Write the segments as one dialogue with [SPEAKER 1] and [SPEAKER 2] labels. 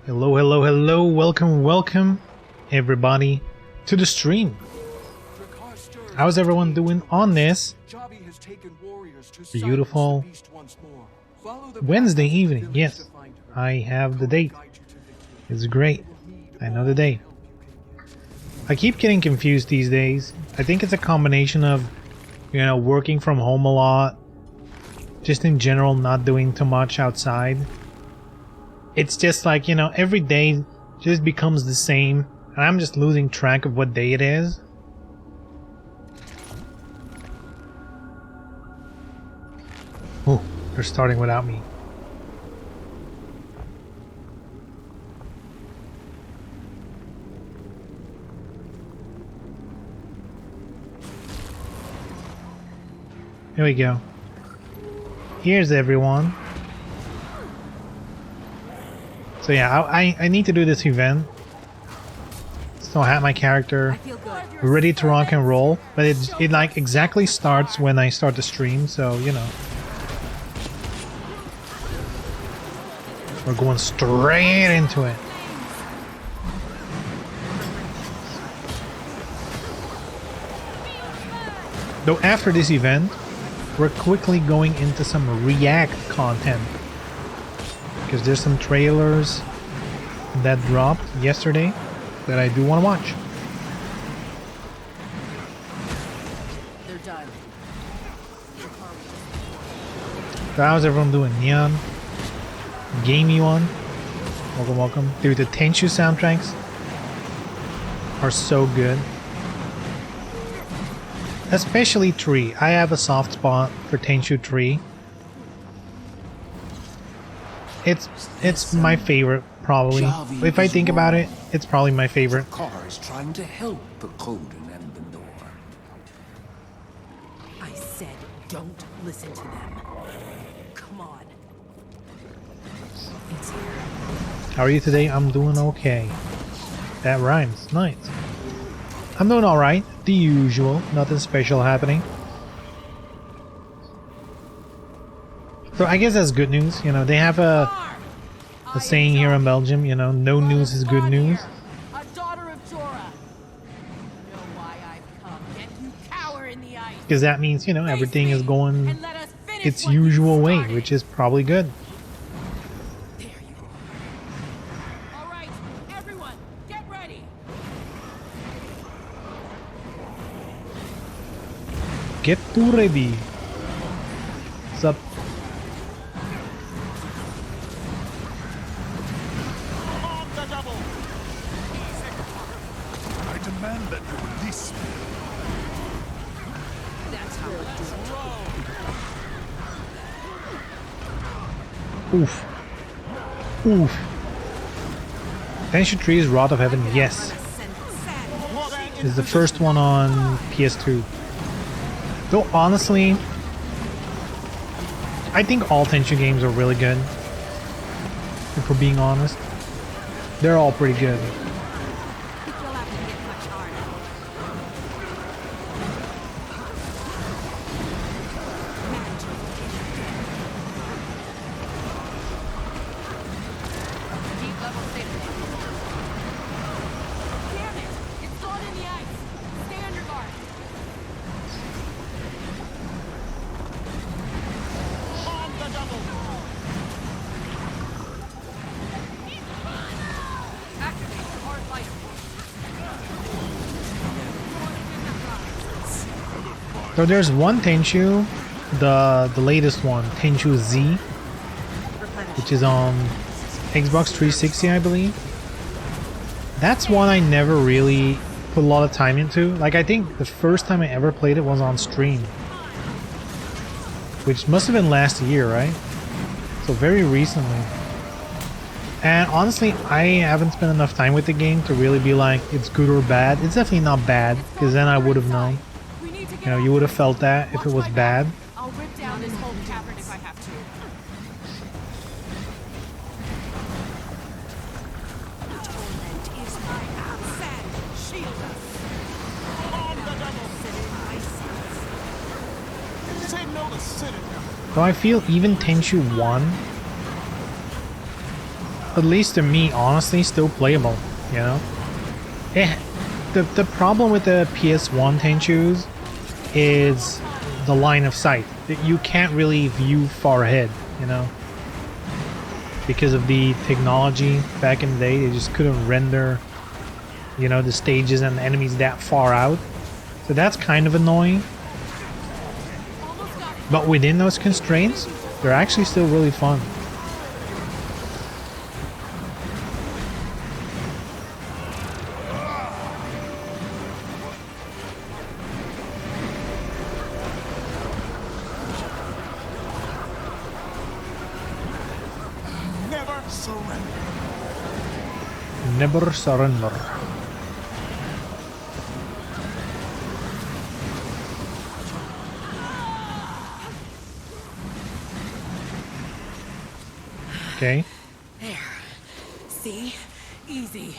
[SPEAKER 1] Hello, hello, hello, welcome, everybody, to the stream. How's everyone doing on this beautiful Wednesday evening? Yes, I have the date. It's great. I know the date. I keep getting confused these days. I think it's a combination of, you know, working from home a lot, just in general not doing too much outside. It's just like, you know, every day just becomes the same, and I'm just losing track of what day it is. Oh, they're starting without me. Here we go. Here's everyone. So yeah, I need to do this event. Still have my character ready to rock and roll, but it like exactly starts when I start the stream, so you know. We're going straight into it. Though after this event, we're quickly going into some React content. Because there's some trailers that dropped yesterday that I do want to watch.
[SPEAKER 2] They're done.
[SPEAKER 1] So how's everyone doing? Neon? Gamey one? Welcome, welcome. Dude, the Tenchu soundtracks are so good. Especially 3. I have a soft spot for Tenchu 3. It's my favorite, probably. If I think about it, it's probably my favorite.
[SPEAKER 3] The car is trying to help the Koden and the Nor.
[SPEAKER 2] I said don't listen to them. Come on. It's here.
[SPEAKER 1] How are you today? I'm doing okay. That rhymes. Nice. I'm doing alright. The usual. Nothing special happening. So I guess that's good news. You know, they have a saying here in Belgium, you know, no news is good news.
[SPEAKER 2] A daughter of Jorah. Know why I've come, yet you cower in the ice.
[SPEAKER 1] Because that means, you know, everything is going
[SPEAKER 2] And let us finish
[SPEAKER 1] its
[SPEAKER 2] what you
[SPEAKER 1] usual way,
[SPEAKER 2] started.
[SPEAKER 1] which is probably good.
[SPEAKER 2] There you are. All right, everyone, get ready.
[SPEAKER 1] Get to ready. What's up?
[SPEAKER 4] I demand that you release me.
[SPEAKER 2] That's how it is.
[SPEAKER 1] Oof. Oof. Tenchu 3 is Wrath of Heaven, yes. This is the first one on PS2. Though honestly, I think all Tenchu games are really good. If we're being honest. They're all pretty good.
[SPEAKER 2] Deep level safety. Damn it! It's caught in the ice. Stay on your guard. On the double. Activate the hard light.
[SPEAKER 1] So there's one Tenchu, the latest one, Tenchu Z, which is on Xbox 360, I believe. That's one I never really put a lot of time into. Like, I think the first time I ever played it was on stream, which must have been last year, right? So very recently. And honestly, I haven't spent enough time with the game to really be like, it's good or bad. It's definitely not bad, because then I would have known.
[SPEAKER 2] We need to get
[SPEAKER 1] You know, you would have felt that if it was bad.
[SPEAKER 2] I'll rip down this whole cavern if I have to. Torment is my absent. Shield us. On the double.
[SPEAKER 4] Say no to Citadel.
[SPEAKER 1] So I feel even Tenchu 1, at least to me, honestly, still playable, you know? The problem with the PS1 Tenchus is the line of sight. You can't really view far ahead, you know? Because of the technology back in the day, they just couldn't render, you know, the stages and the enemies that far out. So that's kind of annoying. But within those constraints, they're actually still really fun.
[SPEAKER 4] Never surrender.
[SPEAKER 1] Never surrender. Okay.
[SPEAKER 2] There. See? Easy.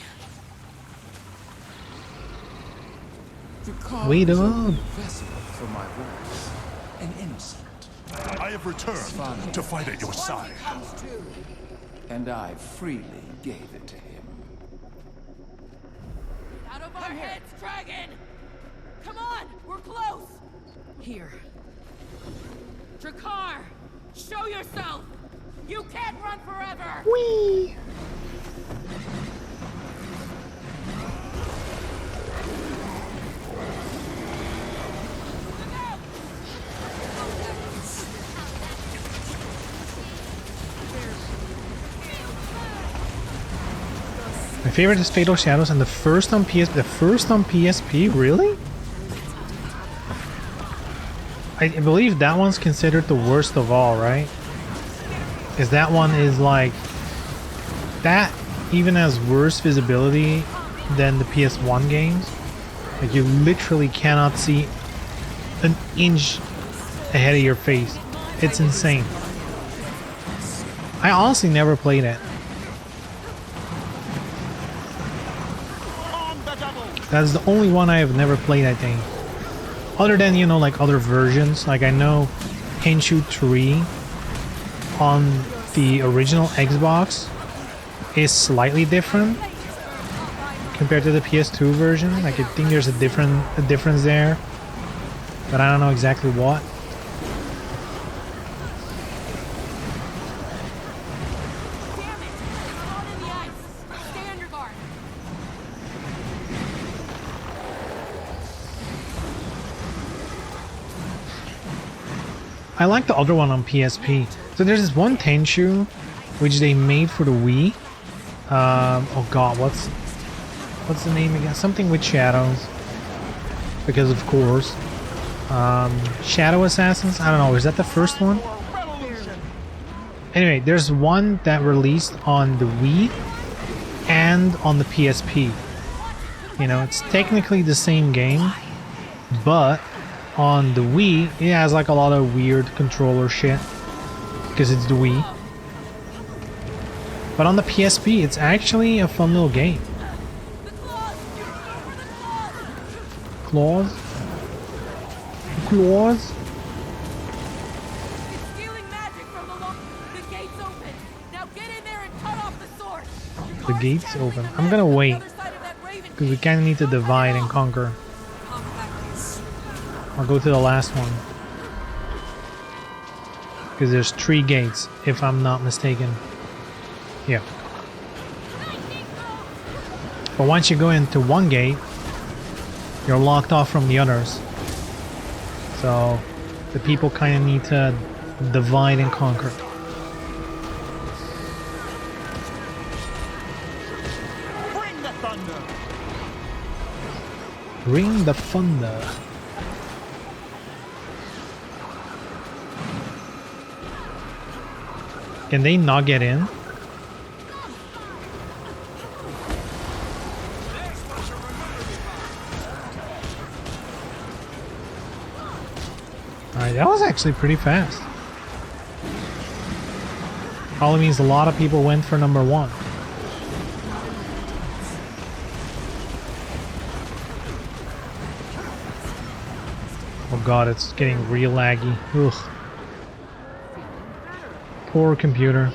[SPEAKER 3] Drakkar
[SPEAKER 1] Wait
[SPEAKER 3] is
[SPEAKER 1] up.
[SPEAKER 3] only a vessel for my voice, an innocent,
[SPEAKER 4] I have returned to fight at your side.
[SPEAKER 3] and I freely gave it to him.
[SPEAKER 2] Out of our heads, dragon! Come on, we're close! Here. Drakkar, show yourself! You can't run forever!
[SPEAKER 1] Whee! My favorite is Fatal Shadows, and the first on PSP, really? I believe that one's considered the worst of all, right? Because that one is like... that even has worse visibility than the PS1 games. Like, you literally cannot see an inch ahead of your face. It's insane. I honestly never played it. That's the only one I have never played, I think. Other than, you know, like other versions. Like, I know Tenchu 3 on the original Xbox is slightly different compared to the PS2 version. Like, I think there's a difference there, but I don't know exactly what.
[SPEAKER 2] Damn it! Caught in the ice! Stay on your guard!
[SPEAKER 1] I like the other one on PSP. So there's this one Tenchu which they made for the Wii. Oh god, what's the name again? Something with shadows. Because of course. Shadow Assassins? I don't know, is that the first one? Anyway, there's one that released on the Wii and on the PSP. You know, it's technically the same game, but on the Wii, it has like a lot of weird controller shit because it's the Wii. But on the PSP, it's actually a fun little game. Claws? Claws?
[SPEAKER 2] It's stealing magic from the lock. The gate's open. Now get in there and cut off the sword.
[SPEAKER 1] The gate's open. I'm gonna wait because we kind of need to divide and conquer. I'll go to the last one because there's 3 gates, if I'm not mistaken. Yeah. But once you go into one gate, you're locked off from the others. So the people kind of need to divide and conquer.
[SPEAKER 4] Bring the thunder.
[SPEAKER 1] Bring the thunder. Can they not get in? Alright, that was actually pretty fast. Probably means a lot of people went for number 1. Oh god, it's getting real laggy. Ugh. Poor computer.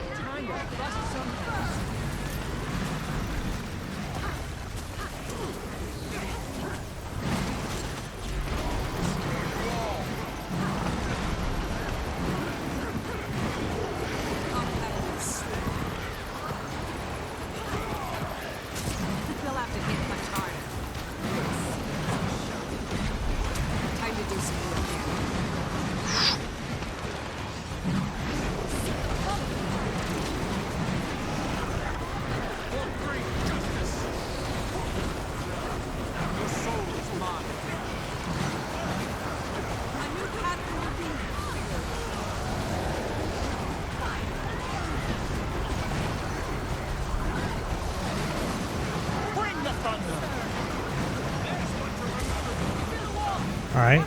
[SPEAKER 1] All right.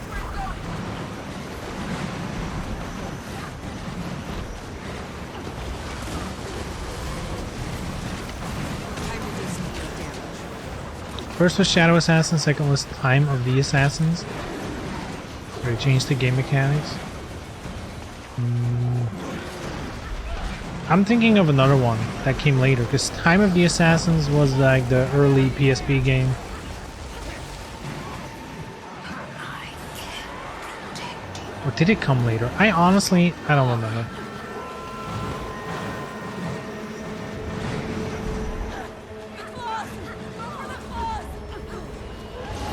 [SPEAKER 1] First was Shadow Assassin, second was Time of the Assassins. They changed the game mechanics. I'm thinking of another one that came later, because Time of the Assassins was like the early PSP game. Or did it come later? I don't remember.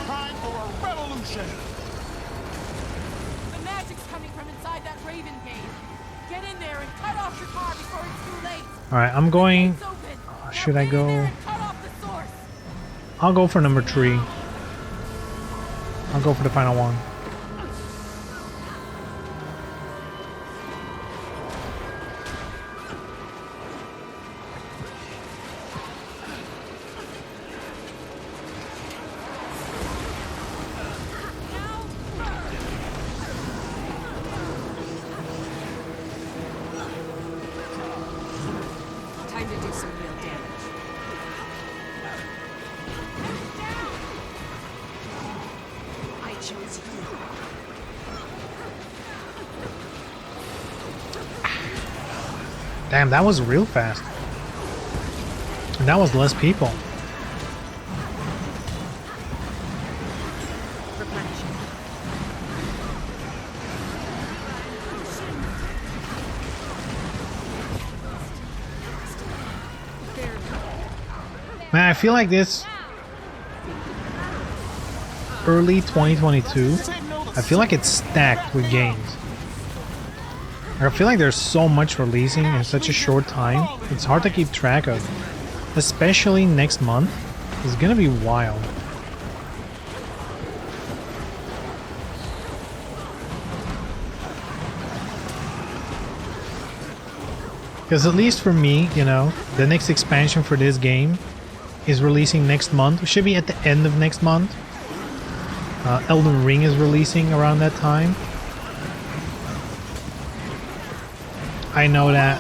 [SPEAKER 4] Time for a revolution.
[SPEAKER 2] The magic's coming from inside that Raven cave. Get in there and cut off your car before it's too late.
[SPEAKER 1] Alright, I'm going...
[SPEAKER 2] It's open.
[SPEAKER 1] should
[SPEAKER 2] Now
[SPEAKER 1] I
[SPEAKER 2] get in there
[SPEAKER 1] go...
[SPEAKER 2] and cut off the source.
[SPEAKER 1] I'll go for number 3. I'll go for the final one.
[SPEAKER 2] Time to do some real damage. I chose you.
[SPEAKER 1] Damn, that was real fast. And that was less people.
[SPEAKER 2] Replenishing.
[SPEAKER 1] Man, I feel like this early 2022, I feel like it's stacked with games. I feel like there's so much releasing in such a short time, it's hard to keep track of. Especially next month, it's gonna be wild. Because at least for me, you know, the next expansion for this game is releasing next month. It should be at the end of next month. Elden Ring is releasing around that time. I know that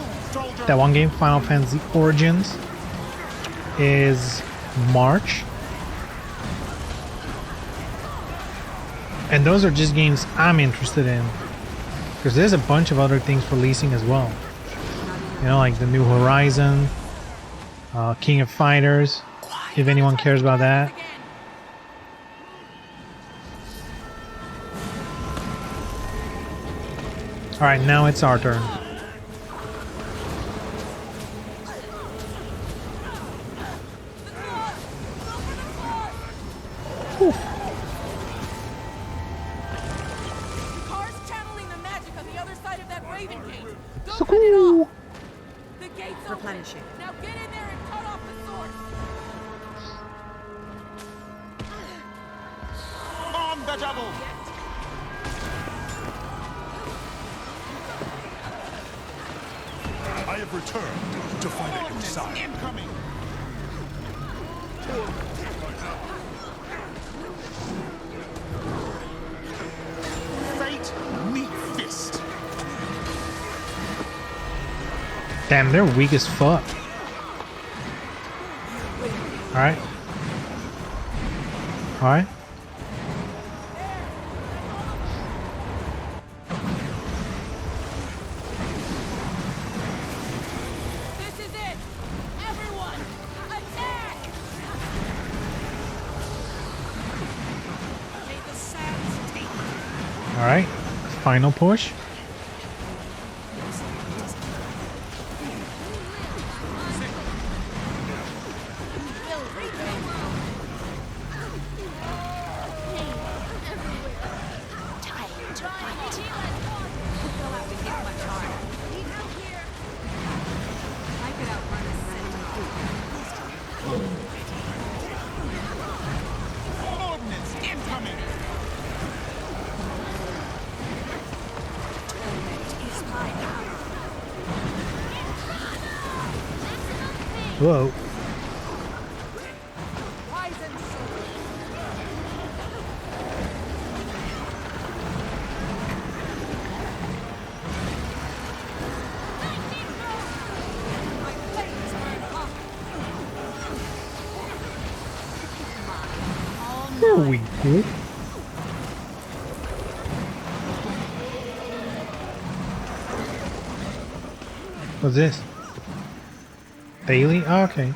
[SPEAKER 1] one game, Final Fantasy Origins, is March. And those are just games I'm interested in. Because there's a bunch of other things releasing as well. You know, like the new Horizon, King of Fighters, if anyone cares about that. Alright, now it's our turn. Whew.
[SPEAKER 2] The car's channeling the magic on the other side of that Raven gate. Go
[SPEAKER 1] So
[SPEAKER 2] cut it
[SPEAKER 1] cool.
[SPEAKER 2] off. The gate's replenishing. Open. Now get in there and cut off the source.
[SPEAKER 4] On the double. I have returned to fight at your side. Incoming. Fate meet fist.
[SPEAKER 1] Damn, they're weak as fuck. Alright. Alright.
[SPEAKER 2] This is it. Everyone, attack! May the sands take
[SPEAKER 1] Alright. Final push.
[SPEAKER 4] Ordnance incoming.
[SPEAKER 1] Whoa. There we go. What's this? Bailey? Oh, okay.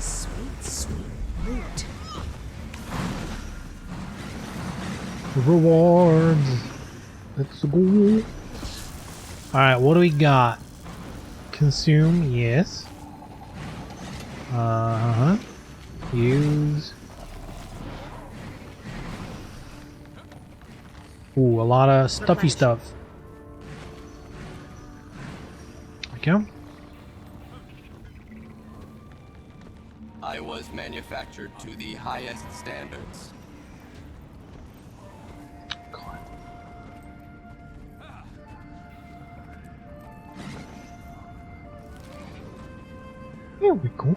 [SPEAKER 2] Sweet, sweet loot.
[SPEAKER 1] Rewards. Let's go. Alright, what do we got? Consume, yes. Use. Ooh, a lot of stuffy stuff. Okay.
[SPEAKER 5] I was manufactured to the highest standards.
[SPEAKER 1] There we go.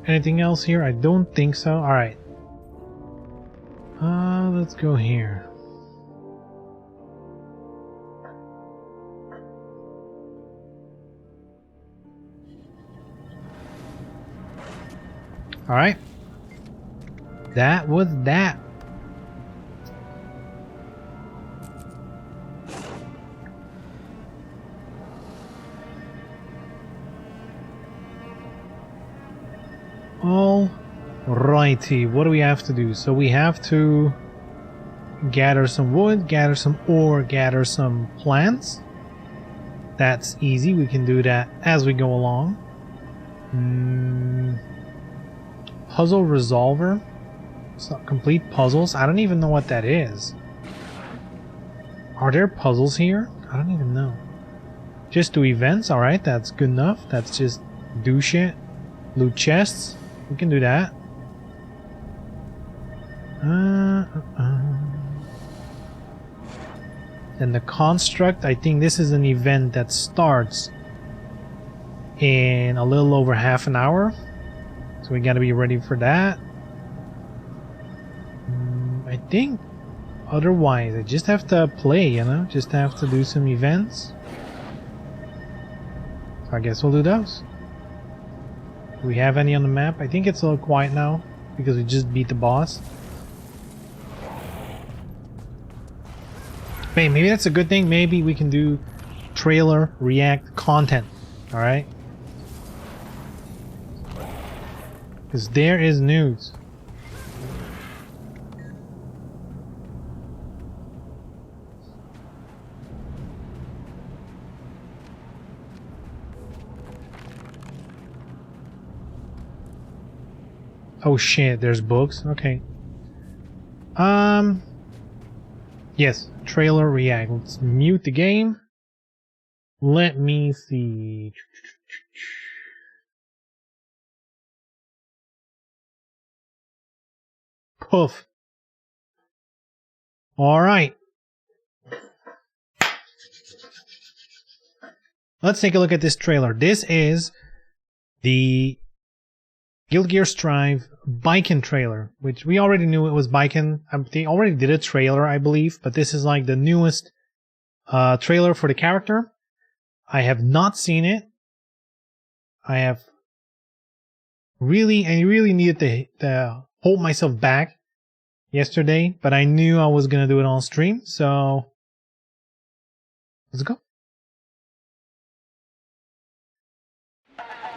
[SPEAKER 1] Anything else here? I don't think so. Alright. Let's go here. Alright. That was that. Alrighty, what do we have to do? So we have to gather some wood, gather some ore, gather some plants. That's easy, we can do that as we go along. Puzzle resolver. So complete puzzles. I don't even know what that is. Are there puzzles here? I don't even know. Just do events, alright, that's good enough. That's just do shit. Loot chests. We can do that. And the construct, I think this is an event that starts in a little over half an hour. So we gotta be ready for that. I think otherwise I just have to play, you know? Just have to do some events. So I guess we'll do those. Do we have any on the map? I think it's a little quiet now because we just beat the boss. Hey, maybe that's a good thing. Maybe we can do trailer react content. Alright? Because there is news. Oh shit, there's books? Okay. Yes, trailer react. Let's mute the game. Let me see. Poof. Alright. Let's take a look at this trailer. This is the Guild Gear Strive Baiken trailer, which we already knew it was Baiken. They already did a trailer, I believe, but this is like the newest trailer for the character. I have not seen it. I really needed to hold myself back yesterday, but I knew I was gonna do it on stream, so let's go.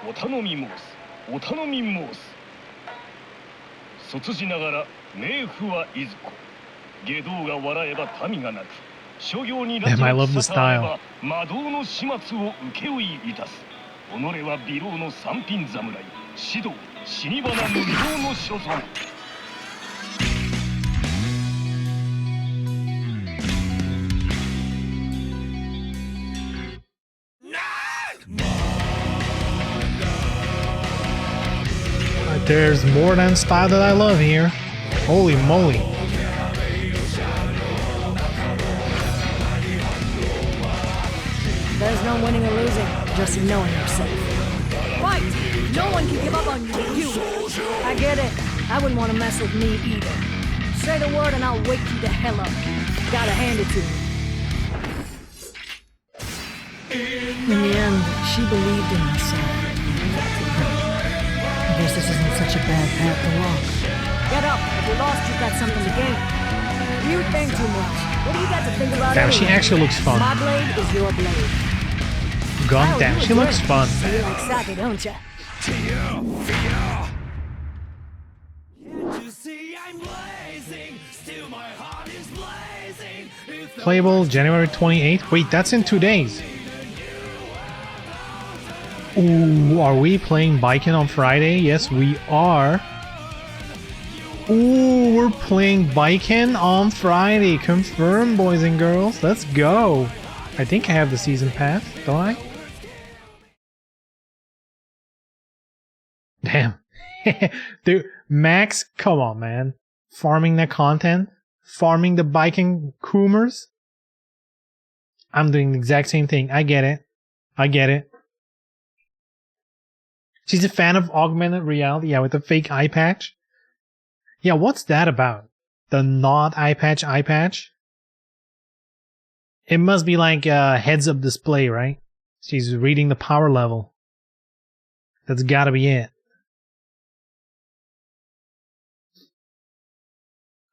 [SPEAKER 6] お頼み申す。お頼み申す。卒じながら冥府はいずこ。下道が笑えば民が泣く。諸行に拉致
[SPEAKER 1] I love the
[SPEAKER 6] 沙汰あれ
[SPEAKER 1] style.
[SPEAKER 6] ば魔道の始末を請負いたす。己は美老の三品侍。指導死に花無料の所存。
[SPEAKER 1] There's more than style that I love here. Holy moly.
[SPEAKER 2] There's no winning or losing, just knowing yourself. Fight! No one can give up on you. I get it.
[SPEAKER 7] I wouldn't want to mess with me either. Say the word and I'll wake you the hell up. Gotta hand it to her. In the end, she believed in us, so I guess this isn't such a bad path to walk. Get up. If you're lost, you've got something to gain. You think too much. What do you got to think about?
[SPEAKER 1] Damn, she
[SPEAKER 7] anyway?
[SPEAKER 1] actually looks fun.
[SPEAKER 7] My blade is your blade.
[SPEAKER 1] God
[SPEAKER 7] Oh,
[SPEAKER 1] damn,
[SPEAKER 7] you
[SPEAKER 1] she
[SPEAKER 7] were
[SPEAKER 1] looks
[SPEAKER 7] good.
[SPEAKER 1] fun.
[SPEAKER 7] So you like sake, don't you?
[SPEAKER 1] Playable January 28th. Wait, that's in 2 days. Ooh, are we playing Baiken on Friday? Yes, we are. Ooh, we're playing Baiken on Friday. Confirmed, boys and girls. Let's go. I think I have the season pass, don't I? Damn. Dude, Max, come on, man. Farming the content? Farming the Baiken Coomers? I'm doing the exact same thing. I get it. I get it. She's a fan of augmented reality, yeah, with the fake eye patch. Yeah, what's that about? The not eye patch? It must be like a heads-up display, right? She's reading the power level. That's gotta be it.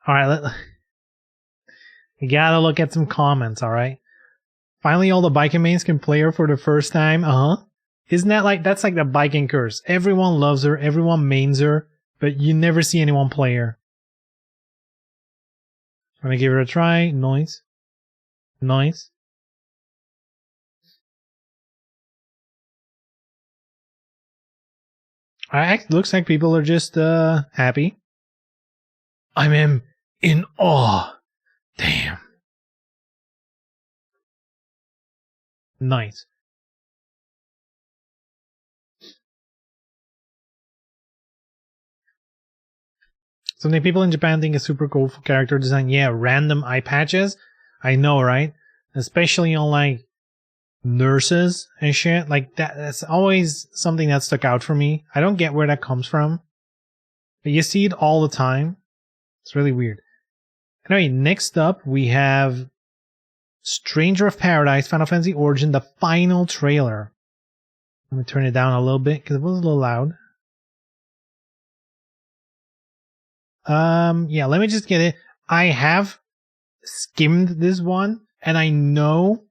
[SPEAKER 1] Alright, we gotta look at some comments, alright? Finally, all the Baiken mains can play her for the first time. Isn't that like, that's like the Baiken curse. Everyone loves her, everyone mains her, but you never see anyone play her. I'm gonna give her a try. Noise. Noise. Looks like people are just happy. I'm in awe. Damn. Nice. Something people in Japan think is super cool for character design. Yeah, random eye patches. I know, right? Especially on like nurses and shit. Like that's always something that stuck out for me. I don't get where that comes from. But you see it all the time. It's really weird. Anyway, next up we have Stranger of Paradise, Final Fantasy Origin, the final trailer. Let me turn it down a little bit because it was a little loud. Yeah, let me just get it. I have skimmed this one, and I know,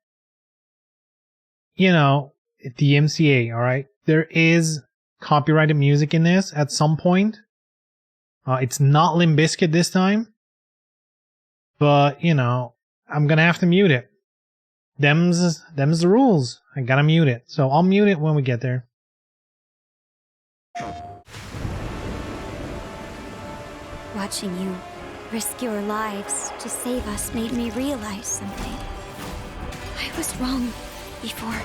[SPEAKER 1] you know, the MCA, alright? There is copyrighted music in this at some point. It's not Limp Bizkit this time. But, you know, I'm gonna have to mute it. Them's the rules. I gotta mute it. So I'll mute it when we get there.
[SPEAKER 8] Watching you risk your lives to save us made me realize something. I was wrong before.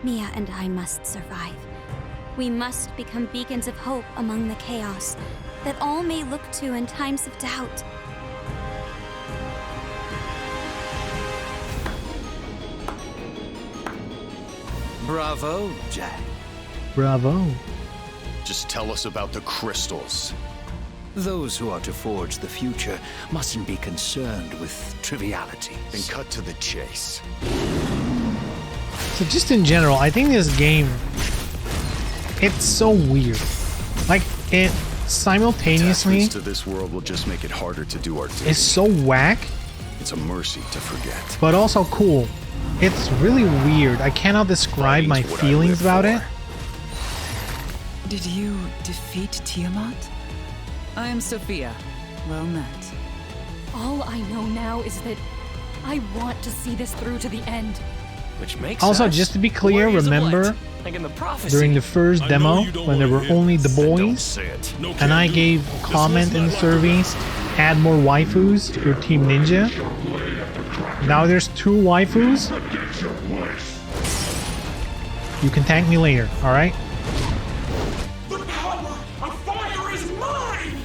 [SPEAKER 8] Mia and I must survive. We must become beacons of hope among the chaos that all may look to in times of doubt.
[SPEAKER 3] Bravo, Jack.
[SPEAKER 1] Bravo.
[SPEAKER 4] Just tell us about the crystals.
[SPEAKER 3] Those who are to forge the future mustn't be concerned with trivialities.
[SPEAKER 4] Then cut to the chase.
[SPEAKER 1] So just in general, I think this game, it's so weird. Like, it simultaneously
[SPEAKER 4] Attachments to this world will just make it harder to do our duty.
[SPEAKER 1] is so whack,
[SPEAKER 4] It's a mercy to forget.
[SPEAKER 1] but also cool. It's really weird. I cannot describe my
[SPEAKER 4] Fighting's what I
[SPEAKER 1] feelings
[SPEAKER 4] live
[SPEAKER 1] about
[SPEAKER 4] for.
[SPEAKER 1] it.
[SPEAKER 2] Did you defeat Tiamat? I am Sophia. Well met.
[SPEAKER 7] All I know now is that I want to see this through to the end.
[SPEAKER 9] Which makes
[SPEAKER 1] Also,
[SPEAKER 9] us
[SPEAKER 1] just to be clear,
[SPEAKER 9] warriors of
[SPEAKER 1] remember
[SPEAKER 9] light, like in the prophecy.
[SPEAKER 1] during the first demo when there were only the boys, and I gave a comment in the surveys, add more waifus to your Team Ninja. Now there's 2 waifus. You can thank me later, alright?
[SPEAKER 10] The power of fire is mine!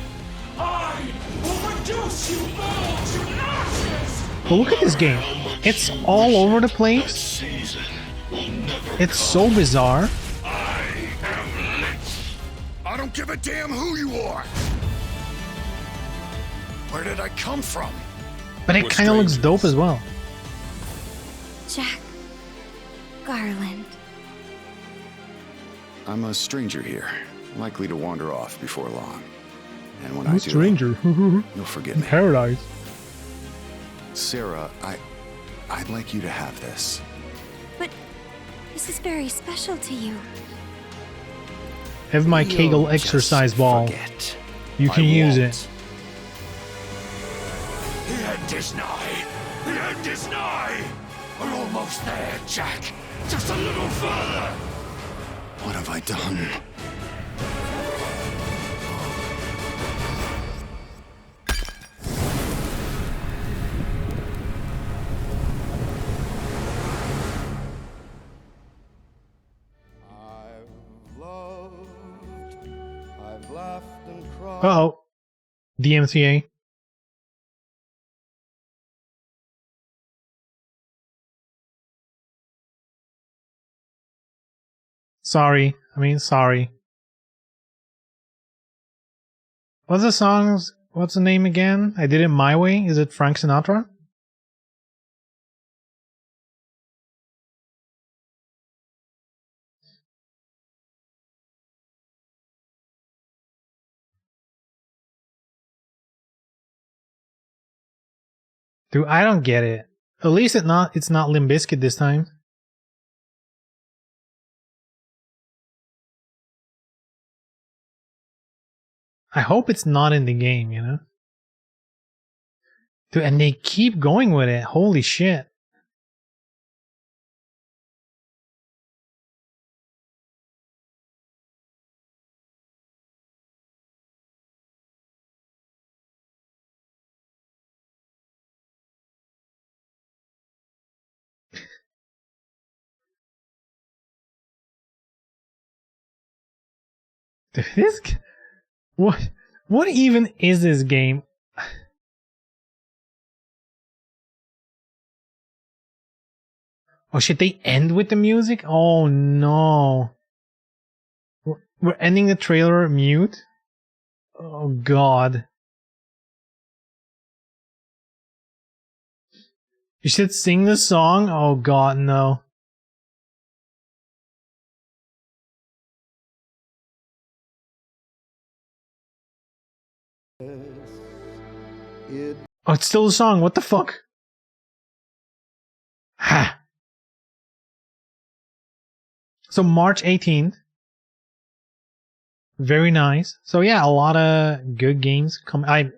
[SPEAKER 10] I will reduce you all to ashes!
[SPEAKER 1] But look at this game. It's all over the place. It's so bizarre.
[SPEAKER 4] give a damn who you are. Where did I come from?
[SPEAKER 1] But it
[SPEAKER 4] We're
[SPEAKER 1] kind of looks dope as well.
[SPEAKER 8] Jack Garland.
[SPEAKER 4] I'm a stranger here, likely to wander off before long. And when
[SPEAKER 1] I'm
[SPEAKER 4] I
[SPEAKER 1] a
[SPEAKER 4] do,
[SPEAKER 1] stranger.
[SPEAKER 4] you'll forgive me.
[SPEAKER 1] Paradise.
[SPEAKER 4] Sarah, I'd like you to have this.
[SPEAKER 8] But this is very special to you.
[SPEAKER 1] Have my Kegel
[SPEAKER 3] You'll
[SPEAKER 1] exercise
[SPEAKER 3] just
[SPEAKER 1] ball.
[SPEAKER 3] forget.
[SPEAKER 1] You can use
[SPEAKER 4] won't.
[SPEAKER 1] it.
[SPEAKER 10] The end is nigh. The end is nigh. We're almost there, Jack. Just a little further.
[SPEAKER 4] What have I done?
[SPEAKER 1] Uh-oh. DMCA. Sorry. Sorry. What's the song's... What's the name again? I Did It My Way? Is it Frank Sinatra? Dude, I don't get it. At least it's not Limp Bizkit this time. I hope it's not in the game, you know? Dude, and they keep going with it. Holy shit. Dude, what even is this game? Oh shit, they end with the music? Oh no. We're ending the trailer mute? Oh god. You should sing the song? Oh god, no. Oh, it's still a song. What the fuck? Ha. So March 18th. Very nice. So yeah, a lot of good games a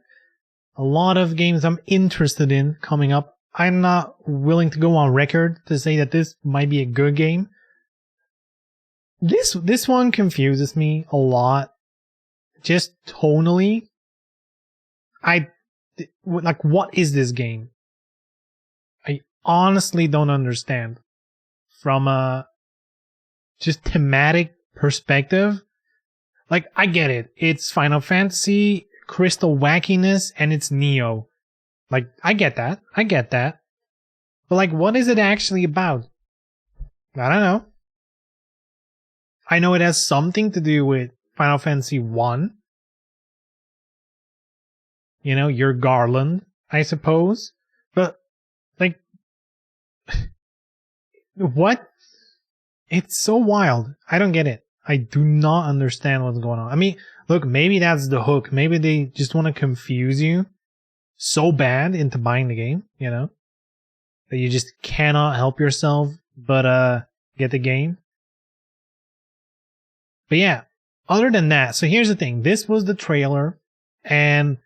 [SPEAKER 1] lot of games I'm interested in coming up. I'm not willing to go on record to say that this might be a good game. This one confuses me a lot. Just tonally. Like, what is this game? I honestly don't understand. From a just thematic perspective, like, I get it. It's Final Fantasy, crystal wackiness, and it's Neo. Like, I get that. But like, what is it actually about? I don't know. I know it has something to do with Final Fantasy 1. You know, you're Garland, I suppose. But, like, what? It's so wild. I don't get it. I do not understand what's going on. I mean, look, maybe that's the hook. Maybe they just want to confuse you so bad into buying the game, you know? That you just cannot help yourself but get the game. But yeah, other than that, so here's the thing. This was the trailer, and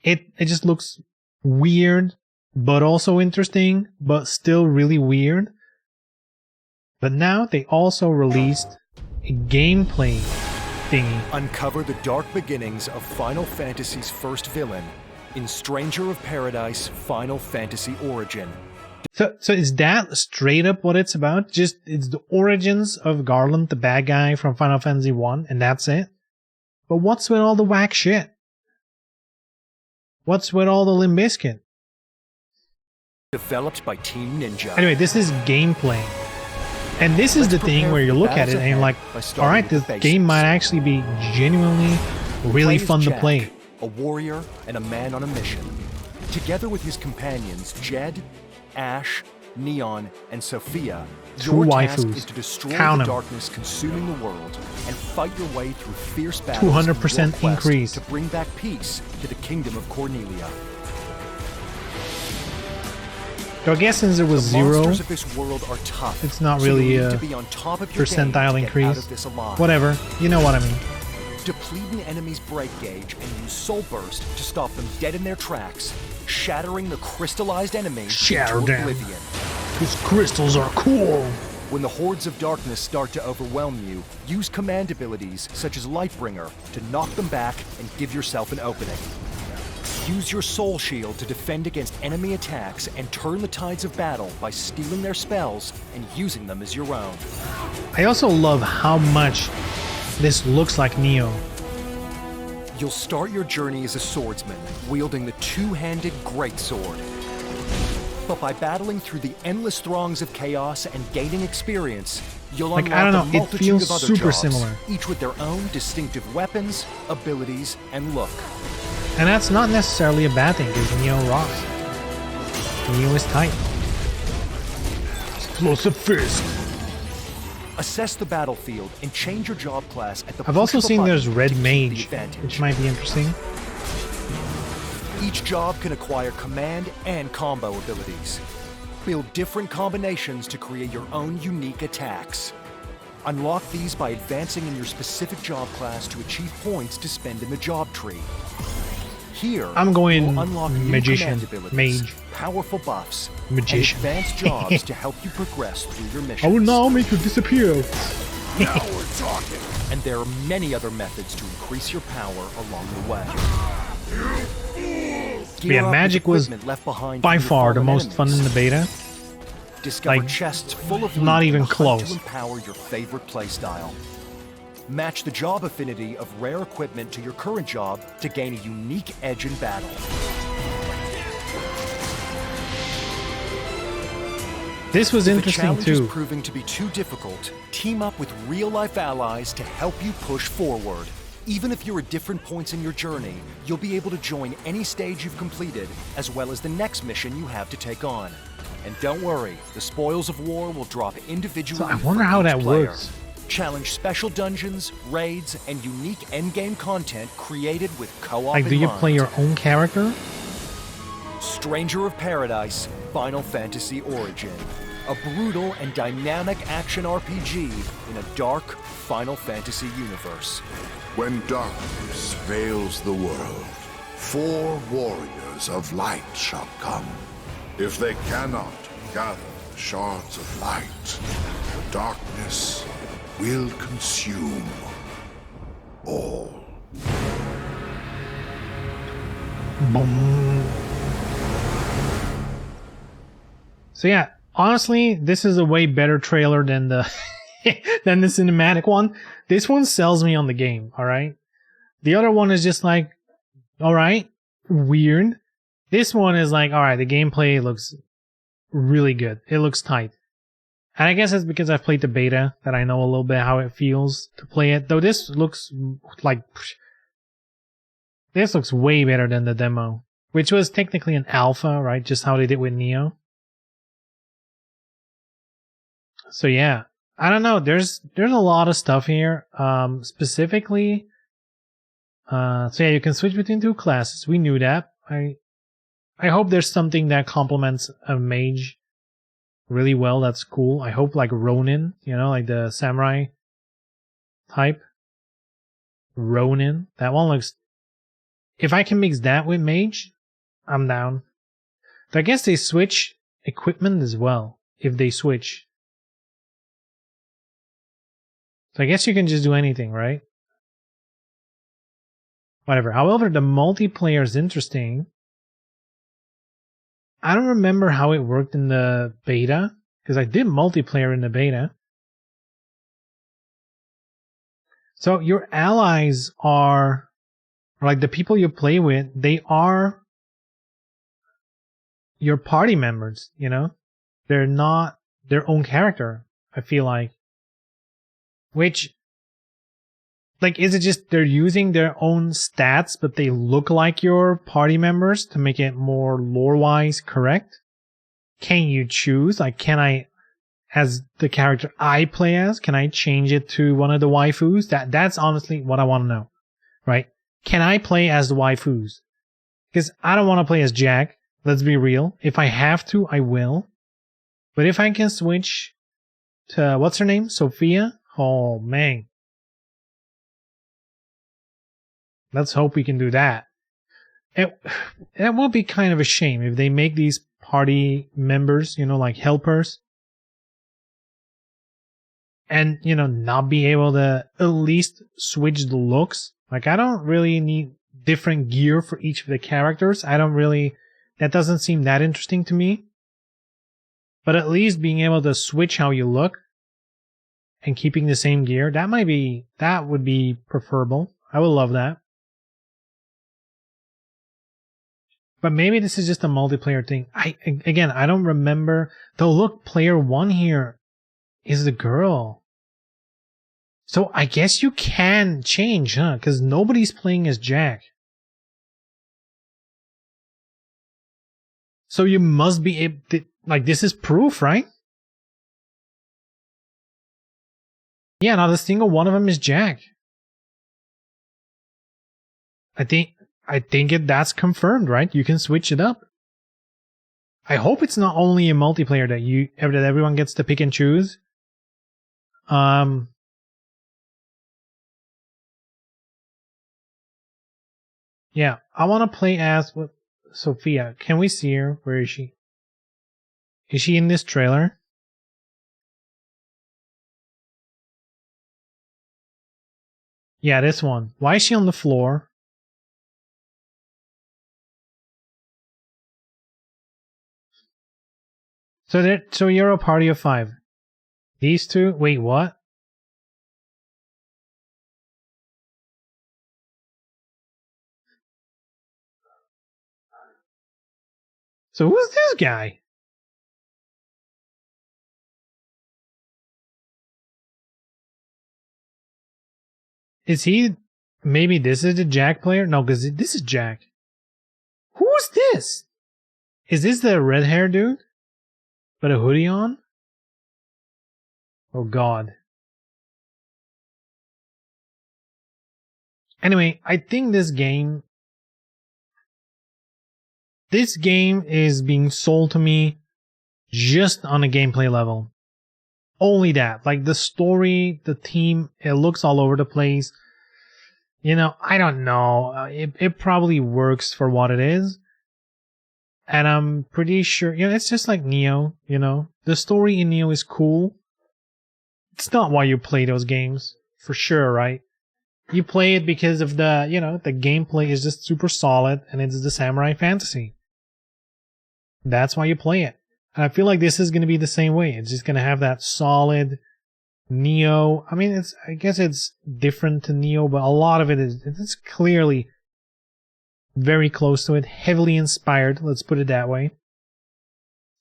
[SPEAKER 1] it just looks weird, but also interesting, but still really weird. But now they also released a gameplay thingy.
[SPEAKER 11] Uncover the dark beginnings of Final Fantasy's first villain in Stranger of Paradise Final Fantasy Origin.
[SPEAKER 1] So is that straight up what it's about? Just, it's the origins of Garland, the bad guy from Final Fantasy 1, and that's it? But what's with all the whack shit? What's with all the Limp Bizkit?
[SPEAKER 11] Developed by Team Ninja.
[SPEAKER 1] Anyway, this is gameplay. And this is the thing where you look at it and you're like, alright, this game might actually be genuinely really fun to play.
[SPEAKER 11] A warrior and a man on a mission. Together with his companions Jed, Ash, Neon, and Sophia,
[SPEAKER 1] True
[SPEAKER 11] your task
[SPEAKER 1] waifus.
[SPEAKER 11] is to destroy
[SPEAKER 1] Count
[SPEAKER 11] the
[SPEAKER 1] 'em.
[SPEAKER 11] darkness consuming the world and fight your way through fierce battles
[SPEAKER 1] 200%
[SPEAKER 11] in your quest
[SPEAKER 1] increase.
[SPEAKER 11] to bring back peace to the kingdom of Cornelia.
[SPEAKER 1] So I guess since it was
[SPEAKER 11] The
[SPEAKER 1] 0,
[SPEAKER 11] monsters of this world are tough.
[SPEAKER 1] it's not
[SPEAKER 11] so
[SPEAKER 1] really
[SPEAKER 11] you'll
[SPEAKER 1] a
[SPEAKER 11] need to be on top of your game to
[SPEAKER 1] percentile
[SPEAKER 11] get
[SPEAKER 1] increase.
[SPEAKER 11] out of this alive.
[SPEAKER 1] Whatever, you know what I mean.
[SPEAKER 11] Deplete an enemy's break gauge and use Soul Burst to stop them dead in their tracks, shattering the crystallized enemy
[SPEAKER 1] Shatter
[SPEAKER 11] into
[SPEAKER 1] them.
[SPEAKER 11] oblivion.
[SPEAKER 1] These crystals are cool.
[SPEAKER 11] When the hordes of darkness start to overwhelm you, use command abilities such as Lightbringer to knock them back and give yourself an opening. Use your Soul Shield to defend against enemy attacks and turn the tides of battle by stealing their spells and using them as your own.
[SPEAKER 1] I also love how much this looks like Neo.
[SPEAKER 11] You'll start your journey as a swordsman, wielding the two-handed greatsword. But by battling through the endless throngs of chaos and gaining experience, you'll
[SPEAKER 1] Like,
[SPEAKER 11] unlock
[SPEAKER 1] I don't
[SPEAKER 11] a
[SPEAKER 1] know, it
[SPEAKER 11] multitude
[SPEAKER 1] feels
[SPEAKER 11] of other
[SPEAKER 1] super
[SPEAKER 11] jobs,
[SPEAKER 1] similar.
[SPEAKER 11] each with their own distinctive weapons, abilities, and look.
[SPEAKER 1] And that's not necessarily a bad thing, because Neo rocks. Neo is tight. Explosive fist.
[SPEAKER 11] Assess the battlefield and change your job class at the
[SPEAKER 1] I've
[SPEAKER 11] push
[SPEAKER 1] also
[SPEAKER 11] of a
[SPEAKER 1] seen there's
[SPEAKER 11] button
[SPEAKER 1] Red
[SPEAKER 11] to keep the
[SPEAKER 1] Mage,
[SPEAKER 11] advantage.
[SPEAKER 1] which might be interesting.
[SPEAKER 11] Each job can acquire command and combo abilities. Build different combinations to create your own unique attacks. Unlock these by advancing in your specific job class to achieve points to spend in the job tree. Here,
[SPEAKER 1] I'm going
[SPEAKER 11] you'll unlock new
[SPEAKER 1] Magician,
[SPEAKER 11] command abilities,
[SPEAKER 1] Mage.
[SPEAKER 11] powerful buffs,
[SPEAKER 1] Magician.
[SPEAKER 11] and advanced jobs to help you progress through your missions.
[SPEAKER 1] I will now make you disappear.
[SPEAKER 11] Now we're talking. And there are many other methods to increase your power along the way.
[SPEAKER 1] Yeah,
[SPEAKER 11] Gear up
[SPEAKER 1] Magic
[SPEAKER 11] with
[SPEAKER 1] was
[SPEAKER 11] equipment left behind
[SPEAKER 1] by
[SPEAKER 11] from your
[SPEAKER 1] far the
[SPEAKER 11] fallen
[SPEAKER 1] most fun in the beta.
[SPEAKER 11] Discover
[SPEAKER 1] like,
[SPEAKER 11] chests full of
[SPEAKER 1] not
[SPEAKER 11] loot
[SPEAKER 1] even
[SPEAKER 11] and hunt
[SPEAKER 1] close.
[SPEAKER 11] to empower your favorite playstyle. Match the job affinity of rare equipment to your current job to gain a unique edge in battle.
[SPEAKER 1] This was
[SPEAKER 11] If
[SPEAKER 1] interesting
[SPEAKER 11] the challenge is
[SPEAKER 1] too.
[SPEAKER 11] proving to be too difficult, team up with real-life allies to help you push forward. Even if you're at different points in your journey, you'll be able to join any stage you've completed, as well as the next mission you have to take on. And don't worry, the spoils of war will drop individually.
[SPEAKER 1] So I wonder
[SPEAKER 11] for
[SPEAKER 1] how
[SPEAKER 11] each
[SPEAKER 1] that
[SPEAKER 11] player.
[SPEAKER 1] works.
[SPEAKER 11] Challenge special dungeons, raids, and unique endgame content created with co-op
[SPEAKER 1] Like, do
[SPEAKER 11] in
[SPEAKER 1] you
[SPEAKER 11] mind.
[SPEAKER 1] play your own character?
[SPEAKER 11] Stranger of Paradise Final Fantasy Origin. A brutal and dynamic action RPG in a dark Final Fantasy universe.
[SPEAKER 12] When darkness veils the world, 4 warriors of light shall come. If they cannot gather the shards of light, the darkness will consume all.
[SPEAKER 1] Boom. So yeah, honestly, this is a way better trailer than the than the cinematic one. This one sells me on the game, alright? The other one is just like, alright, weird. This one is like, alright, the gameplay looks really good. It looks tight. And I guess it's because I've played the beta that I know a little bit how it feels to play it. Though this looks like... This looks way better than the demo. Which was technically an alpha, right? Just how they did with Neo. So yeah. I don't know. There's a lot of stuff here. Specifically... so yeah, you can switch between 2 classes. We knew that. I hope there's something that complements a mage really well. That's cool. I hope like Ronin, you know, like the samurai type. Ronin. That one looks... If I can mix that with mage, I'm down. But I guess they switch equipment as well. If they switch. So I guess you can just do anything, right? Whatever. However, the multiplayer is interesting. I don't remember how it worked in the beta, because I did multiplayer in the beta. So your allies are, like the people you play with, they are your party members, you know? They're not their own character. I feel like. Which, like, is it just they're using their own stats, but they look like your party members to make it more lore-wise correct? Can you choose? Like, can I, as the character I play as, can I change it to one of the waifus? That's honestly what I want to know, right? Can I play as the waifus? Because I don't want to play as Jack. Let's be real. If I have to, I will. But if I can switch to, what's her name? Sophia? Oh, man. Let's hope we can do that. It will be kind of a shame if they make these party members, you know, like helpers. And, you know, not be able to at least switch the looks. Like, I don't really need different gear for each of the characters. That doesn't seem that interesting to me. But at least being able to switch how you look and keeping the same gear, that would be preferable. I would love that. But maybe this is just a multiplayer thing. I don't remember. Though look, player 1 here is the girl. So I guess you can change, huh? Because nobody's playing as Jack. So you must be able to, like, this is proof, right? Yeah, not a single one of them is Jack. I think that's confirmed, right? You can switch it up. I hope it's not only a multiplayer that everyone gets to pick and choose. Yeah, I want to play as Sophia. Can we see her? Where is she? Is she in this trailer? Yeah, this one. Why is she on the floor? So you're a party of 5. These two? Wait, what? So who's this guy? Is he... Maybe this is the Jack player? No, because this is Jack. Who's this? Is this the red hair dude? But a hoodie on? Oh god. Anyway, I think this game is being sold to me just on a gameplay level. Only that. Like the story, the theme, it looks all over the place. You know, I don't know. It probably works for what it is. And I'm pretty sure, you know, it's just like Neo, you know. The story in Neo is cool. It's not why you play those games, for sure, right? You play it because of the, you know, the gameplay is just super solid and it's the samurai fantasy. That's why you play it. And I feel like this is going to be the same way. It's just going to have that solid Neo. I mean, I guess it's different to Neo, but a lot of it's clearly very close to it, heavily inspired, let's put it that way.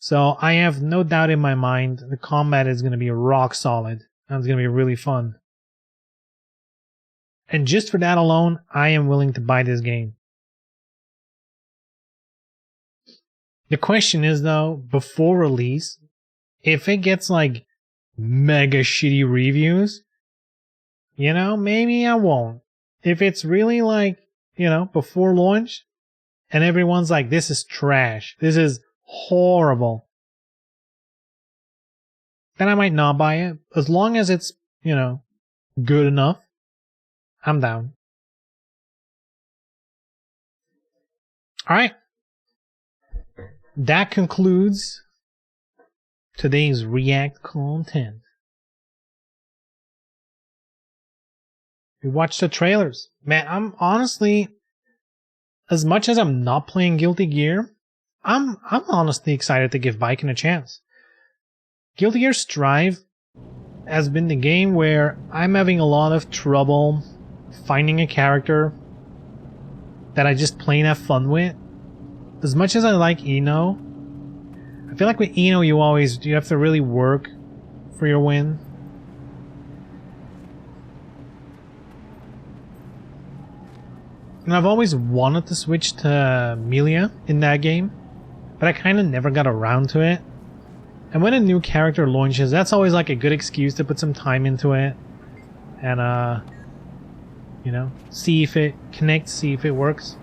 [SPEAKER 1] So I have no doubt in my mind the combat is going to be rock solid, and it's going to be really fun. And just for that alone, I am willing to buy this game. The question is though, before release, if it gets like mega shitty reviews, you know, maybe I won't. If it's really like, you know, before launch, and everyone's like, this is trash, this is horrible, then I might not buy it. As long as it's, you know, good enough, I'm down. Alright. That concludes today's React content. We watched the trailers. Man, I'm honestly, as much as I'm not playing Guilty Gear, I'm honestly excited to give Viking a chance. Guilty Gear Strive has been the game where I'm having a lot of trouble finding a character that I just plain have fun with. As much as I like Ino, I feel like with Ino you have to really work for your win. And I've always wanted to switch to Melia in that game, but I kind of never got around to it. And when a new character launches, that's always like a good excuse to put some time into it. And, you know, see if it connects, see if it works.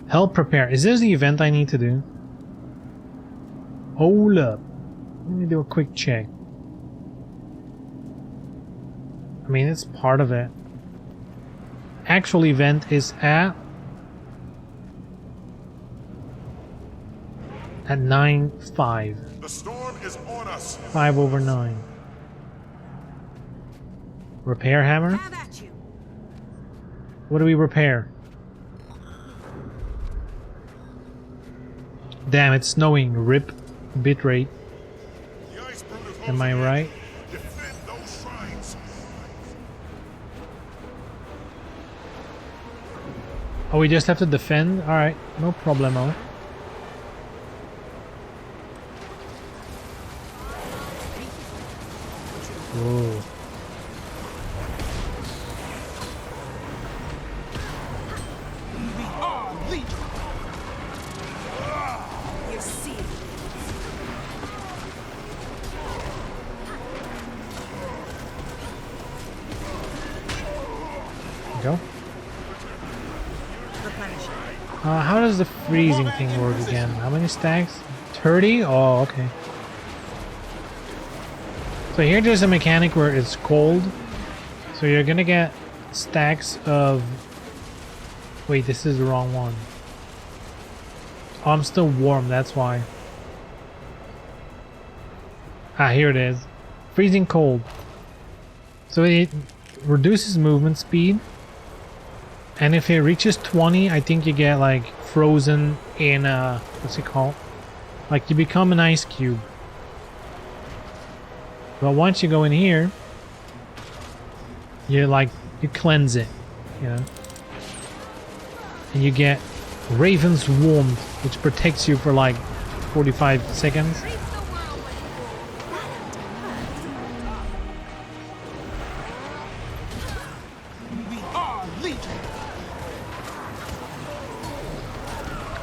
[SPEAKER 1] Help prepare. Is this the event I need to do? Hold up. Let me do a quick check. I mean, it's part of it. Actual event is at 9:05.
[SPEAKER 12] The storm is on us.
[SPEAKER 1] 5/9. Repair hammer? What do we repair? Damn, it's snowing. RIP bitrate. Am I right? Oh, we just have to defend? Alright, no problemo. Whoa.
[SPEAKER 2] You see.
[SPEAKER 1] Go. How does the freezing thing work again? How many stacks? 30? Oh, okay. So here there's a mechanic where it's cold. So you're gonna get stacks of... Wait, this is the wrong one. Oh, I'm still warm, that's why. Ah, here it is. Freezing cold. So it reduces movement speed. And if it reaches 20, I think you get like frozen in what's it called? Like you become an ice cube. But once you go in here, you cleanse it, you know. And you get Raven's Warmth, which protects you for like 45 seconds.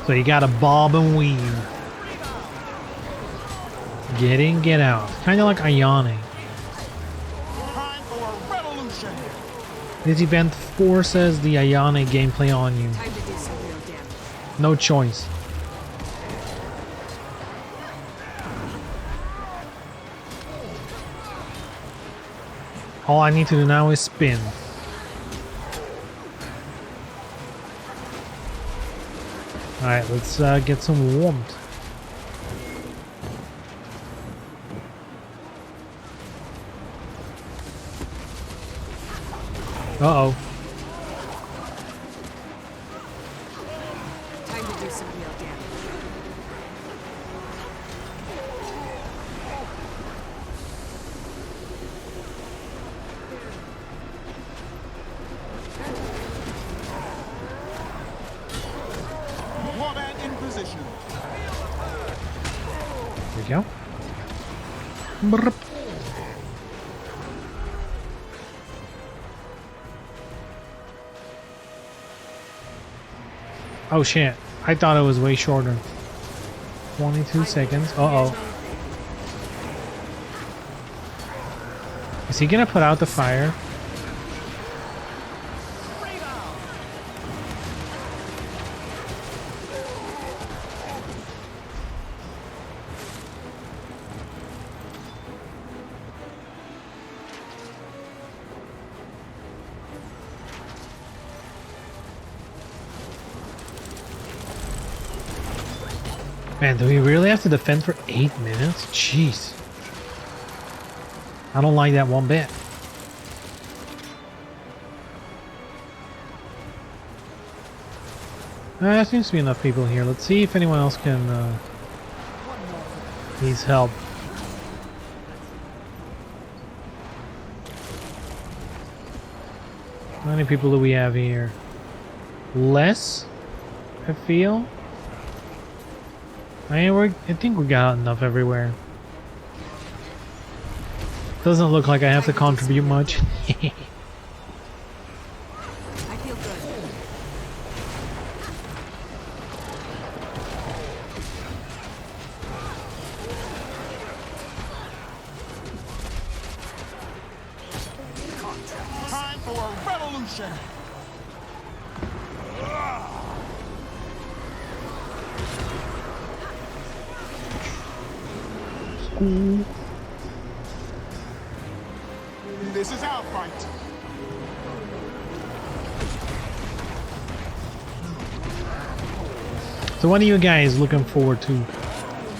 [SPEAKER 1] So you gotta bob and weave. Get in, get out. Kind of like Ayane. This event forces the Ayane gameplay on you. No choice. All I need to do now is spin. Alright, let's get some warmth. Uh-oh.
[SPEAKER 2] Time to do some real damage.
[SPEAKER 10] Warband in position.
[SPEAKER 1] There we go. Brrp. Oh shit, I thought it was way shorter. 22 seconds. Uh-oh. Is he gonna put out the fire? Man, do we really have to defend for 8 minutes? Jeez. I don't like that one bit. There seems to be enough people here. Let's see if anyone else can needs help. How many people do we have here? Less, I feel. I think we got enough everywhere. Doesn't look like I have to contribute much.
[SPEAKER 2] I feel good.
[SPEAKER 10] Time for a revolution! This is our fight.
[SPEAKER 1] So what are you guys looking forward to?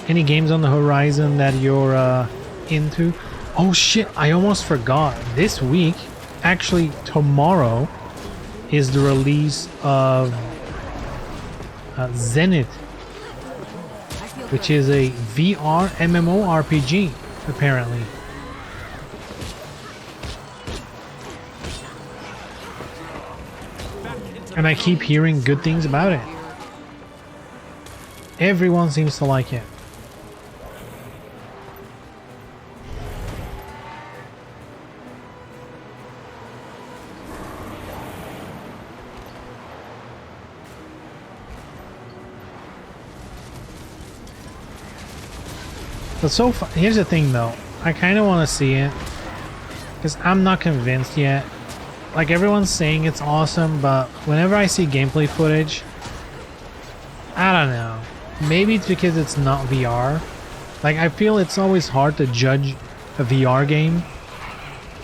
[SPEAKER 1] Any games on the horizon that you're into? Oh shit, I almost forgot. This week, actually tomorrow, is the release of Zenith, which is a VR MMORPG, apparently. And I keep hearing good things about it. Everyone seems to like it. But so far, here's the thing though. I kind of want to see it because I'm not convinced yet. Like everyone's saying it's awesome, but whenever I see gameplay footage, I don't know. Maybe it's because it's not VR. Like I feel it's always hard to judge a VR game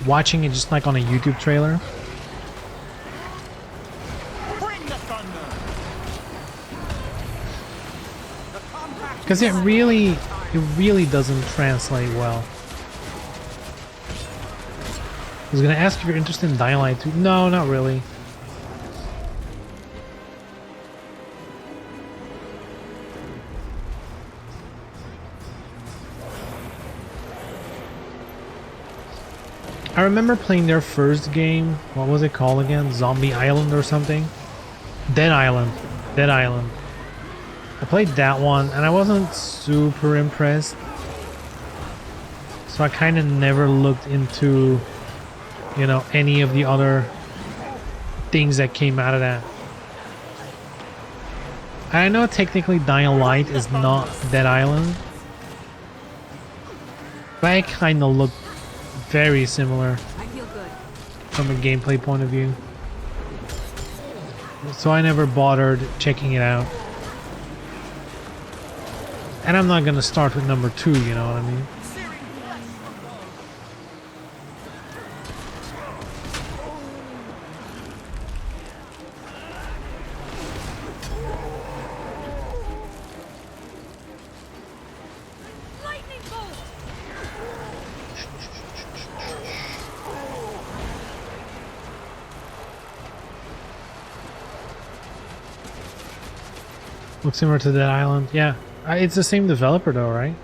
[SPEAKER 1] watching it just like on a YouTube trailer. Because it really doesn't translate well. I was gonna ask if you're interested in Dying Light 2. No, not really. I remember playing their first game. What was it called again? Zombie Island or something? Dead Island. Dead Island. I played that one and I wasn't super impressed. So I kind of never looked into, you know, any of the other things that came out of that. I know technically Dying Light is not Dead Island, but it kind of looked very similar from a gameplay point of view. So I never bothered checking it out. And I'm not gonna start with number 2, you know what I mean? Looks similar to Dead Island, yeah. It's the same developer though, right?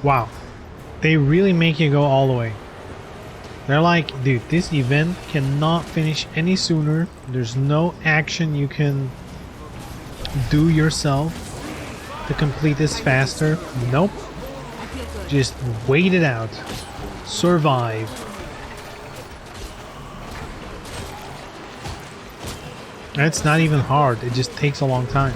[SPEAKER 1] Wow. They really make you go all the way. They're like, dude, this event cannot finish any sooner. There's no action you can do yourself to complete this faster. Nope. Just wait it out. Survive. And it's not even hard. It just takes a long time.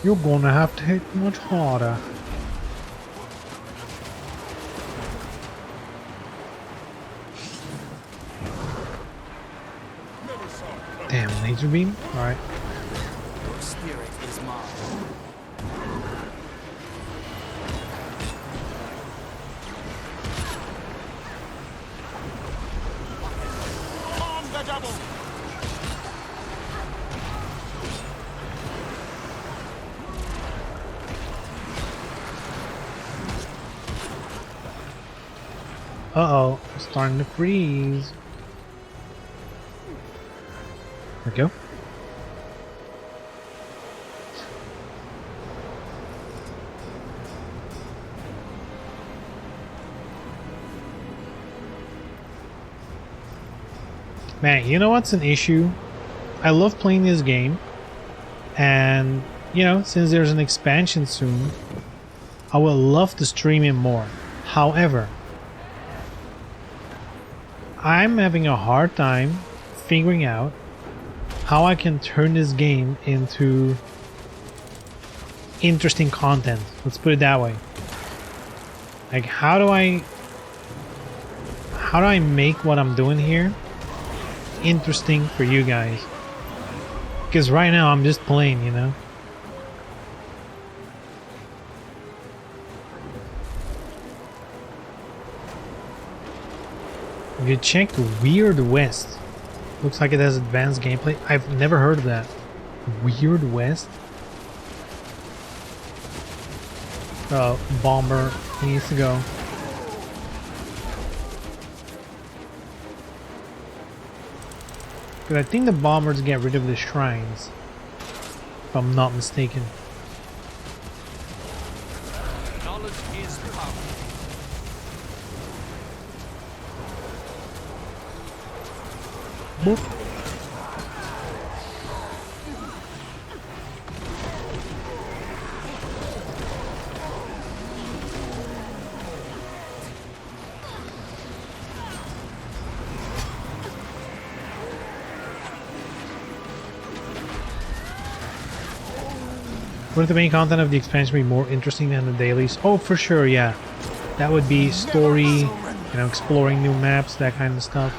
[SPEAKER 1] You're gonna have to hit much harder. Damn, laser beam? Alright.
[SPEAKER 9] Your spirit is mine.
[SPEAKER 10] On the double!
[SPEAKER 1] Uh-oh, I'm starting to freeze. There we go. Man, you know what's an issue? I love playing this game, and you know, since there's an expansion soon, I would love to stream it more. However, I'm having a hard time figuring out how I can turn this game into interesting content. Let's put it that way. Like, how do I make what I'm doing here interesting for you guys? Because right now I'm just playing, you know. If you check Weird West, looks like it has advanced gameplay. I've never heard of that. Weird West? Oh, Bomber needs to go. But I think the bombers get rid of the shrines, if I'm not mistaken.
[SPEAKER 9] Knowledge is power.
[SPEAKER 1] Boop. Wouldn't the main content of the expansion be more interesting than the dailies? Oh, for sure, yeah. That would be story, you know, exploring new maps, that kind of stuff.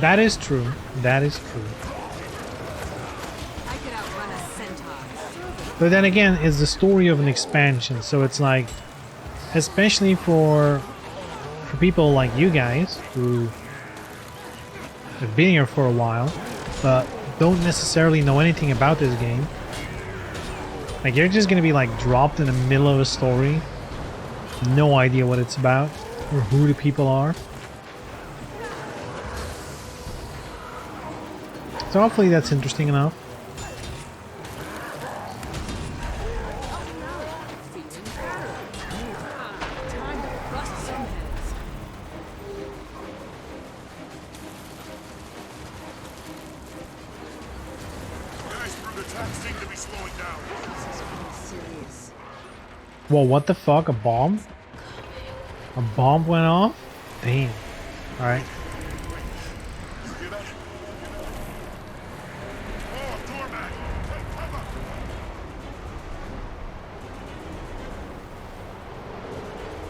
[SPEAKER 1] That is true. That is true.
[SPEAKER 2] I could outrun a centaur.
[SPEAKER 1] But then again, it's the story of an expansion, so it's like, especially for people like you guys who have been here for a while, but don't necessarily know anything about this game. Like, you're just gonna be like dropped in the middle of a story, no idea what it's about or who the people are. So hopefully that's interesting enough.
[SPEAKER 2] Time to bust some heads.
[SPEAKER 10] Guys through the attack seem to be slowing down.
[SPEAKER 2] This is getting serious.
[SPEAKER 1] Whoa, what the fuck? A bomb? A bomb went off? Damn. Alright.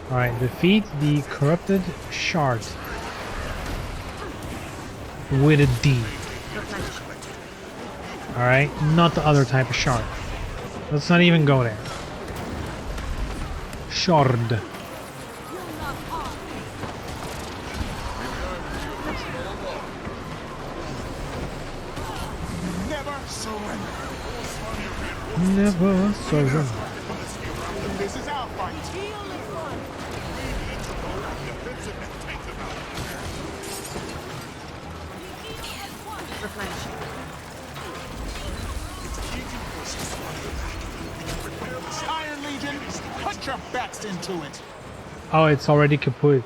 [SPEAKER 1] Alright, defeat the corrupted shard with a D. Alright, not the other type of shard. Let's not even go there. Shard.
[SPEAKER 10] Never surrender.
[SPEAKER 1] Never surrender.
[SPEAKER 10] This is our fight. Iron Legion, put your backs into it.
[SPEAKER 1] Oh, it's already kaput.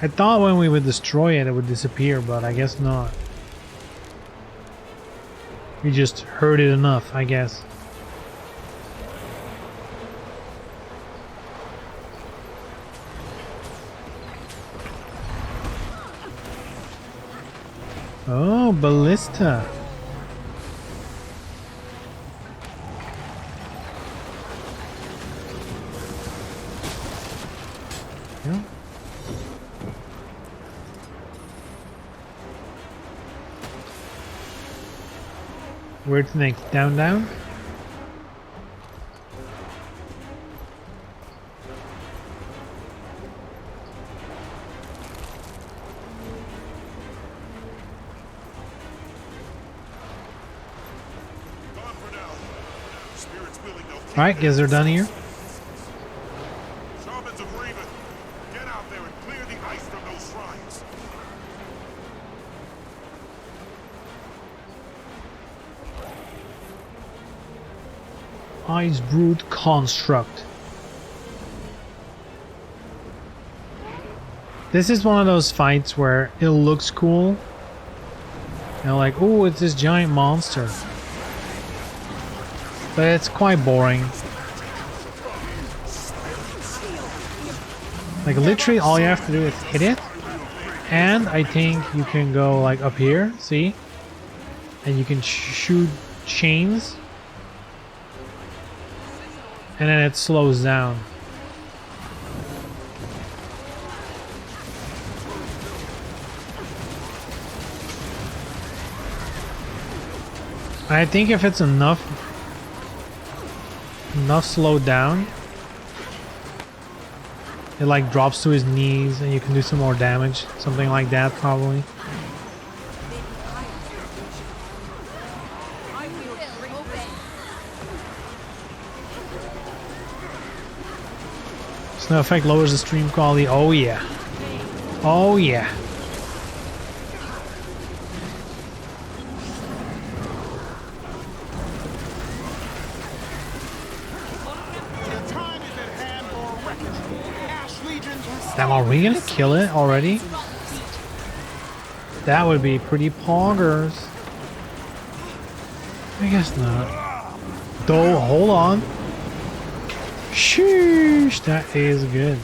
[SPEAKER 1] I thought when we would destroy it, it would disappear, but I guess not. We just heard it enough, I guess. Oh, ballista. Yeah. Where's next? Down, down? Alright, guess they're done here.
[SPEAKER 10] Shamans of Raven,
[SPEAKER 1] Ice Brute Construct. This is one of those fights where it looks cool. You know, like, oh, it's this giant monster. But it's quite boring. Like, literally all you have to do is hit it. And I think you can go, like, up here, see? And you can shoot chains. And then it slows down. I think if it's enough slowed down, it like drops to his knees and you can do some more damage. Something like that probably. Snow effect lowers the stream quality. Oh yeah. Oh yeah. Damn, are we gonna kill it already? That would be pretty poggers. I guess not. Though, hold on. Sheesh, that is good.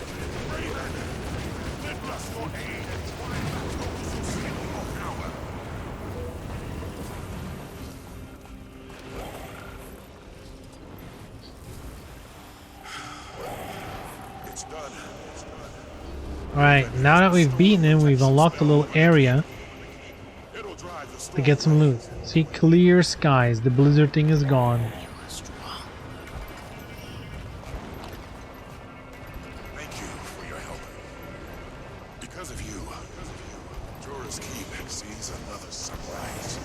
[SPEAKER 1] Alright, now that we've beaten him, we've unlocked a little area to get some loot. See, clear skies. The blizzard thing is gone.
[SPEAKER 12] Thank you for your help. Because of you, Jorah's Keep sees another sunrise.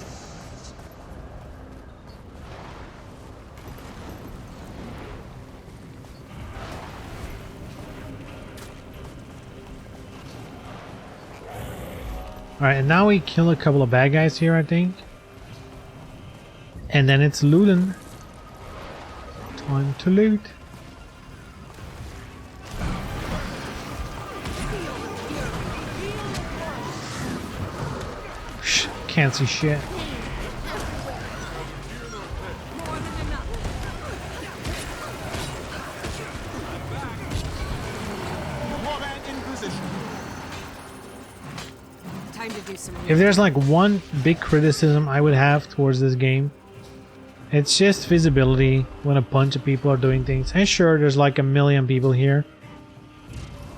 [SPEAKER 1] Alright, and now we kill a couple of bad guys here, I think. And then it's looting. Time to loot. Can't see shit. If there's like one big criticism I would have towards this game, it's just visibility when a bunch of people are doing things. And sure, there's like a million people here,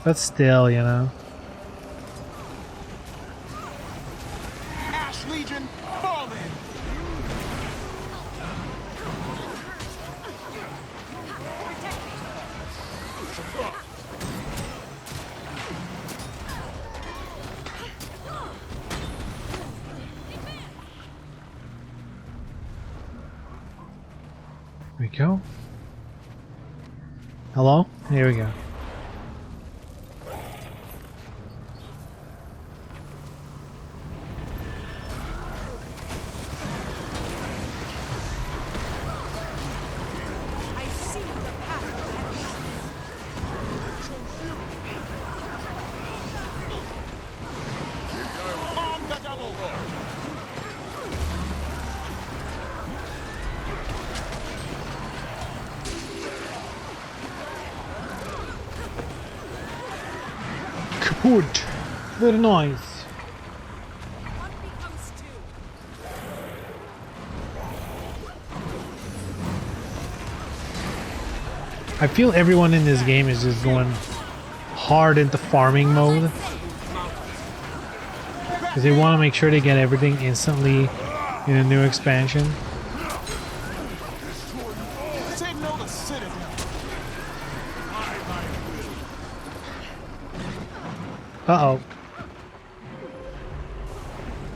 [SPEAKER 1] but still, you know.
[SPEAKER 10] Ash Legion, fall in.
[SPEAKER 1] Here we go. Hello? Here we go. Good. Very nice. I feel everyone in this game is just going hard into farming mode. Because they want to make sure they get everything instantly in a new expansion. Uh-oh.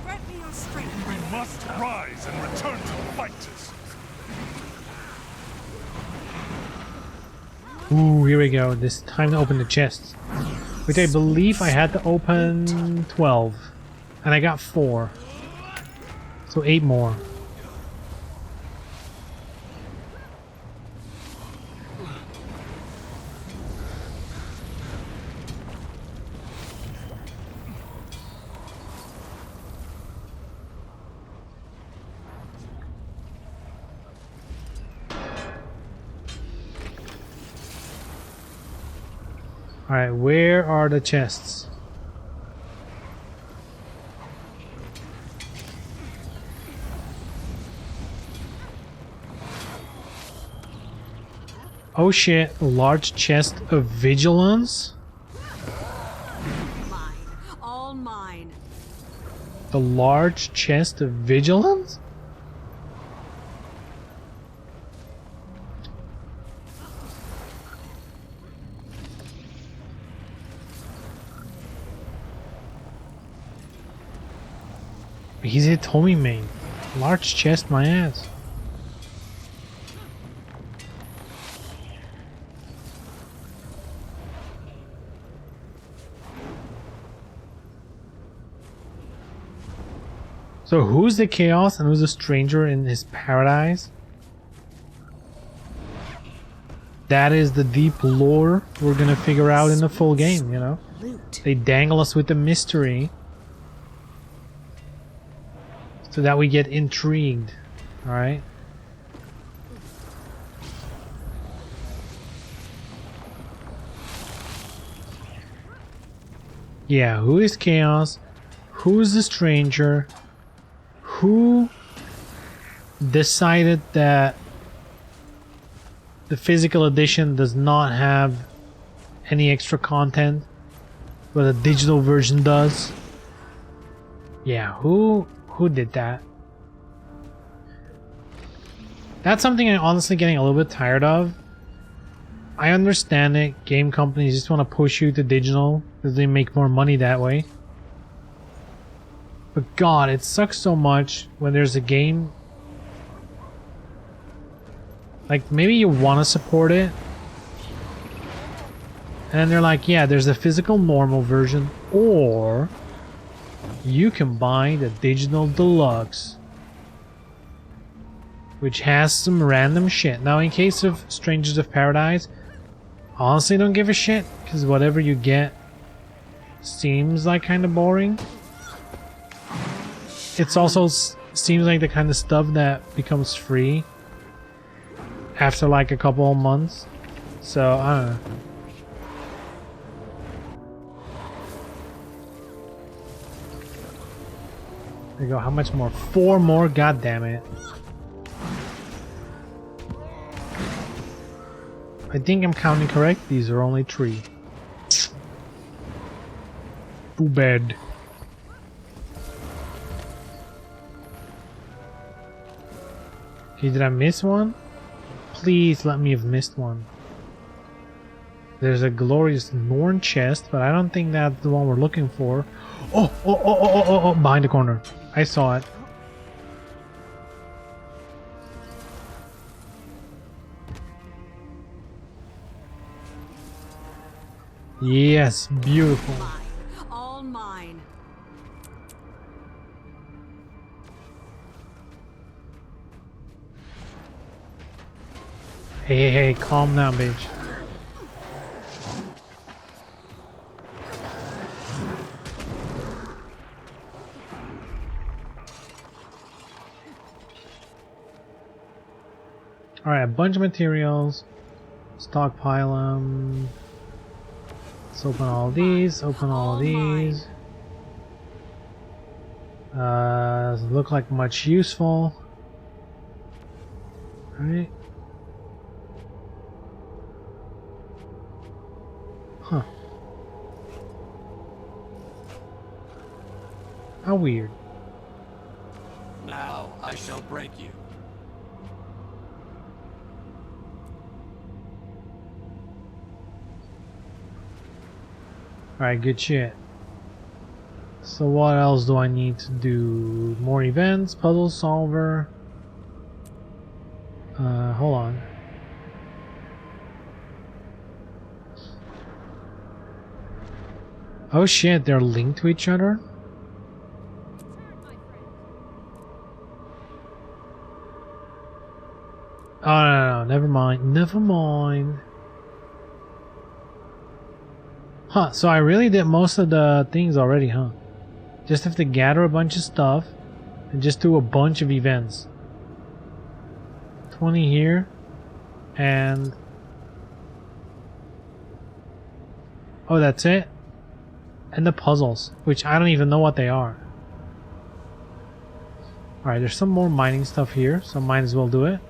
[SPEAKER 6] We must rise and return to the fight.
[SPEAKER 1] Ooh, here we go. This time to open the chests. Which I believe I had to open 12. And I got 4. So 8 more. Alright, where are the chests? Oh shit, a large chest of vigilance?
[SPEAKER 2] Mine. All mine.
[SPEAKER 1] The large chest of vigilance? He's a Tommy main. Large chest, my ass. So who's the chaos and who's the stranger in his paradise? That is the deep lore we're gonna figure out in the full game, you know? They dangle us with the mystery so that we get intrigued, alright? Yeah, who is chaos? Who's the stranger? Who decided that the physical edition does not have any extra content, but the digital version does? Yeah, who did that? That's something I'm honestly getting a little bit tired of. I understand it, game companies just want to push you to digital because they make more money that way. But god, it sucks so much when there's a game. Like, maybe you want to support it. And then they're like, yeah, there's a physical normal version. Or you can buy the digital deluxe, which has some random shit. Now, in case of Strangers of Paradise, honestly don't give a shit. Because whatever you get seems like kind of boring. It's also seems like the kind of stuff that becomes free after like a couple of months. So, I don't know. There you go. How much more? 4 more? God damn it. I think I'm counting correct. These are only 3. Too bad. Okay, did I miss one? Please let me have missed one. There's a glorious Norn chest, but I don't think that's the one we're looking for. Oh, behind the corner. I saw it. Yes, beautiful.
[SPEAKER 2] All mine.
[SPEAKER 1] Hey, calm down, bitch. Alright, a bunch of materials. Stockpile them. Let's open all these, open all these. Doesn't look like much useful. Alright. Huh. How weird.
[SPEAKER 5] Now I shall break you.
[SPEAKER 1] Alright, good shit. So what else do I need to do? More events, puzzle solver. Hold on. Oh shit, they're linked to each other? Oh no, never mind, never mind. Huh, so I really did most of the things already, huh? Just have to gather a bunch of stuff and just do a bunch of events. 20 here and Oh, that's it? And the puzzles, which I don't even know what they are. Alright, there's some more mining stuff here, so might as well do it.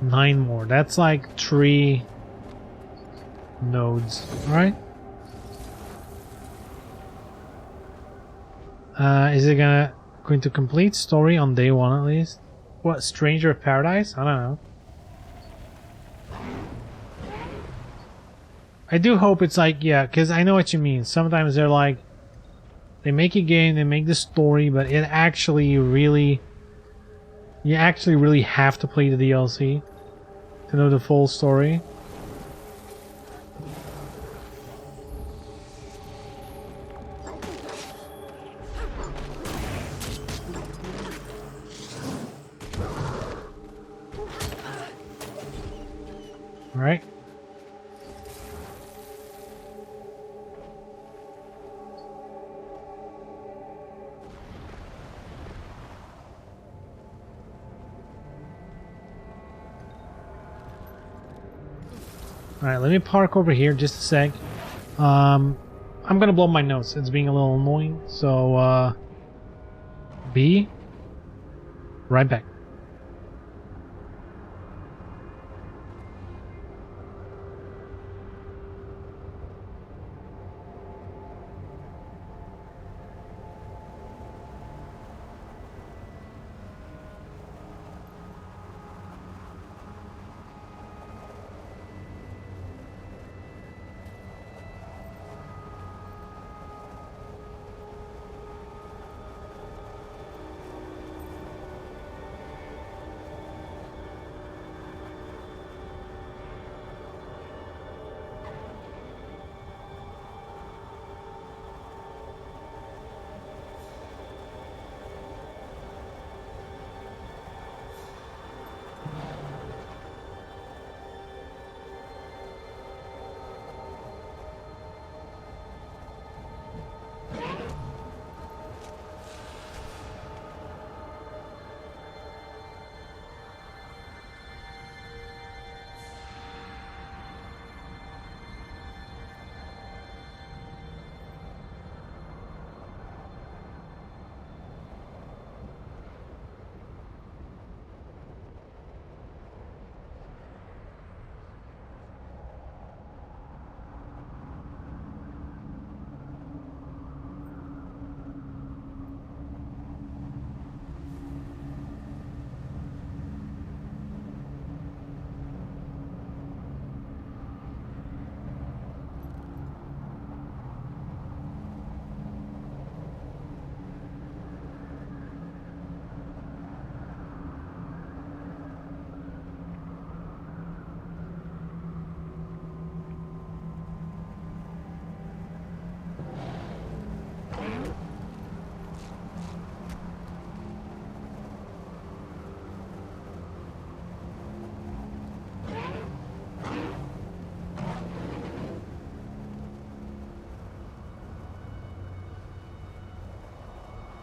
[SPEAKER 1] Nine more. That's like 3 nodes. Alright. Is it going to complete story on day 1 at least? What, Stranger of Paradise? I don't know. I do hope it's like, yeah, because I know what you mean. Sometimes they're like, they make a game, they make the story, but it actually really, you actually really have to play the DLC to know the full story. All right. Alright, let me park over here just a sec. I'm gonna blow my nose. It's being a little annoying. So, be right back.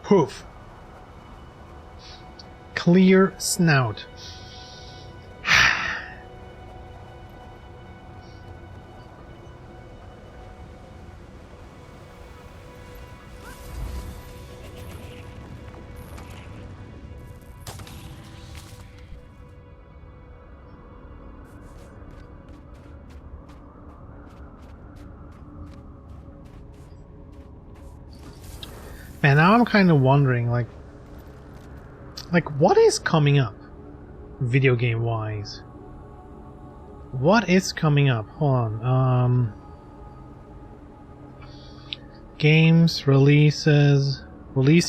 [SPEAKER 1] Poof. Clear snout. Man, now I'm kind of wondering, like what is coming up, video game wise? What is coming up? Hold on. Games releasing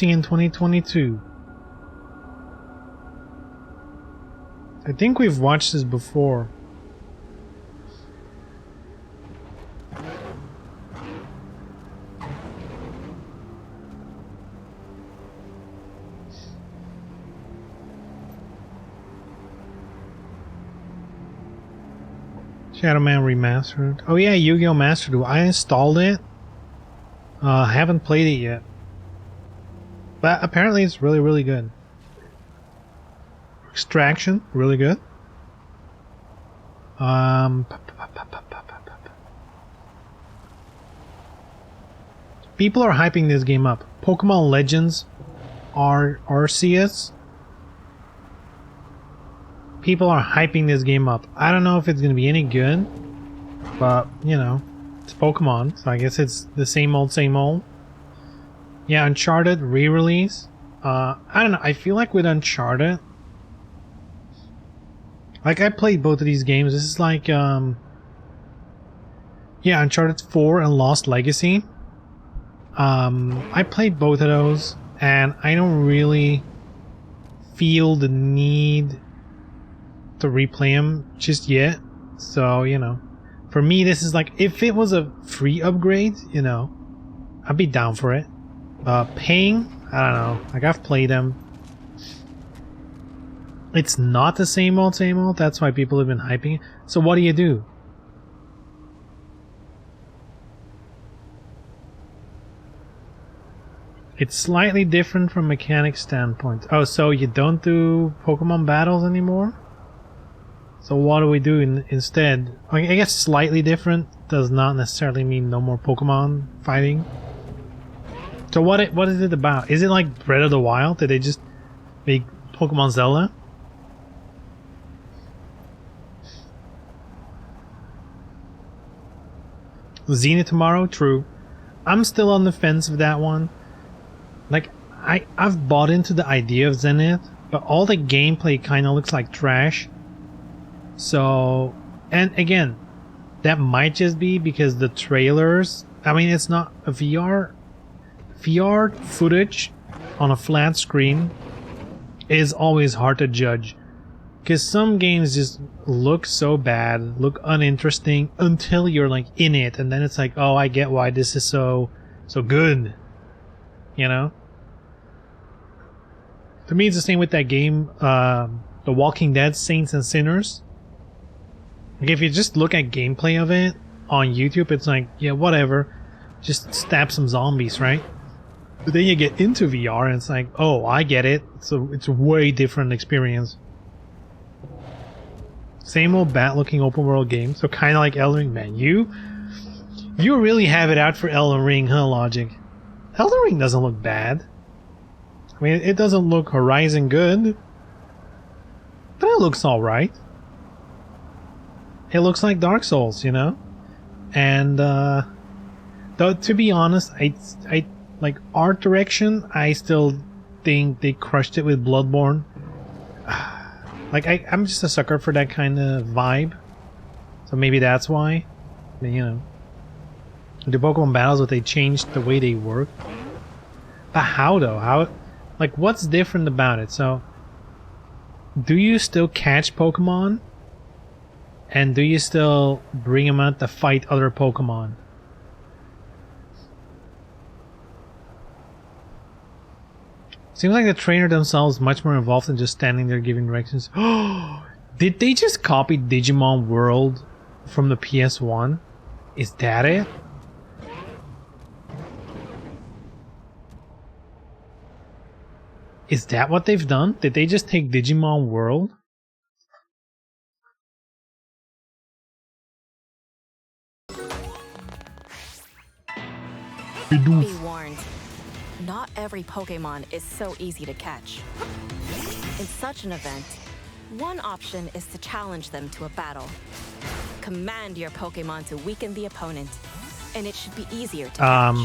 [SPEAKER 1] in 2022. I think we've watched this before. Shadow Man Remastered. Oh yeah, Yu-Gi-Oh! Master Duel. I installed it. I haven't played it yet. But apparently it's really, really good. Extraction, really good. People are hyping this game up. Pokemon Legends Arceus. People are hyping this game up. I don't know if it's gonna be any good, but you know, it's Pokemon, so I guess it's the same old, same old. Yeah, Uncharted re-release. I don't know. I feel like with Uncharted, like I played both of these games. This is like, yeah, Uncharted 4 and Lost Legacy. I played both of those, and I don't really feel the need to replay them just yet. So, you know, for me, this is like, if it was a free upgrade, you know, I'd be down for it. Paying, I don't know. Like, I've played them. It's not the same old, same old. That's why people have been hyping it. So what do? It's slightly different from mechanic standpoint. Oh, so you don't do Pokemon battles anymore? So what do we do instead? I guess slightly different does not necessarily mean no more Pokemon fighting. So what is it about? Is it like Breath of the Wild? Did they just make Pokemon Zelda? Zenith tomorrow? True. I'm still on the fence with that one. Like, I've bought into the idea of Zenith, but all the gameplay kind of looks like trash. So, and again, that might just be because the trailers, I mean, it's not a VR footage on a flat screen is always hard to judge, because some games just look so bad, look uninteresting until you're like in it, and then it's like, oh, I get why this is so good, you know. To me, it's the same with that game, The Walking Dead: Saints and Sinners. Like, if you just look at gameplay of it on YouTube, it's like, yeah, whatever, just stab some zombies, right? But then you get into VR and it's like, oh, I get it. So it's a way different experience. Same old bat-looking open world game. So kind of like Elden Ring, man. You really have it out for Elden Ring, huh, Logic? Elden Ring doesn't look bad. I mean, it doesn't look Horizon good, but it looks alright. It looks like Dark Souls, you know? And, though, to be honest, I like art direction, I still think they crushed it with Bloodborne. Like, I'm just a sucker for that kind of vibe. So maybe that's why. But, you know. The Pokemon battles, but they changed the way they work. But how, though? How? Like, what's different about it? So, do you still catch Pokemon? And do you still bring them out to fight other Pokemon? Seems like the trainer themselves is much more involved than just standing there giving directions. Oh, did they just copy Digimon World from the PS1? Is that it? Is that what they've done? Did they just take Digimon World?
[SPEAKER 13] Be warned. Not every Pokemon is so easy to catch. In such an event, one option is to challenge them to a battle. Command your Pokemon to weaken the opponent, and it should be easier to catch.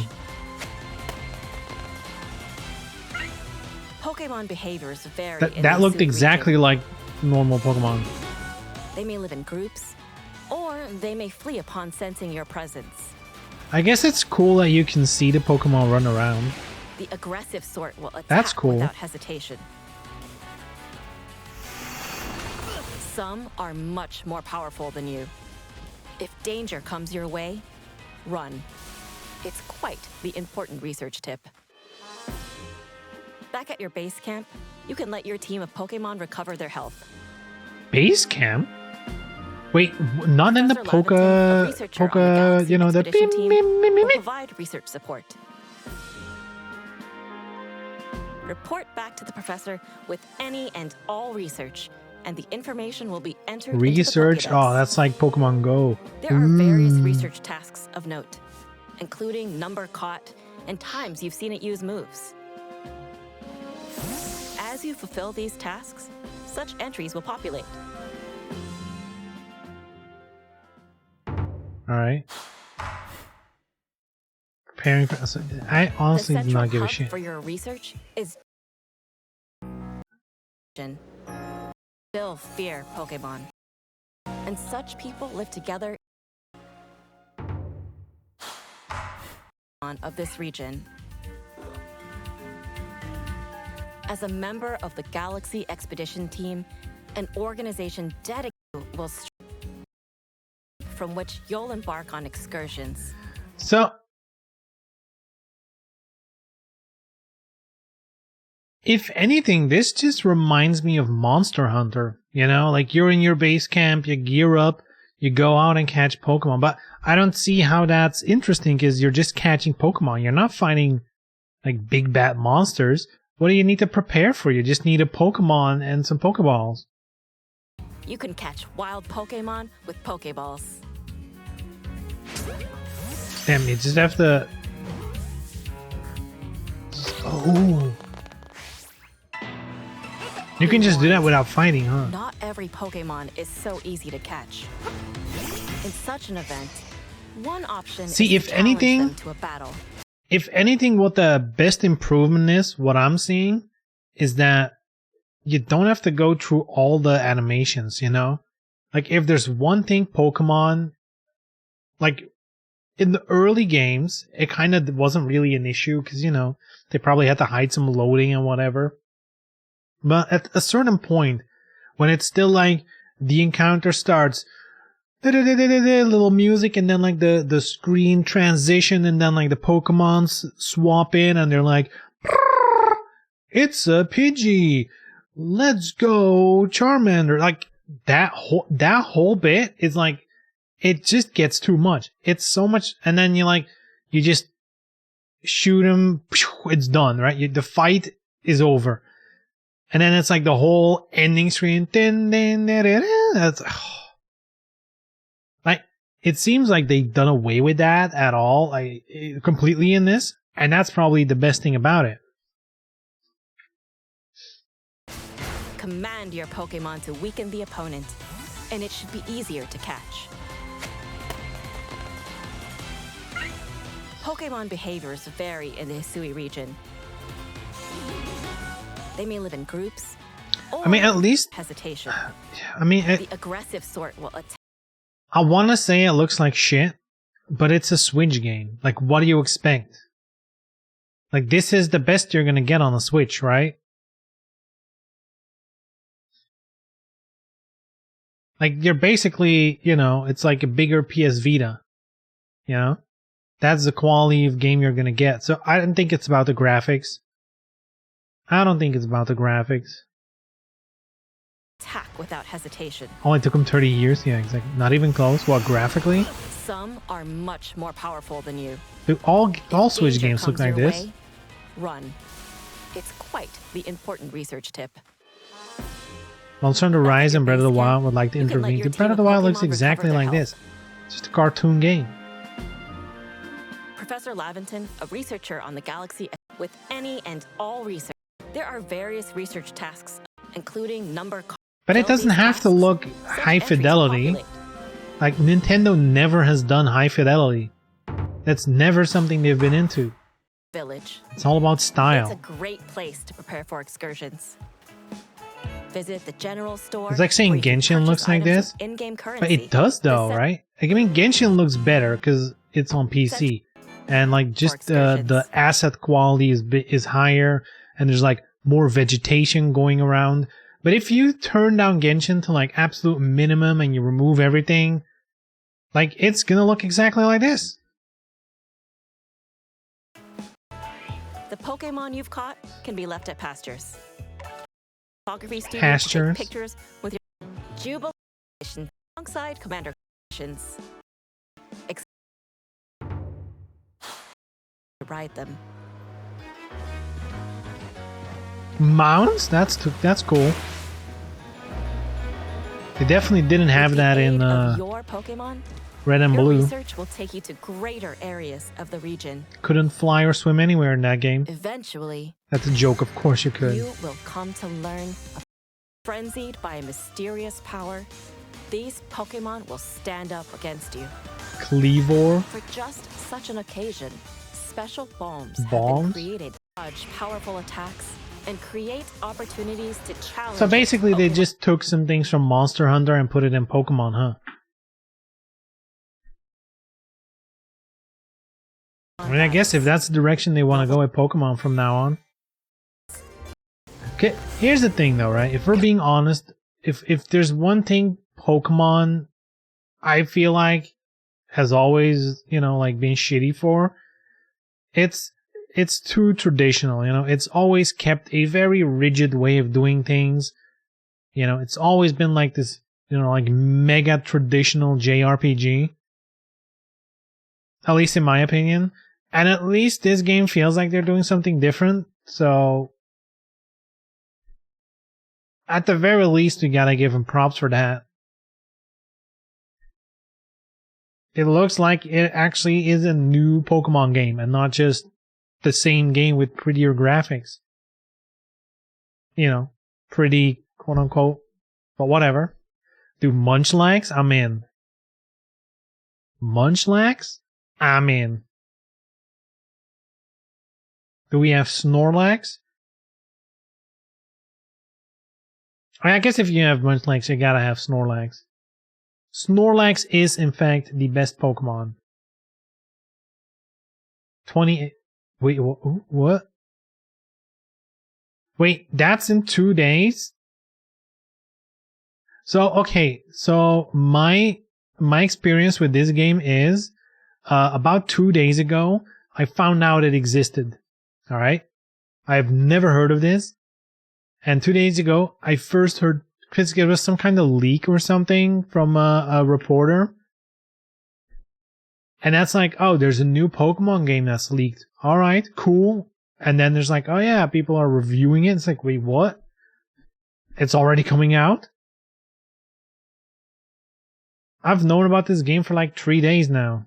[SPEAKER 13] Pokemon behaviors vary.
[SPEAKER 1] That looked exactly like normal Pokemon.
[SPEAKER 13] They may live in groups, or they may flee upon sensing your presence.
[SPEAKER 1] I guess it's cool that you can see the Pokemon run around.
[SPEAKER 13] The aggressive sort will attack
[SPEAKER 1] That's cool.
[SPEAKER 13] without hesitation. Some are much more powerful than you. If danger comes your way, run. It's quite the important research tip. Back at your base camp, you can let your team of Pokemon recover their health.
[SPEAKER 1] Base camp? Wait, not in the
[SPEAKER 13] Professor Laventon, a
[SPEAKER 1] Poke,
[SPEAKER 13] researcher on the
[SPEAKER 1] Poke,
[SPEAKER 13] Galaxy
[SPEAKER 1] you know, the
[SPEAKER 13] Expedition
[SPEAKER 1] beep,
[SPEAKER 13] team,
[SPEAKER 1] beep, beep,
[SPEAKER 13] will
[SPEAKER 1] beep.
[SPEAKER 13] provide research support. Report back to the professor with any and all research, and the information will be entered into the
[SPEAKER 1] Research?
[SPEAKER 13] Pokédex.
[SPEAKER 1] Oh, that's like Pokemon Go.
[SPEAKER 13] There are various research tasks of note, including number caught and times you've seen it use moves. As you fulfill these tasks, such entries will populate.
[SPEAKER 1] Alright. Preparing for... so I honestly
[SPEAKER 13] The
[SPEAKER 1] do not give a
[SPEAKER 13] central
[SPEAKER 1] shit.
[SPEAKER 13] hub for your research is still fear Pokemon, and such people live together of this region. As a member of the Galaxy Expedition Team, an organization dedicated will from which you'll embark on excursions.
[SPEAKER 1] So, if anything, this just reminds me of Monster Hunter. You know, like you're in your base camp, you gear up, you go out and catch Pokemon. But I don't see how that's interesting because you're just catching Pokemon. You're not fighting like big bad monsters. What do you need to prepare for? You just need a Pokemon and some Pokeballs.
[SPEAKER 13] You can catch wild Pokemon with Pokeballs.
[SPEAKER 1] Damn, you just have to... Oh. You can just do that without fighting, huh?
[SPEAKER 13] Not every Pokemon is so easy to catch. In such an event, one option
[SPEAKER 1] See,
[SPEAKER 13] is
[SPEAKER 1] if
[SPEAKER 13] to challenge
[SPEAKER 1] anything-
[SPEAKER 13] them to a battle.
[SPEAKER 1] If anything, what the best improvement is, what I'm seeing, is that you don't have to go through all the animations, you know? Like, if there's one thing Pokemon... Like, in the early games, it kind of wasn't really an issue, because, you know, they probably had to hide some loading and whatever. But at a certain point, when it's still like, the encounter starts... little music, and then like the screen transition, and then like the Pokemon swap in, and they're like, it's a Pidgey, let's go Charmander. Like that whole bit is like, it just gets too much. It's so much, and then you just shoot him, it's done, right? The fight is over, and then it's like the whole ending screen. That's like, it seems like they've done away with that at all, like completely in this, and that's probably the best thing about it.
[SPEAKER 13] Command your Pokemon to weaken the opponent, and it should be easier to catch. Pokemon behaviors vary in the Hisui region. They may live in groups, or
[SPEAKER 1] I mean, at least
[SPEAKER 13] hesitation.
[SPEAKER 1] I mean,
[SPEAKER 13] The aggressive sort will attack.
[SPEAKER 1] I want to say it looks like shit, but it's a Switch game. Like, what do you expect? Like, this is the best you're gonna get on the Switch, right? Like, you're basically, you know, it's like a bigger PS Vita. You know? That's the quality of game you're gonna get. So I don't think it's about the graphics. I don't think it's about the graphics.
[SPEAKER 13] Attack without hesitation.
[SPEAKER 1] Only took them 30 years? Yeah, exactly. Not even close. What, graphically?
[SPEAKER 13] Some are much more powerful than you.
[SPEAKER 1] Dude, all Switch
[SPEAKER 13] Danger
[SPEAKER 1] games look
[SPEAKER 13] comes
[SPEAKER 1] like
[SPEAKER 13] your
[SPEAKER 1] this.
[SPEAKER 13] way, run. It's quite the important research tip.
[SPEAKER 1] Monster Hunter Rise and Breath of the Wild would like to
[SPEAKER 13] you can let
[SPEAKER 1] intervene.
[SPEAKER 13] your
[SPEAKER 1] The
[SPEAKER 13] team
[SPEAKER 1] Breath of the
[SPEAKER 13] of
[SPEAKER 1] Wild looks
[SPEAKER 13] Pokemon
[SPEAKER 1] exactly
[SPEAKER 13] recover
[SPEAKER 1] like
[SPEAKER 13] their
[SPEAKER 1] this. It's just a cartoon game.
[SPEAKER 13] Professor Laventon, a researcher on the Galaxy with any and all research. There are various research tasks, including number.
[SPEAKER 1] But it doesn't have to look high fidelity. Like, Nintendo never has done high fidelity. That's never something they've been into.
[SPEAKER 13] Village.
[SPEAKER 1] It's all about style.
[SPEAKER 13] It's a great place to prepare for excursions. Visit the general store.
[SPEAKER 1] It's like saying
[SPEAKER 13] where you can
[SPEAKER 1] Genshin looks
[SPEAKER 13] purchase
[SPEAKER 1] like
[SPEAKER 13] items
[SPEAKER 1] this.
[SPEAKER 13] with in-game currency.
[SPEAKER 1] But it does though, right? Like, I mean, Genshin looks better because it's on PC. And like, just the asset quality is higher, and there's like more vegetation going around. But if you turn down Genshin to like absolute minimum and you remove everything, like, it's gonna look exactly like this.
[SPEAKER 13] The Pokemon you've caught can be left at pastures. Photography studio
[SPEAKER 1] Pastures.
[SPEAKER 13] take pictures with your jubilation Alongside Commander missions, to ride them.
[SPEAKER 1] Mounts? That's cool. They definitely didn't have that in
[SPEAKER 13] Your Pokemon?
[SPEAKER 1] Red and
[SPEAKER 13] Your
[SPEAKER 1] Blue.
[SPEAKER 13] research will take you to greater areas of the region.
[SPEAKER 1] Couldn't fly or swim anywhere in that game.
[SPEAKER 13] Eventually,
[SPEAKER 1] That's a joke, of course you could.
[SPEAKER 13] you will come to learn. Frenzied by a mysterious power, these Pokemon will stand up against you.
[SPEAKER 1] Cleavor.
[SPEAKER 13] For just such an occasion, special bombs have
[SPEAKER 1] Bombs?
[SPEAKER 13] been created to dodge powerful attacks and create opportunities to challenge.
[SPEAKER 1] So basically they
[SPEAKER 13] Pokemon.
[SPEAKER 1] just took some things from Monster Hunter and put it in Pokemon, huh? I mean, I guess if that's the direction they want to go with Pokemon from now on. Okay, here's the thing though, right? If we're being honest, if there's one thing Pokemon I feel like has always, you know, like been shitty for, it's too traditional, you know. It's always kept a very rigid way of doing things. You know, it's always been like this, you know, like mega traditional JRPG. At least in my opinion. And at least this game feels like they're doing something different. So, at the very least, we gotta give them props for that. It looks like it actually is a new Pokemon game and not just the same game with prettier graphics. You know, pretty, quote unquote. But whatever. Dude, Munchlax? I'm in. Munchlax? I'm in. Do we have Snorlax? I mean, I guess if you have Munchlax, you gotta have Snorlax. Snorlax is, in fact, the best Pokemon. 28. Wait, what? Wait, that's in 2 days? So, okay, so my experience with this game is, about 2 days ago, I found out it existed. Alright? I've never heard of this. And 2 days ago, I first heard, because it was some kind of leak or something from a reporter. And that's like, oh, there's a new Pokemon game that's leaked. Alright, cool. And then there's like, oh yeah, people are reviewing it. It's like, wait, what? It's already coming out? I've known about this game for like 3 days now.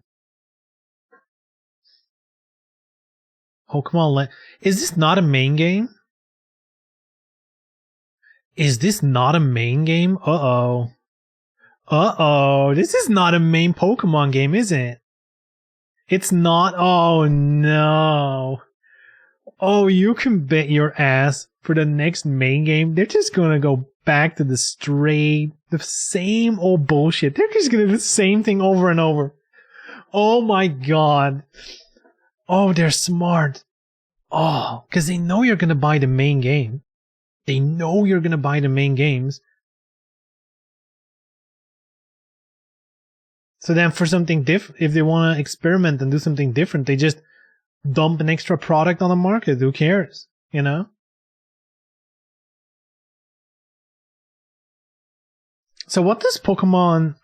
[SPEAKER 1] Pokemon is this not a main game? Is this not a main game? Uh-oh. Uh-oh. This is not a main Pokemon game, is it? It's not. Oh, no. Oh, you can bet your ass for the next main game, they're just gonna go back to the same old bullshit. They're just gonna do the same thing over and over. Oh my god. Oh, they're smart. Oh, because they know you're gonna buy the main game. They know you're gonna buy the main games. So then for something different, if they want to experiment and do something different, they just dump an extra product on the market. Who cares? You know? So what does Pokemon...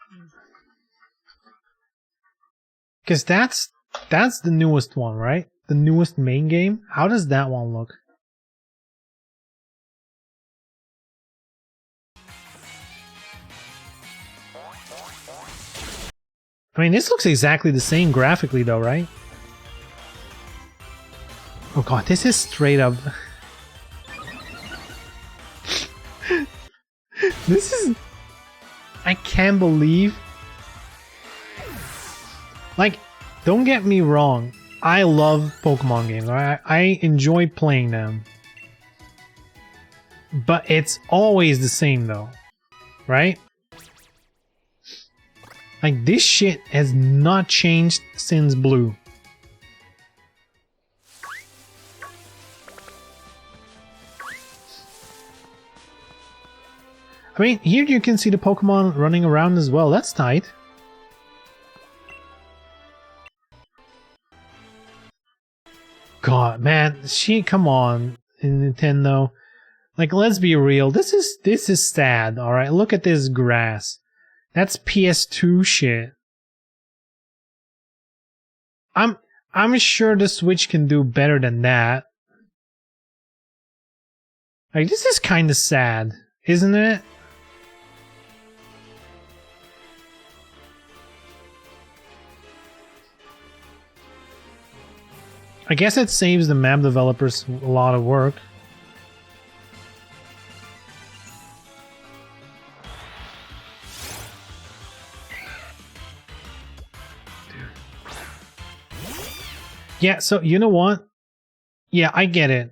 [SPEAKER 1] Because that's the newest one, right? The newest main game. How does that one look? I mean, this looks exactly the same graphically though, right? Oh god, this is straight up... This is... I can't believe... Like, don't get me wrong. I love Pokemon games. I enjoy playing them. But it's always the same though. Right? Like, this shit has not changed since Blue. I mean, here you can see the Pokemon running around as well. That's tight. God, man, come on, Nintendo. Like, let's be real. This is sad, alright? Look at this grass. That's PS2 shit. I'm sure the Switch can do better than that. Like, this is kind of sad, isn't it? I guess it saves the map developers a lot of work. Yeah, so you know what? Yeah, I get it.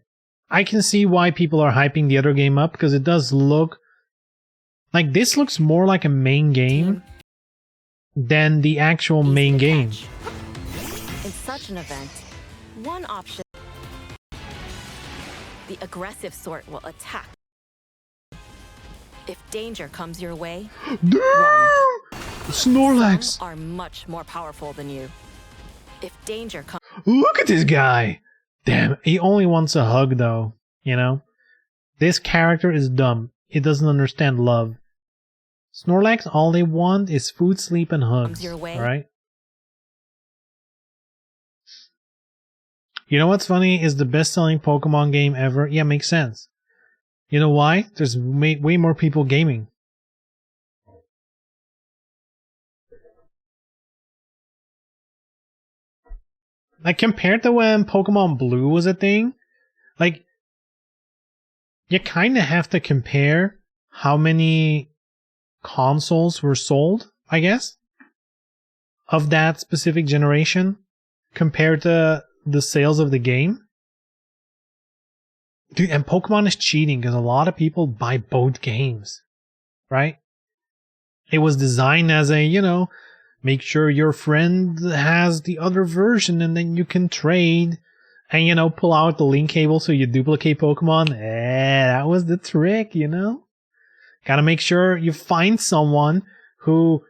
[SPEAKER 1] I can see why people are hyping the other game up, because it does look like this looks more like a main game than the actual main game.
[SPEAKER 13] In such an event, one option, the aggressive sort will attack. If danger comes your way, run.
[SPEAKER 1] Snorlax!
[SPEAKER 13] Some are much more powerful than you. If danger comes,
[SPEAKER 1] look at this guy! Damn, he only wants a hug though, you know? This character is dumb. He doesn't understand love. Snorlax, all they want is food, sleep, and hugs, alright? You know what's funny? Is the best-selling Pokemon game ever? Yeah, makes sense. You know why? There's way more people gaming. Like, compared to when Pokemon Blue was a thing, like, you kind of have to compare how many consoles were sold, I guess, of that specific generation, compared to the sales of the game. Dude, and Pokemon is cheating, because a lot of people buy both games, right? It was designed as a, you know, make sure your friend has the other version and then you can trade and, you know, pull out the link cable so you duplicate Pokemon. That was the trick, you know? Gotta make sure you find someone who,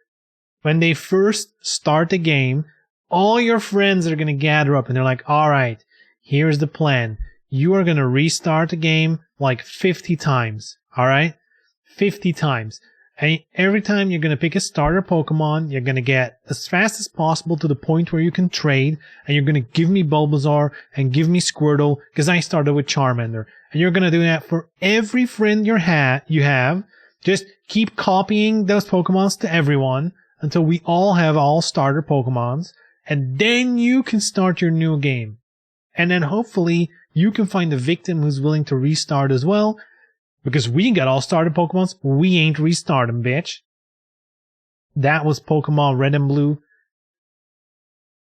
[SPEAKER 1] when they first start the game, all your friends are gonna gather up and they're like, alright, here's the plan. You are gonna restart the game like 50 times, alright? 50 times. And every time you're going to pick a starter Pokemon, you're going to get as fast as possible to the point where you can trade, and you're going to give me Bulbasaur and give me Squirtle, because I started with Charmander. And you're going to do that for every friend you have. Just keep copying those Pokemons to everyone until we all have all starter Pokemons, and then you can start your new game. And then hopefully you can find a victim who's willing to restart as well, because we got all started Pokemons, we ain't restart them, bitch. That was Pokemon Red and Blue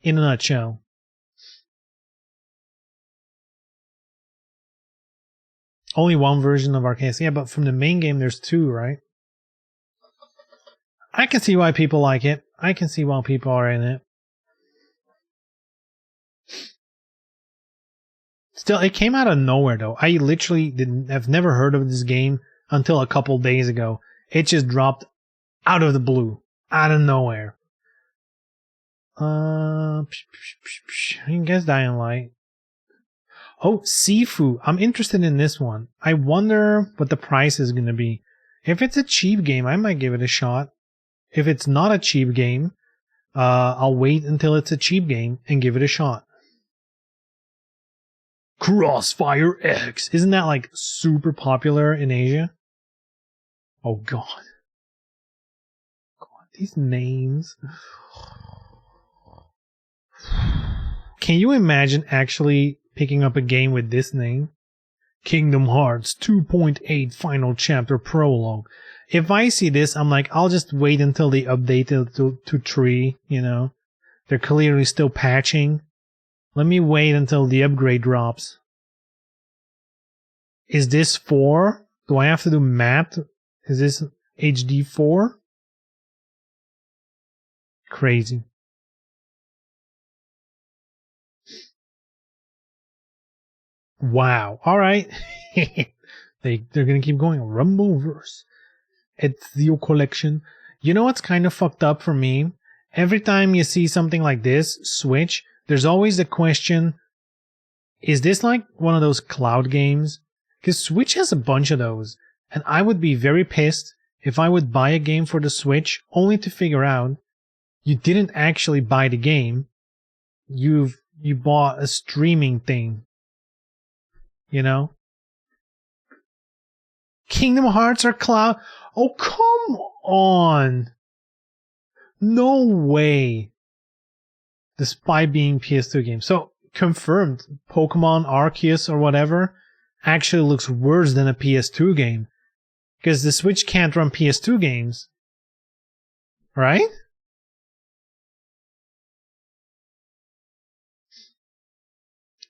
[SPEAKER 1] in a nutshell. Only one version of Arceus. Yeah, but from the main game, there's two, right? I can see why people like it. I can see why people are in it. Still, it came out of nowhere, though. I literally have never heard of this game until a couple days ago. It just dropped out of the blue. Out of nowhere. I guess Dying Light. Oh, Sifu. I'm interested in this one. I wonder what the price is going to be. If it's a cheap game, I might give it a shot. If it's not a cheap game, I'll wait until it's a cheap game and give it a shot. Crossfire X. Isn't that like super popular in Asia? Oh god. God, these names. Can you imagine actually picking up a game with this name? Kingdom Hearts 2.8 Final Chapter Prologue. If I see this, I'm like, I'll just wait until they update it to 3, you know. They're clearly still patching. Let me wait until the upgrade drops. Is this 4? Do I have to do math? Is this HD 4? Crazy. Wow. Alright. They're gonna keep going. Rumbleverse. Ezio Collection. You know what's kind of fucked up for me? Every time you see something like this, Switch, there's always the question, is this like one of those cloud games? Because Switch has a bunch of those, and I would be very pissed if I would buy a game for the Switch only to figure out you didn't actually buy the game, you bought a streaming thing. You know? Kingdom Hearts or Cloud? Oh, come on! No way! Despite being PS2 games. So, confirmed, Pokemon Arceus or whatever actually looks worse than a PS2 game. Because the Switch can't run PS2 games. Right?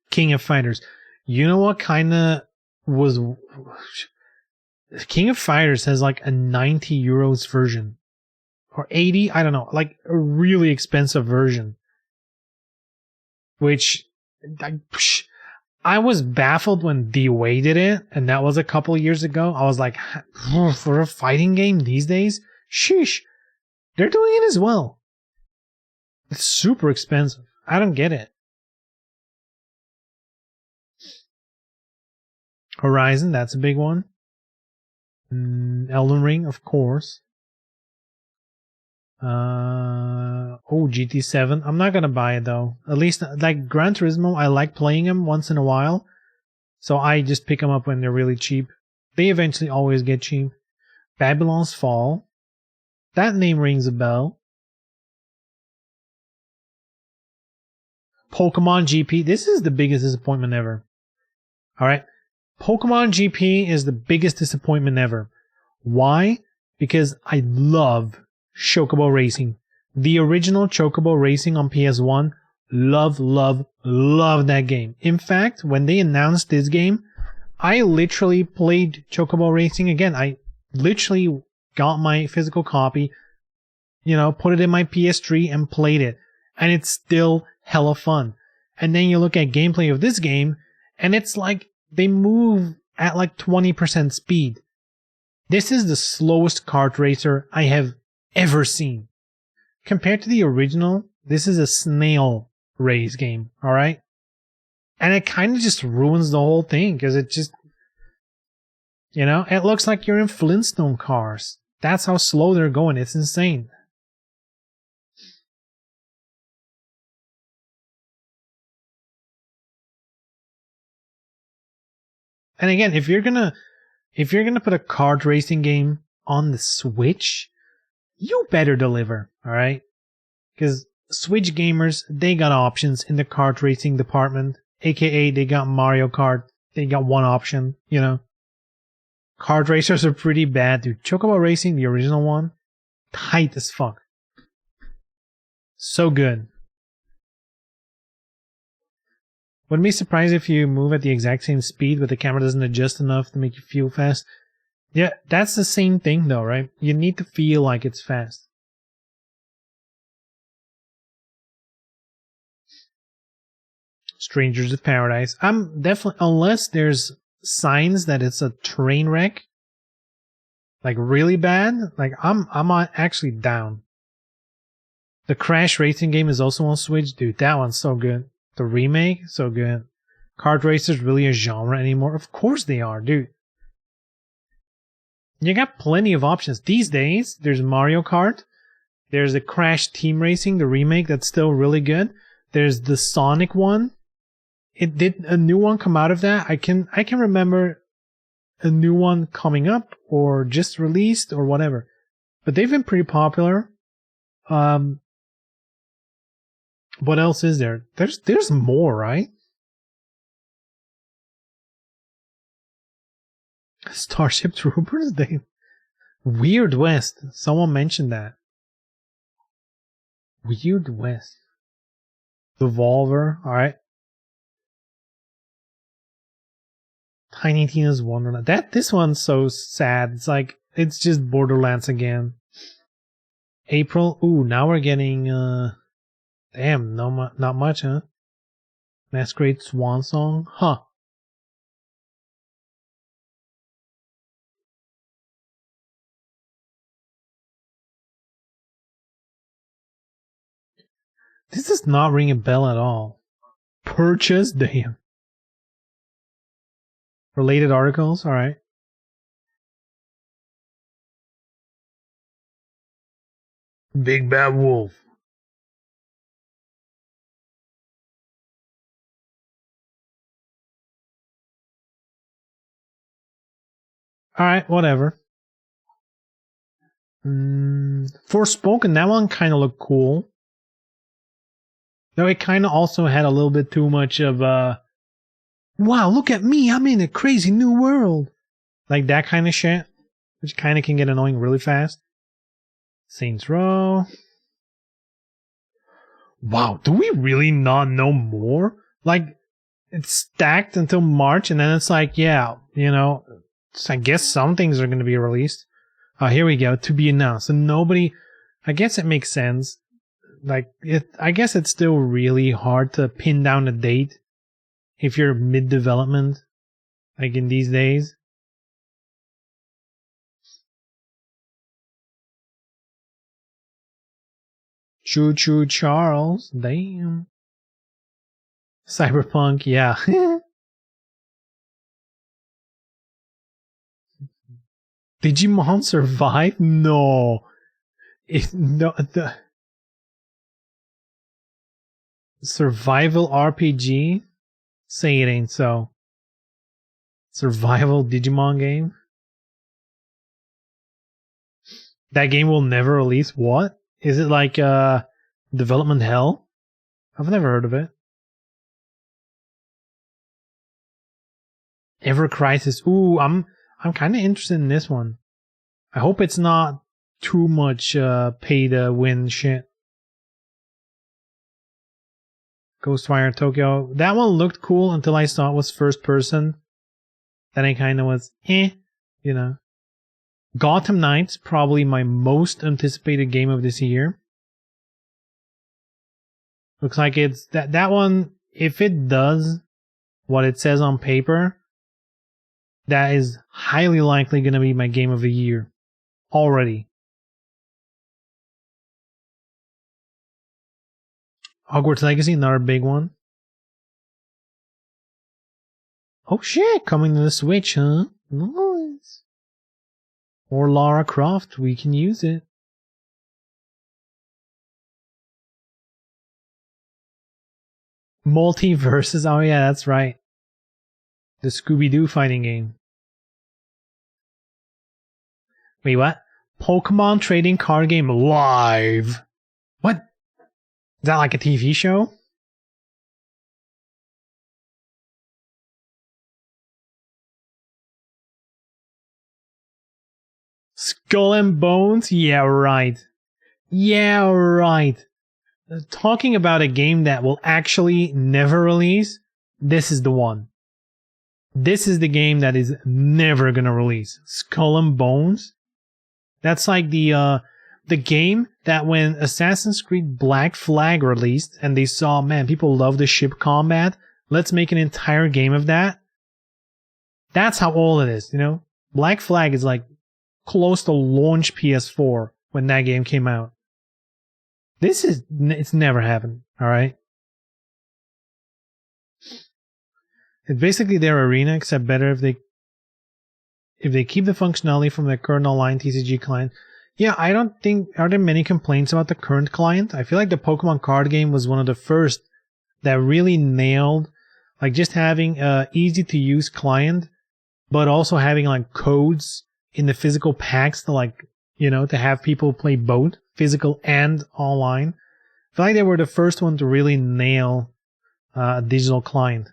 [SPEAKER 1] King of Fighters. You know what kinda was... King of Fighters has like a 90 euros version. Or 80, I don't know. Like a really expensive version. Which... I was baffled when DOA did it, and that was a couple of years ago. I was like, for a fighting game these days? Sheesh. They're doing it as well. It's super expensive. I don't get it. Horizon, that's a big one. Elden Ring, of course. GT7. I'm not gonna buy it though. At least, like Gran Turismo, I like playing them once in a while. So I just pick them up when they're really cheap. They eventually always get cheap. Babylon's Fall. That name rings a bell. Pokemon GP. This is the biggest disappointment ever. Alright. Pokemon GP is the biggest disappointment ever. Why? Because I love Chocobo Racing. The original Chocobo Racing on PS1. Love that game. In fact, when they announced this game, I literally played Chocobo Racing again. I literally got my physical copy, put it in my PS3 and played it. And it's still hella fun. And then you look at gameplay of this game, and it's like they move at like 20% speed. This is the slowest kart racer I have ever seen. Compared to the original, this is a snail race game, alright? And it kind of just ruins the whole thing, because it just, it looks like you're in Flintstone cars. That's how slow they're going. It's insane. And again, if you're gonna put a kart racing game on the Switch, you better deliver, alright? Because Switch gamers, they got options in the kart racing department, aka they got Mario Kart, they got one option, Kart racers are pretty bad, dude. Chocobo Racing, the original one, tight as fuck. So good. Wouldn't be surprised if you move at the exact same speed, but the camera doesn't adjust enough to make you feel fast. Yeah, that's the same thing though, right? You need to feel like it's fast. Strangers of Paradise. I'm definitely, unless there's signs that it's a train wreck, like really bad, like I'm actually down. The Crash Racing game is also on Switch, dude. That one's so good. The remake, so good. Kart racers really a genre anymore? Of course they are, dude. You got plenty of options these days. There's Mario Kart. There's the Crash Team Racing, the remake that's still really good. There's the Sonic one. It did a new one come out of that. I can remember a new one coming up or just released or whatever. But they've been pretty popular. What else is there? There's more, right? Starship Troopers? Weird West. Someone mentioned that. Weird West. Devolver, alright. Tiny Tina's Wonderland. This one's so sad. It's like, it's just Borderlands again. April. Ooh, now we're getting, damn, not much, huh? Masquerade Swan Song? Huh. This does not ring a bell at all. Purchase? Damn. Related articles? Alright. Big bad wolf. Alright, whatever. Forspoken, that one kind of looked cool. Though it kind of also had a little bit too much of wow, look at me, I'm in a crazy new world. Like that kind of shit. Which kind of can get annoying really fast. Saints Row. Wow, do we really not know more? Like, it's stacked until March, and then it's like, yeah, you know, I guess some things are going to be released. Here we go, to be announced. And nobody, I guess it makes sense. Like, I guess it's still really hard to pin down a date if you're mid-development, like in these days. Choo Choo Charles, damn. Cyberpunk, yeah. Digimon survive? No. The survival RPG? Say it ain't so. Survival Digimon game? That game will never release? What? Is it like development hell? I've never heard of it. Ever Crisis. Ooh, I'm kind of interested in this one. I hope it's not too much pay to win shit. Ghostwire Tokyo. That one looked cool until I saw it was first person. Then I kind of was, you know. Gotham Knights, probably my most anticipated game of this year. Looks like it's that one, if it does what it says on paper, that is highly likely going to be my game of the year. Already. Hogwarts Legacy, another big one. Oh shit, coming to the Switch, huh? Nice. Or Lara Croft, we can use it. Multiverses, oh yeah, that's right. The Scooby-Doo fighting game. Wait, what? Pokemon trading card game live. What? Is that like a TV show? Skull and Bones? Yeah, right. Yeah, right. Talking about a game that will actually never release, this is the one. This is the game that is never gonna release. Skull and Bones? That's like the game that when Assassin's Creed Black Flag released and they saw, man, people love the ship combat, let's make an entire game of that. That's how old it is, you know? Black Flag is like close to launch PS4 when that game came out. It's never happened, alright? It's basically their arena, except better if they keep the functionality from their current online TCG client. Yeah, I don't think, are there many complaints about the current client? I feel like the Pokemon card game was one of the first that really nailed, like just having a easy to use client, but also having like codes in the physical packs to like, you know, to have people play both physical and online. I feel like they were the first one to really nail a digital client.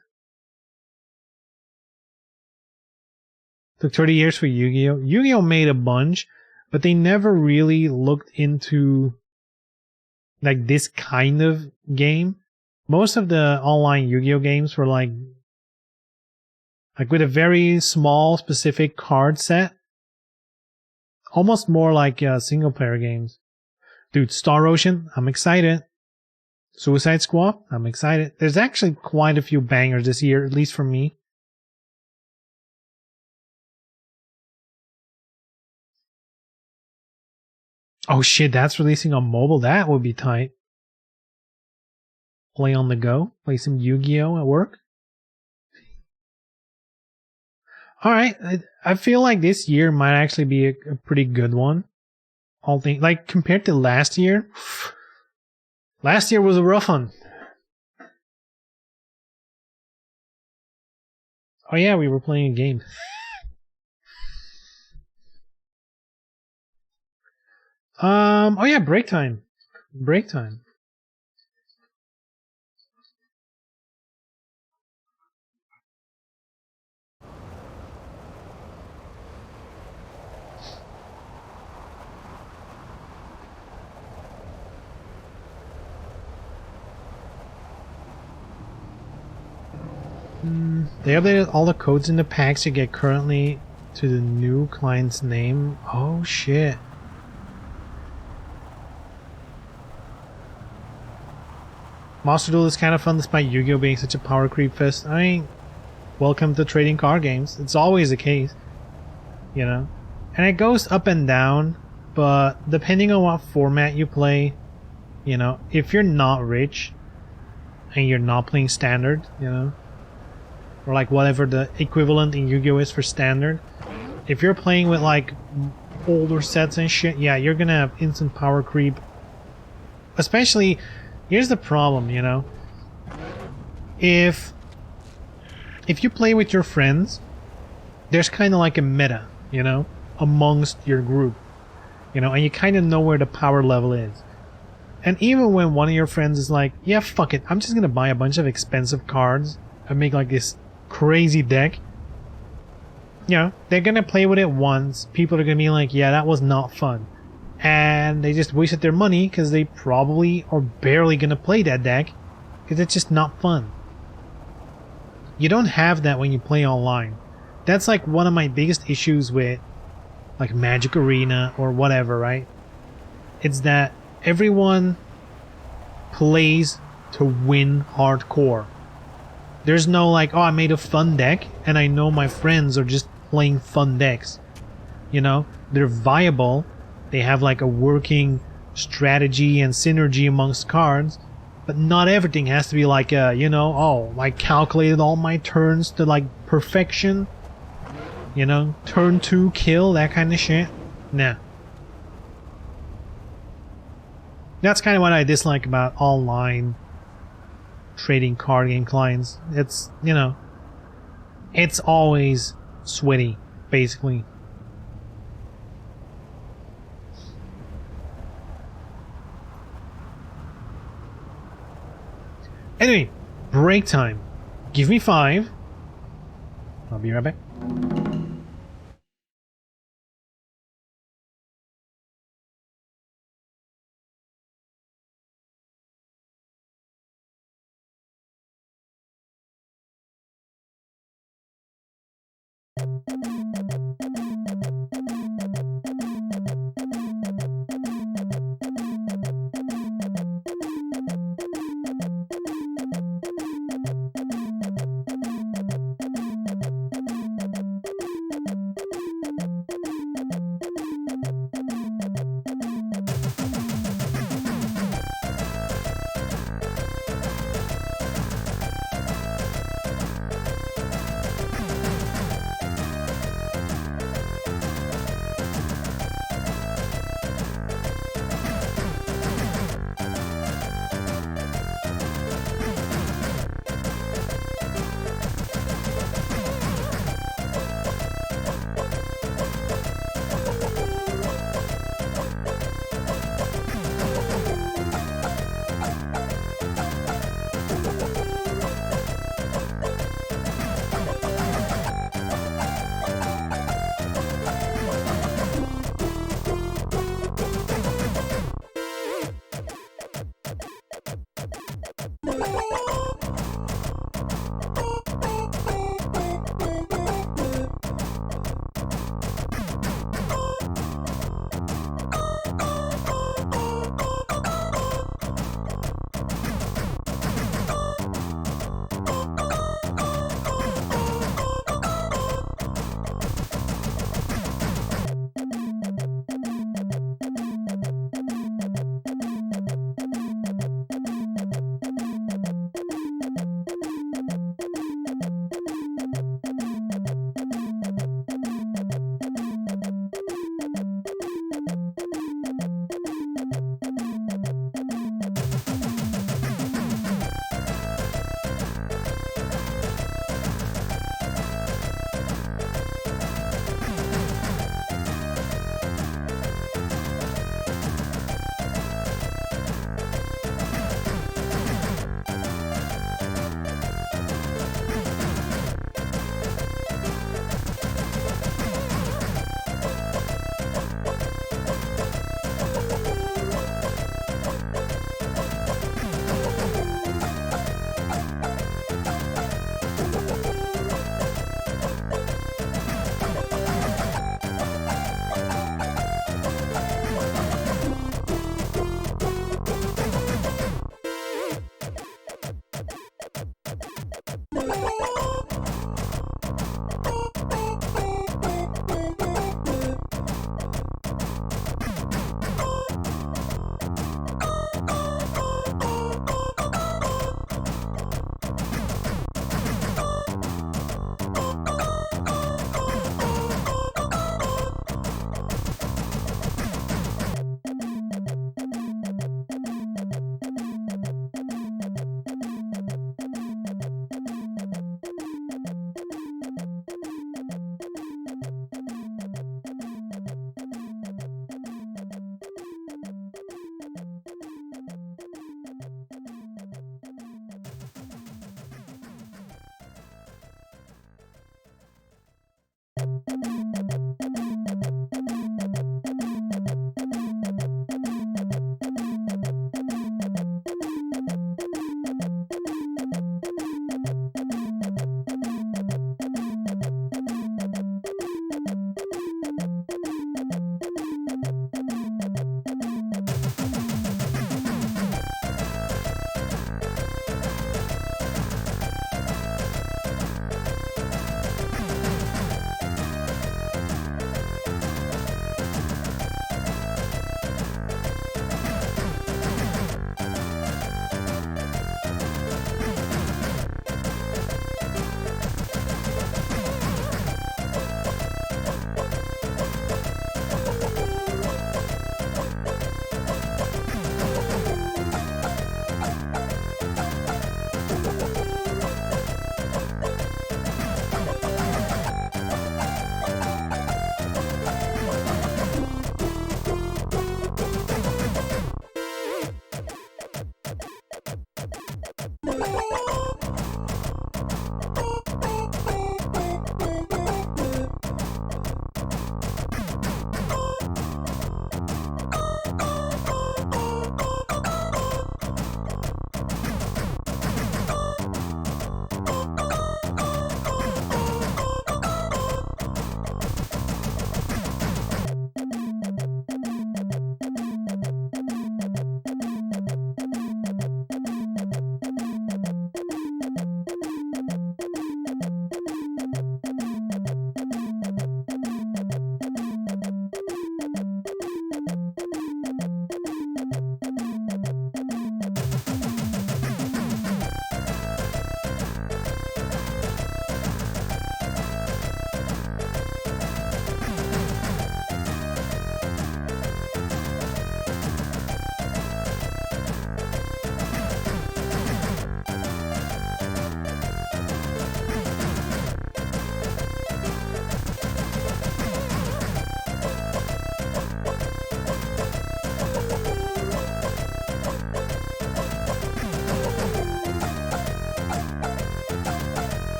[SPEAKER 1] Took 30 years for Yu-Gi-Oh! Yu-Gi-Oh! Made a bunch, but they never really looked into like this kind of game. Most of the online Yu-Gi-Oh! Games were like with a very small specific card set. Almost more like single player games. Dude, Star Ocean, I'm excited. Suicide Squad, I'm excited. There's actually quite a few bangers this year, at least for me. Oh shit, that's releasing on mobile. That would be tight. Play on the go. Play some Yu-Gi-Oh! At work. Alright, I feel like this year might actually be a pretty good one. all things like compared to last year. Last year was a rough one. Oh yeah, we were playing a game. Oh yeah, break time. Break time. They updated all the codes in the packs to get currently to the new client's name. Oh shit. Monster Duel is kind of fun despite Yu-Gi-Oh being such a power creep fest. I mean, welcome to trading card games. It's always the case, you know. And it goes up and down, but depending on what format you play, you know, if you're not rich and you're not playing standard, you know, or like whatever the equivalent in Yu-Gi-Oh is for standard, if you're playing with like older sets and shit, yeah, you're gonna have instant power creep. Especially, here's the problem, you know, if you play with your friends, there's kind of like a meta, you know, amongst your group, you know, and you kind of know where the power level is. And even when one of your friends is like, yeah, fuck it, I'm just gonna buy a bunch of expensive cards and make like this crazy deck, you know, they're gonna play with it once, people are gonna be like, yeah, that was not fun, and they just wasted their money because they probably are barely gonna play that deck because it's just not fun. You don't have that when you play online. That's like one of my biggest issues with like Magic Arena or whatever, right? It's that everyone plays to win hardcore. There's no like, oh, I made a fun deck and I know my friends are just playing fun decks. You know, they're viable. They have like a working strategy and synergy amongst cards, but not everything has to be like a, you know, oh, I calculated all my turns to like perfection. You know, turn 2 kill, that kind of shit. Nah. That's kind of what I dislike about online trading card game clients. It's, you know, it's always sweaty, basically. Anyway, break time. Give me 5. I'll be right back.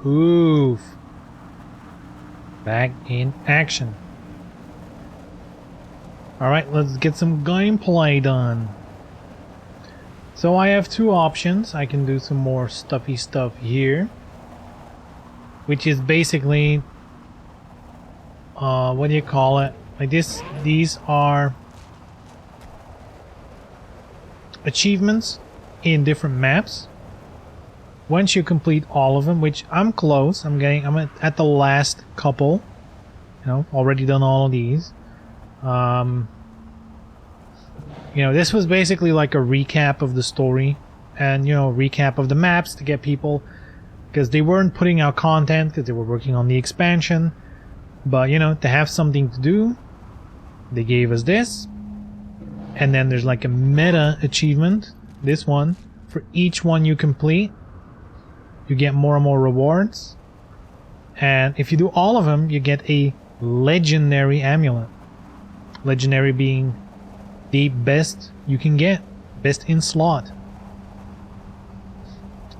[SPEAKER 1] Oof. Back in action. Alright, let's get some gameplay done. So I have two options. I can do some more stuffy stuff here, which is basically what do you call it? Like this, these are achievements in different maps. Once you complete all of them, which I'm close, I'm at the last couple, you know, already done all of these. You know, this was basically like a recap of the story and, you know, recap of the maps to get people, because they weren't putting out content because they were working on the expansion, but, you know, to have something to do, they gave us this. And then there's like a meta achievement, this one. For each one you complete, you get more and more rewards, and if you do all of them, you get a legendary amulet. Legendary being the best you can get, best in slot.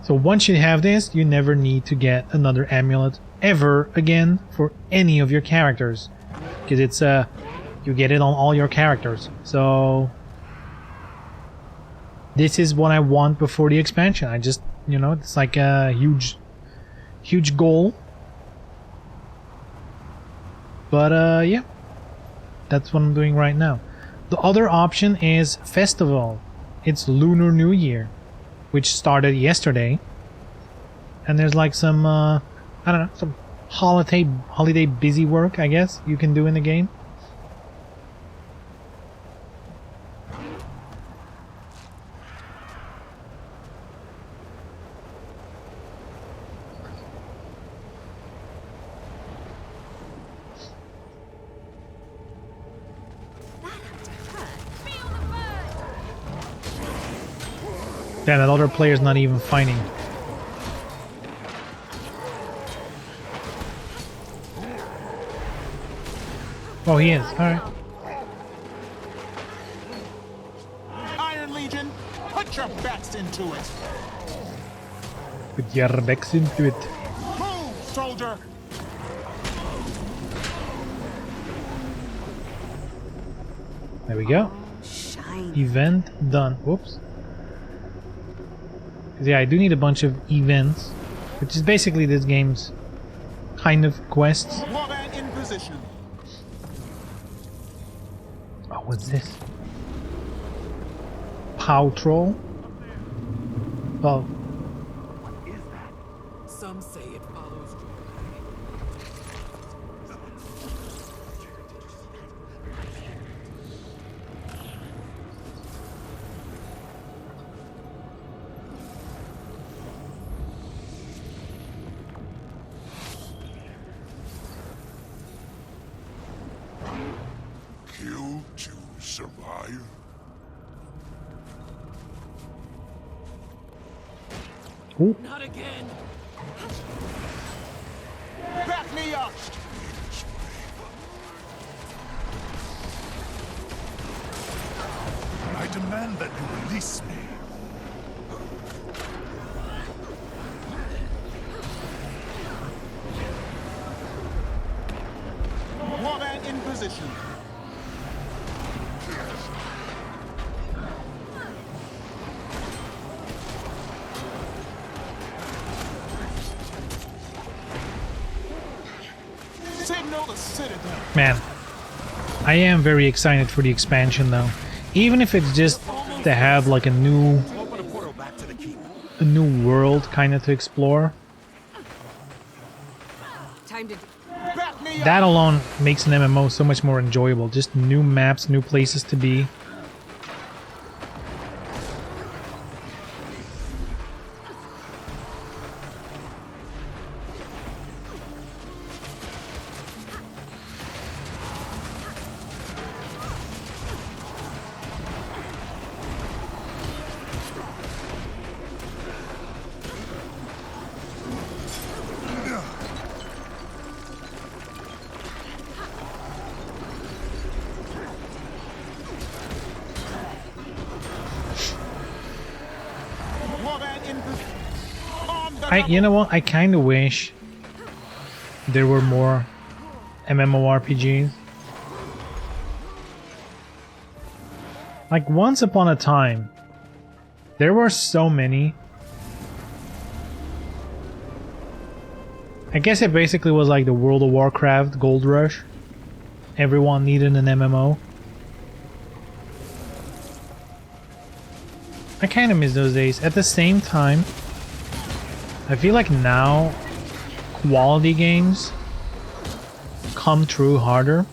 [SPEAKER 1] So once you have this, you never need to get another amulet ever again for any of your characters, because it's you get it on all your characters. So this is what I want before the expansion. I just, you know, it's like a huge goal. But yeah, that's what I'm doing right now. The other option is Festival. It's Lunar New Year, which started yesterday, and there's like some I don't know, some holiday busy work, I guess, you can do in the game. Yeah, that other player's not even fighting. Oh, he is. Alright.
[SPEAKER 10] Iron Legion, put your backs into it.
[SPEAKER 1] Put your backs into it.
[SPEAKER 10] Move, soldier.
[SPEAKER 1] There we go. Event done. Whoops. Yeah, I do need a bunch of events, which is basically this game's kind of quests.
[SPEAKER 10] Warband in position.
[SPEAKER 1] Oh, what's this? Pow Troll? Oh.
[SPEAKER 2] Some say it follows
[SPEAKER 12] Kill to survive?
[SPEAKER 1] Ooh.
[SPEAKER 2] Not again.
[SPEAKER 10] Back me up.
[SPEAKER 12] I demand that you release me.
[SPEAKER 10] Warband in position. Signal the Citadel.
[SPEAKER 1] Man, I am very excited for the expansion though. Even if it's just to have like a new world kind of to explore.
[SPEAKER 2] Time to
[SPEAKER 1] That alone makes an MMO so much more enjoyable. Just new maps, new places to be. You know what? I kind of wish there were more MMORPGs. Like once upon a time, there were so many. I guess it basically was like the World of Warcraft Gold Rush. Everyone needed an MMO. I kind of miss those days. At the same time, I feel like now quality games come true harder.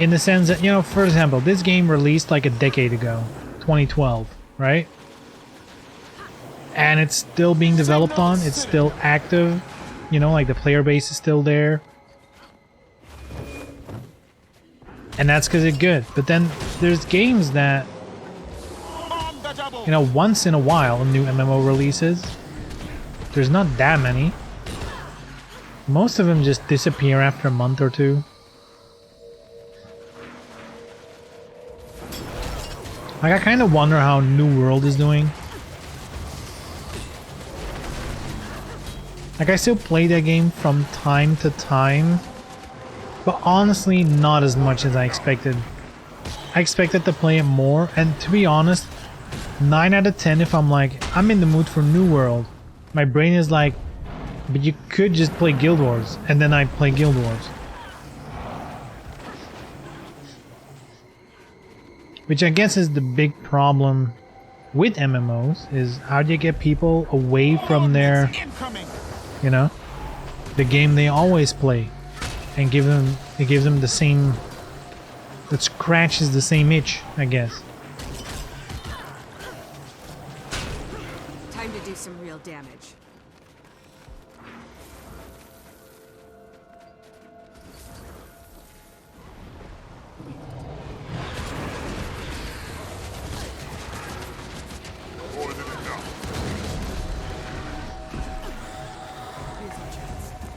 [SPEAKER 1] In the sense that, you know, for example, this game released like a decade ago, 2012, right? And it's still being developed on, it's still active, you know, like the player base is still there. And that's because it's good. But then there's games that, you know, once in a while, new MMO releases. There's not that many. Most of them just disappear after a month or two. Like, I kind of wonder how New World is doing. Like, I still play that game from time to time, but honestly, not as much as I expected. I expected to play it more, and to be honest, 9 out of 10 if I'm like, I'm in the mood for New World. My brain is like, but you could just play Guild Wars, and then I play Guild Wars. Which I guess is the big problem with MMOs, is how do you get people away from their, you know, the game they always play, and give them, it gives them the same, it scratches the same itch, I guess.
[SPEAKER 2] Time to do some real damage.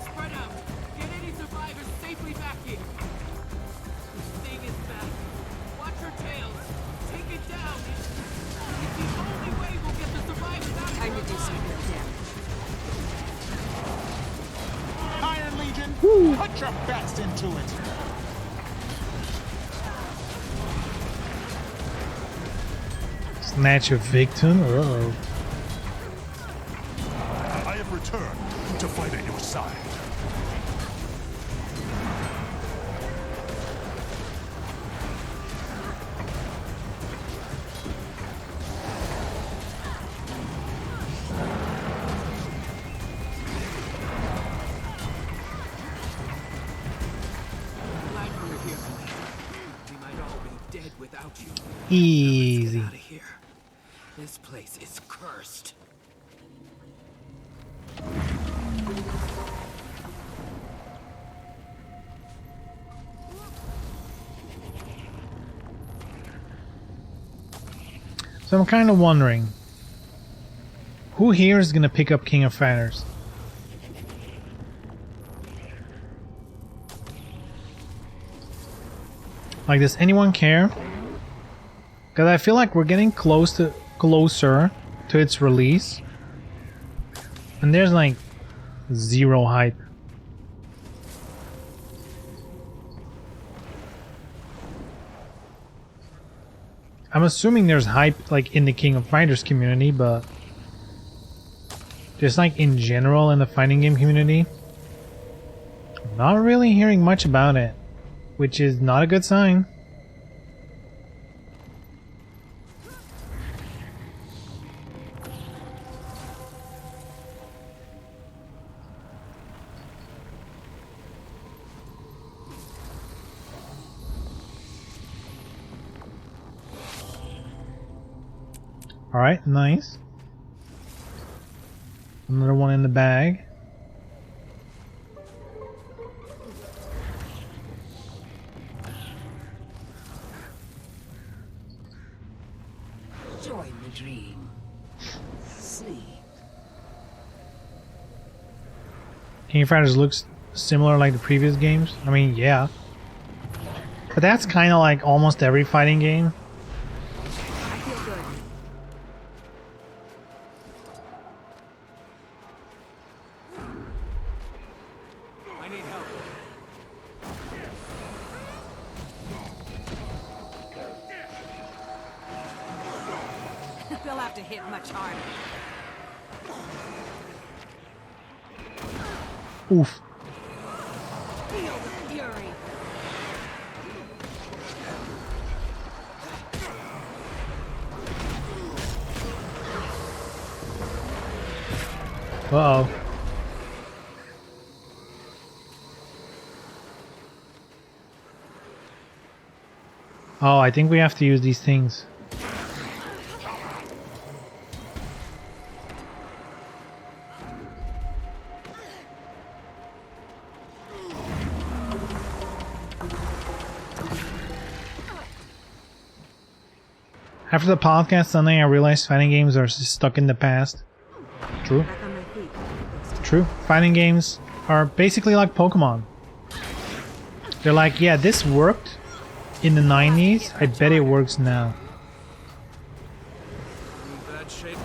[SPEAKER 10] Spread out. Get any survivors safely back here. This thing is back. Watch your tails. Take it down. It's the only way we'll get the survivors out.
[SPEAKER 2] Time to do some real damage.
[SPEAKER 14] Iron Legion, put your best into it.
[SPEAKER 1] Snatch a victim? Uh-oh.
[SPEAKER 14] I have returned to fight at your side.
[SPEAKER 10] Glad you were here. We might all be dead without you.
[SPEAKER 1] Easy.
[SPEAKER 10] Get out of here. This place is cursed.
[SPEAKER 1] So I'm kind of wondering, who here is gonna pick up King of Fighters? Like, does anyone care? Because I feel like we're getting closer to its release, and there's like zero hype. I'm assuming there's hype like in the King of Fighters community, but just like in general in the fighting game community, not really hearing much about it, which is not a good sign. Alright, nice. Another one in the bag.
[SPEAKER 2] Join the dream. Sleep.
[SPEAKER 1] King of Fighters looks similar like the previous games. I mean, yeah. But that's kind of like almost every fighting game.
[SPEAKER 2] I feel good.
[SPEAKER 10] I need help.
[SPEAKER 2] They'll have to hit much harder.
[SPEAKER 1] Oof.
[SPEAKER 2] Feel the fury.
[SPEAKER 1] Uh-oh. Oh, I think we have to use these things. After the podcast Sunday, I realized fighting games are just stuck in the past. True.
[SPEAKER 2] Back on my feet.
[SPEAKER 1] True. Fighting games are basically like Pokemon. They're like, yeah, this worked in the 90s. I bet it works now.
[SPEAKER 9] In bad shape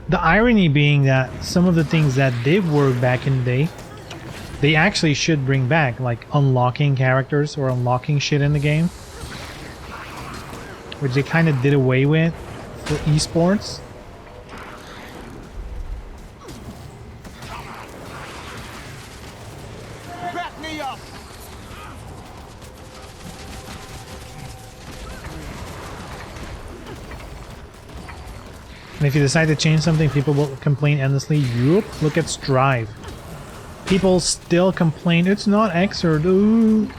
[SPEAKER 1] The irony being that some of the things that did work back in the day, they actually should bring back, like unlocking characters or unlocking shit in the game, which they kind of did away with for esports.
[SPEAKER 14] Back me up.
[SPEAKER 1] And if you decide to change something, people will complain endlessly. Yup, look at Strive. People still complain, it's not Xrd. Ooh.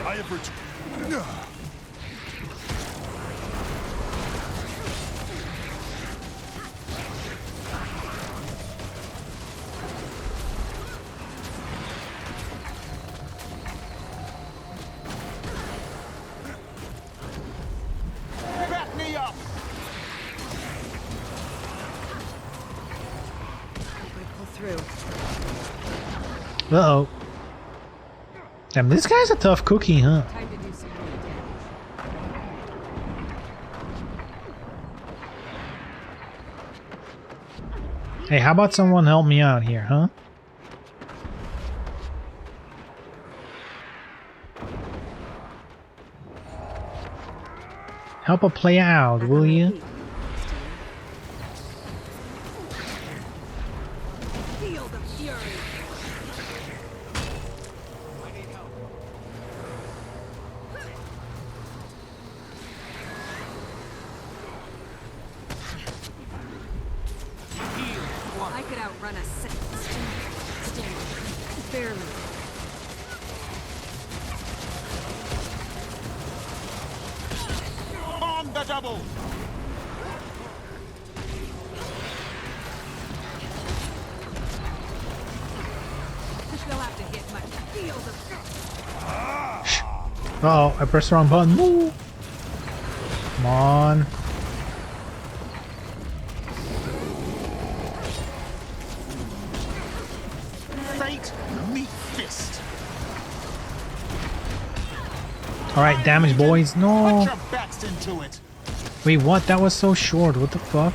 [SPEAKER 14] I have returned. Back me up.
[SPEAKER 2] Pull through.
[SPEAKER 1] Uh-oh. Damn, this guy's a tough cookie, huh?
[SPEAKER 2] Time to do some more damage.
[SPEAKER 1] Hey, how about someone help me out here, huh? Help a player out, will you?
[SPEAKER 2] Feel the fury. I could outrun a Still. Barely.
[SPEAKER 14] On the double.
[SPEAKER 2] They'll have to hit my field of.
[SPEAKER 1] Uh-oh, I pressed the wrong button. Woo. Come on.
[SPEAKER 14] Fate, meet fist.
[SPEAKER 1] Alright, damage, boys. No.
[SPEAKER 14] Put your backs into it.
[SPEAKER 1] Wait, what? That was so short. What the fuck?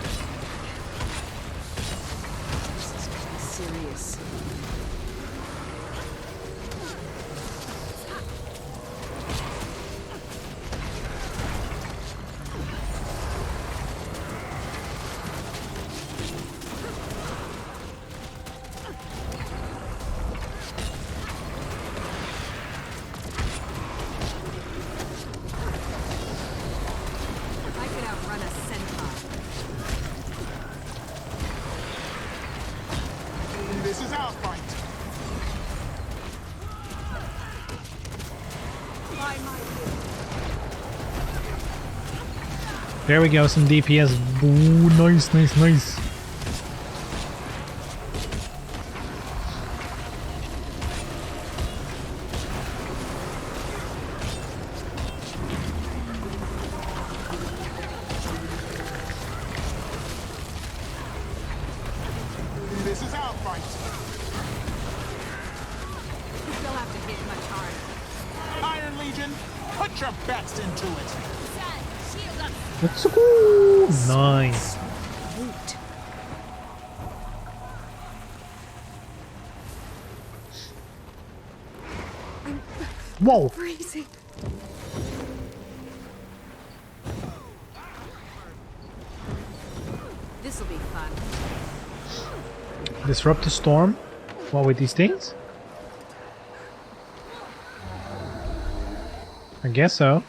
[SPEAKER 2] This is getting serious. I could outrun a centaur.
[SPEAKER 14] This is our fight.
[SPEAKER 2] By my will.
[SPEAKER 1] There we go, some DPS. Ooh, nice, nice, nice.
[SPEAKER 14] This is our fight.
[SPEAKER 2] They'll have to hit much harder.
[SPEAKER 14] Iron Legion, put your backs into it.
[SPEAKER 1] Let's go. Nice.
[SPEAKER 2] Root.
[SPEAKER 1] Whoa.
[SPEAKER 2] Freezing. This'll be fun.
[SPEAKER 1] Disrupt the storm? What, with these things? I guess so.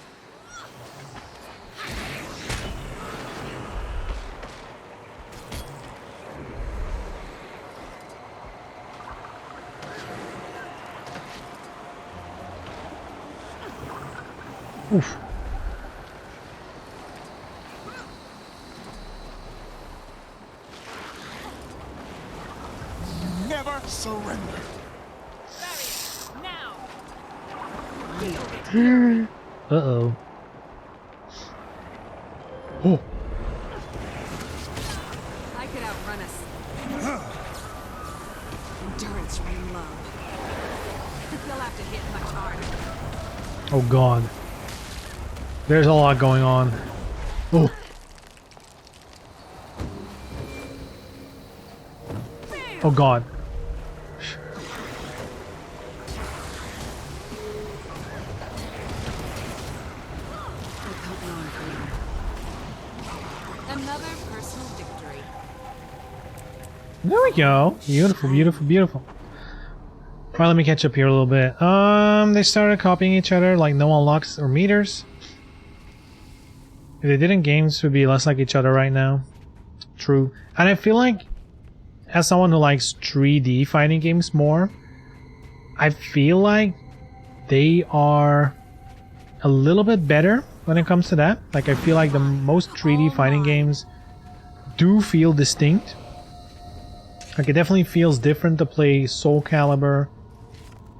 [SPEAKER 1] Oof.
[SPEAKER 14] Never surrender.
[SPEAKER 1] Uh-oh. Oh.
[SPEAKER 2] I could outrun us. Endurance running low. They'll have to hit much harder.
[SPEAKER 1] Oh god. There's a lot going on. Oh. Oh god.
[SPEAKER 2] Another personal victory.
[SPEAKER 1] There we go. Beautiful, beautiful, beautiful. Alright, let me catch up here a little bit. They started copying each other, like no unlocks or meters. If they did in games, would be less like each other right now. True. And I feel like, as someone who likes 3D fighting games more, I feel like they are a little bit better when it comes to that. Like, I feel like the most 3D fighting games do feel distinct. Like, it definitely feels different to play Soul Calibur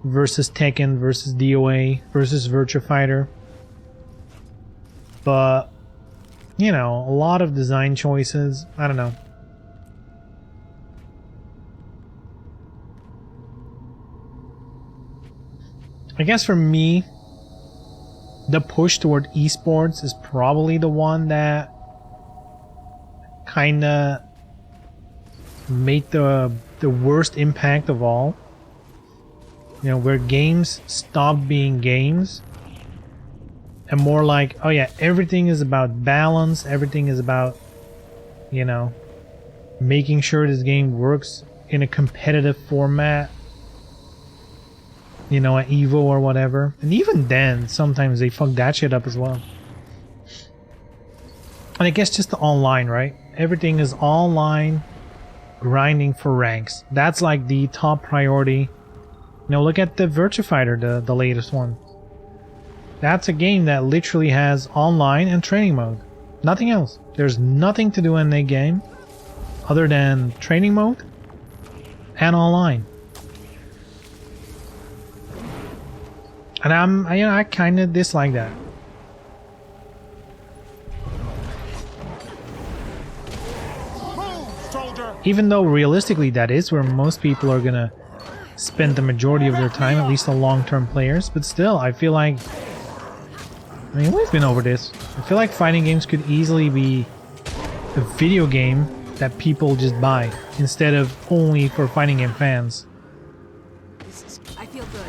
[SPEAKER 1] versus Tekken versus DOA versus Virtua Fighter. But, you know, a lot of design choices. I don't know. I guess for me, the push toward esports is probably the one that kinda made the worst impact of all. You know, where games stopped being games and more like, oh yeah, everything is about balance, everything is about, you know, making sure this game works in a competitive format, you know, at EVO or whatever. And even then, sometimes they fuck that shit up as well. And I guess just the online, right? Everything is online, grinding for ranks. That's like the top priority. You know, look at the Virtua Fighter, the latest one. That's a game that literally has online and training mode. Nothing else. There's nothing to do in the game other than training mode and online. And I kind of dislike that. Even though realistically that is where most people are gonna spend the majority of their time, at least the long-term players, but still, I feel like, I mean, we've been over this. I feel like fighting games could easily be a video game that people just buy, instead of only for fighting game fans.
[SPEAKER 2] I feel good.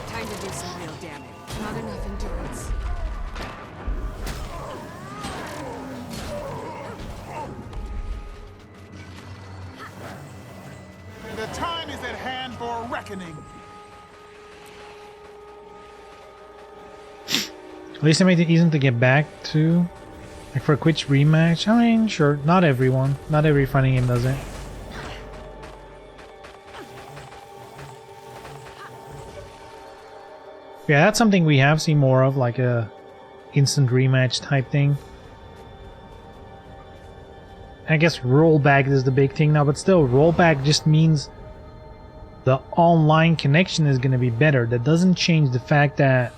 [SPEAKER 2] Time to do some real damage. Not enough endurance.
[SPEAKER 14] The time is at hand for reckoning.
[SPEAKER 1] At least it made it easy to get back to. Like for a quick rematch, I mean, sure, not everyone. Not every fighting game does it. Yeah, that's something we have seen more of, like a instant rematch type thing. I guess rollback is the big thing now, but still, rollback just means the online connection is going to be better. That doesn't change the fact that,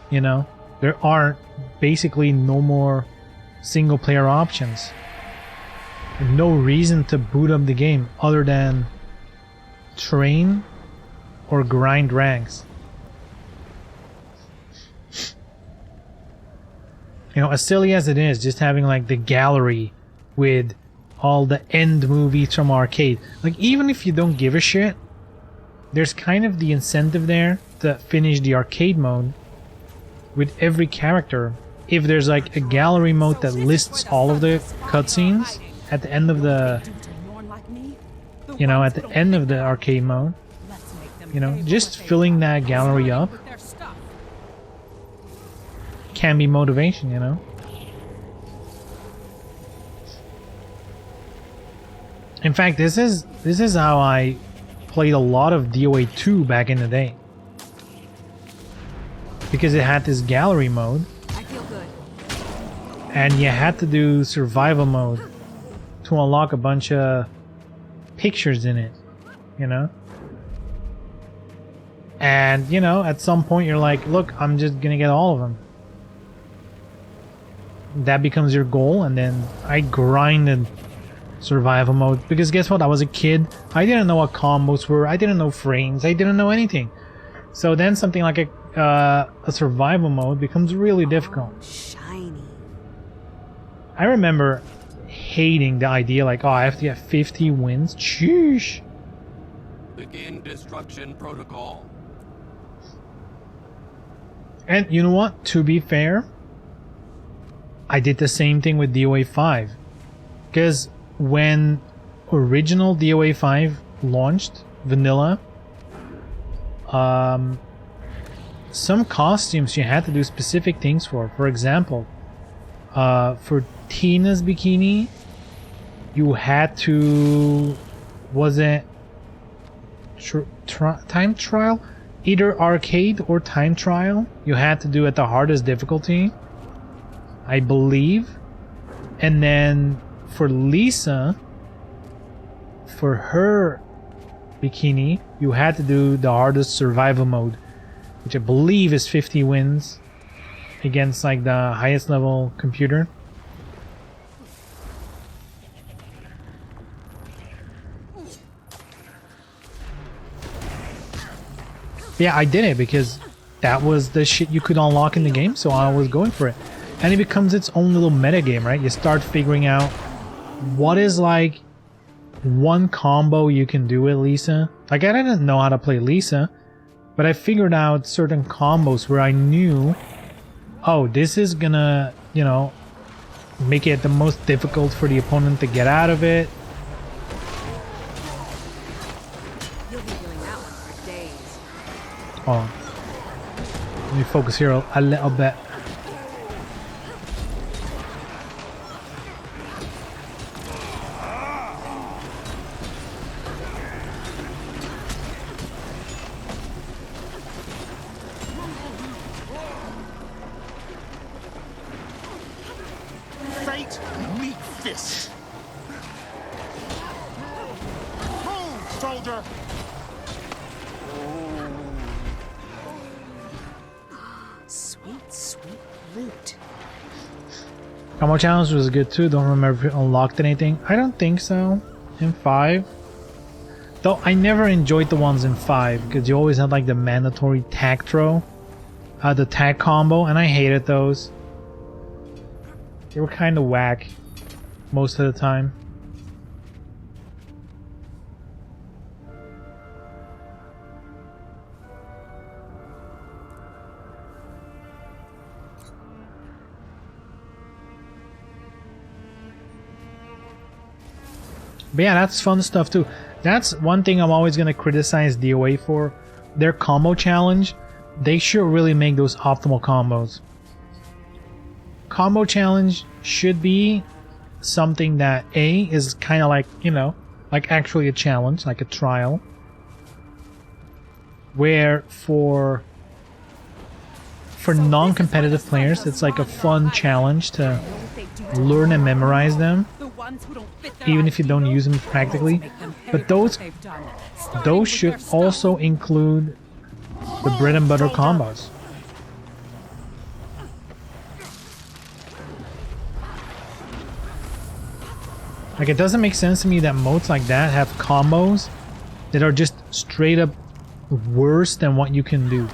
[SPEAKER 1] you know, there aren't basically no more single player options. No reason to boot up the game other than train or grind ranks. You know, as silly as it is, just having like the gallery with all the end movies from arcade. Like, even if you don't give a shit, there's kind of the incentive there to finish the arcade mode with every character. If there's like a gallery mode that lists all of the cutscenes at the end of the, you know, at the end of the arcade mode, you know, just filling that gallery up can be motivation, you know. In fact, this is how I played a lot of DOA 2 back in the day, because it had this gallery mode, and you had to do survival mode to unlock a bunch of pictures in it, you know. And you know, at some point you're like, look, I'm just gonna get all of them. That becomes your goal, and then I grinded survival mode, because guess what, I was a kid, I didn't know what combos were, I didn't know frames, I didn't know anything. So then something like a survival mode becomes really difficult.
[SPEAKER 2] Shiny.
[SPEAKER 1] I remember hating the idea like, oh, I have to get 50 wins. Sheesh.
[SPEAKER 5] Begin destruction protocol.
[SPEAKER 1] And you know what? To be fair, I did the same thing with DOA 5. Because when original DOA 5 launched, vanilla, some costumes you had to do specific things for. For example, for Tina's bikini, you had to, was it time trial? Either arcade or time trial you had to do at the hardest difficulty, I believe. And then for Lisa, for her bikini, you had to do the hardest survival mode, which I believe is 50 wins against like the highest level computer. Yeah, I did it because that was the shit you could unlock in the game, so I was going for it. And it becomes its own little meta game, right? You start figuring out what is like one combo you can do with Lisa. Like, I didn't know how to play Lisa, but I figured out certain combos where I knew, oh, this is gonna, you know, make it the most difficult for the opponent to get out of it.
[SPEAKER 2] You'll be doing that one for days.
[SPEAKER 1] Oh, let me focus here a little bit.
[SPEAKER 14] Fate, meet fist. Move, soldier.
[SPEAKER 2] Sweet, sweet loot.
[SPEAKER 1] Combo challenge was good too. Don't remember if it unlocked anything. I don't think so in 5. Though I never enjoyed the ones in 5 because you always had like the mandatory tag throw, the tag combo, and I hated those. They were kind of whack most of the time. But yeah, that's fun stuff too. That's one thing I'm always going to criticize DOA for. Their combo challenge, they should really make those optimal combos. Combo challenge should be something that A, is kind of like, you know, like actually a challenge, like a trial. Where for non-competitive players, it's like a fun challenge to learn and memorize them, even if you don't use them practically. But those should also include the bread and butter combos. Like, it doesn't make sense to me that modes like that have combos that are just straight up worse than what you can do.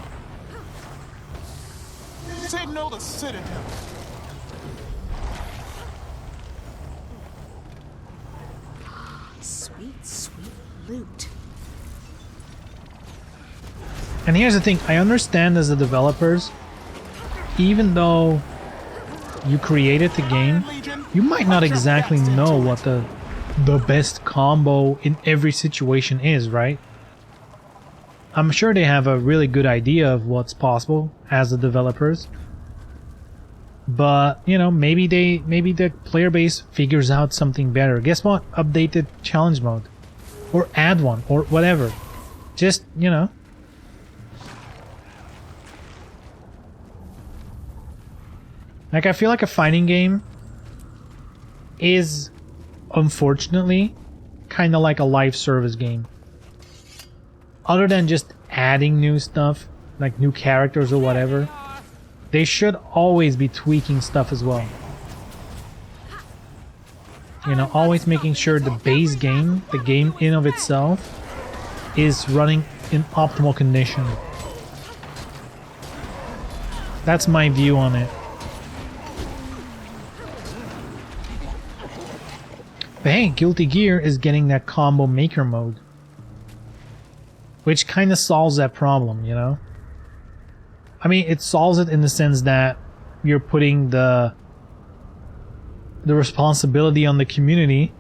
[SPEAKER 14] Signal the Citadel.
[SPEAKER 2] Sweet, sweet loot.
[SPEAKER 1] And here's the thing, I understand as the developers, even though you created the game, you might not exactly know what the best combo in every situation is, right? I'm sure they have a really good idea of what's possible as the developers. But, you know, maybe the player base figures out something better. Guess what? Update the challenge mode. Or add one, or whatever. Just, you know. Like, I feel like a fighting game is, unfortunately, kind of like a live service game. Other than just adding new stuff, like new characters or whatever, they should always be tweaking stuff as well. You know, always making sure the base game, the game in of itself, is running in optimal condition. That's my view on it. But hey, Guilty Gear is getting that combo maker mode, which kind of solves that problem, you know? I mean, it solves it in the sense that you're putting the responsibility on the community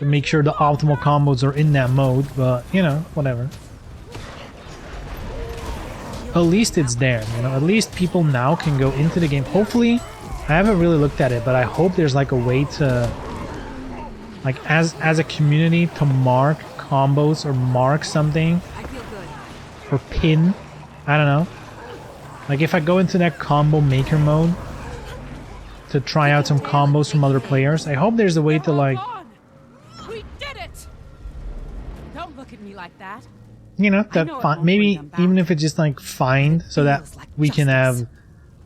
[SPEAKER 1] to make sure the optimal combos are in that mode, but, you know, whatever. At least it's there, you know? At least people now can go into the game. Hopefully, I haven't really looked at it, but I hope there's like a way to, like, as a community, to mark combos or mark something or pin. I don't know. Like if I go into that combo maker mode to try out some combos from other players, I hope there's a way to like,
[SPEAKER 2] We did it. Don't look at me like that.
[SPEAKER 1] you know, that maybe even if it's just like find so that we can have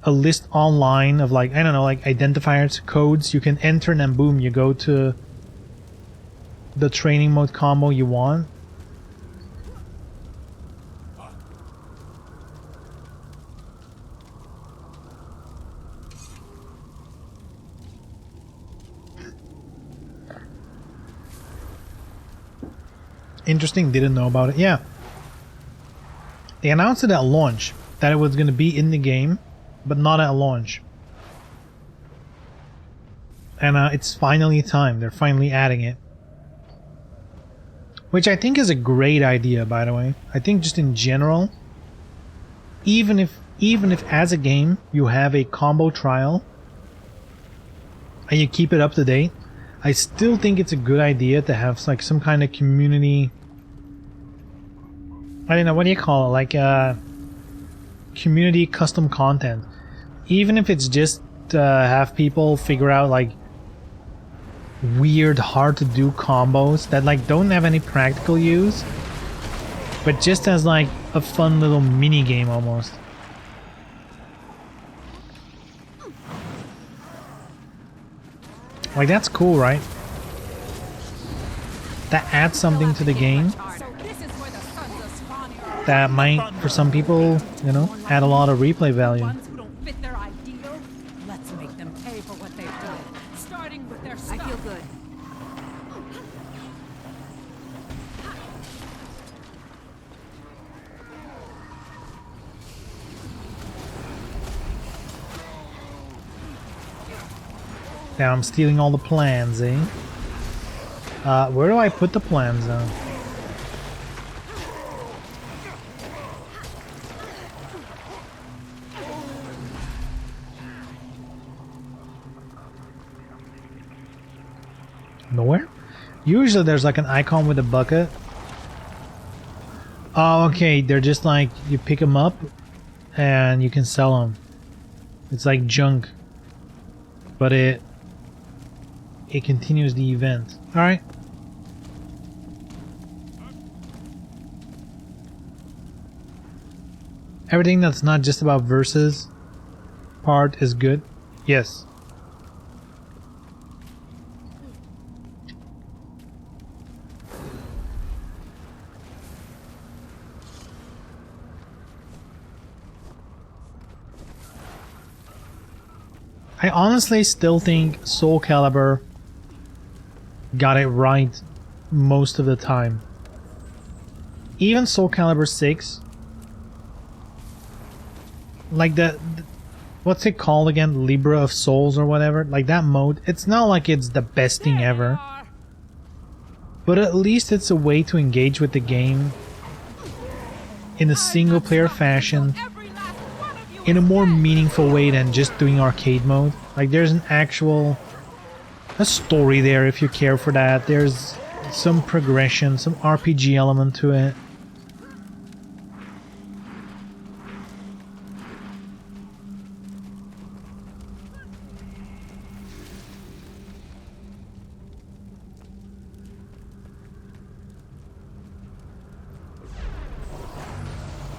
[SPEAKER 1] a list online of like, I don't know, like identifiers, codes you can enter, and then boom, you go to the training mode combo you want. Interesting, didn't know about it. Yeah. They announced it at launch that it was going to be in the game, but not at launch. And it's finally time. They're finally adding it. Which I think is a great idea, by the way. I think just in general, even if as a game you have a combo trial and you keep it up to date, I still think it's a good idea to have like some kind of community, I don't know, what do you call it, like community custom content. Even if it's just to have people figure out like weird, hard to do combos that like don't have any practical use, but just as like a fun little mini game almost. Like that's cool, right? That adds something to the game that might, for some people, you know, add a lot of replay value.
[SPEAKER 2] Let's make them pay for what they've done, starting with their stuff. I feel good.
[SPEAKER 1] Now I'm stealing all the plans, eh? Where do I put the plans now? Nowhere? Usually there's like an icon with a bucket. Oh, okay. They're just like, you pick them up and you can sell them. It's like junk. But it continues the event. Alright. Everything that's not just about versus part is good. Yes. I honestly still think Soul Calibur got it right most of the time. Even Soul Calibur 6, like the what's it called again? Libra of Souls or whatever? Like that mode, it's not like it's the best thing ever. But at least it's a way to engage with the game in a single player fashion, in a more meaningful way than just doing arcade mode. Like there's an actual a story there if you care for that. There's some progression, some RPG element to it.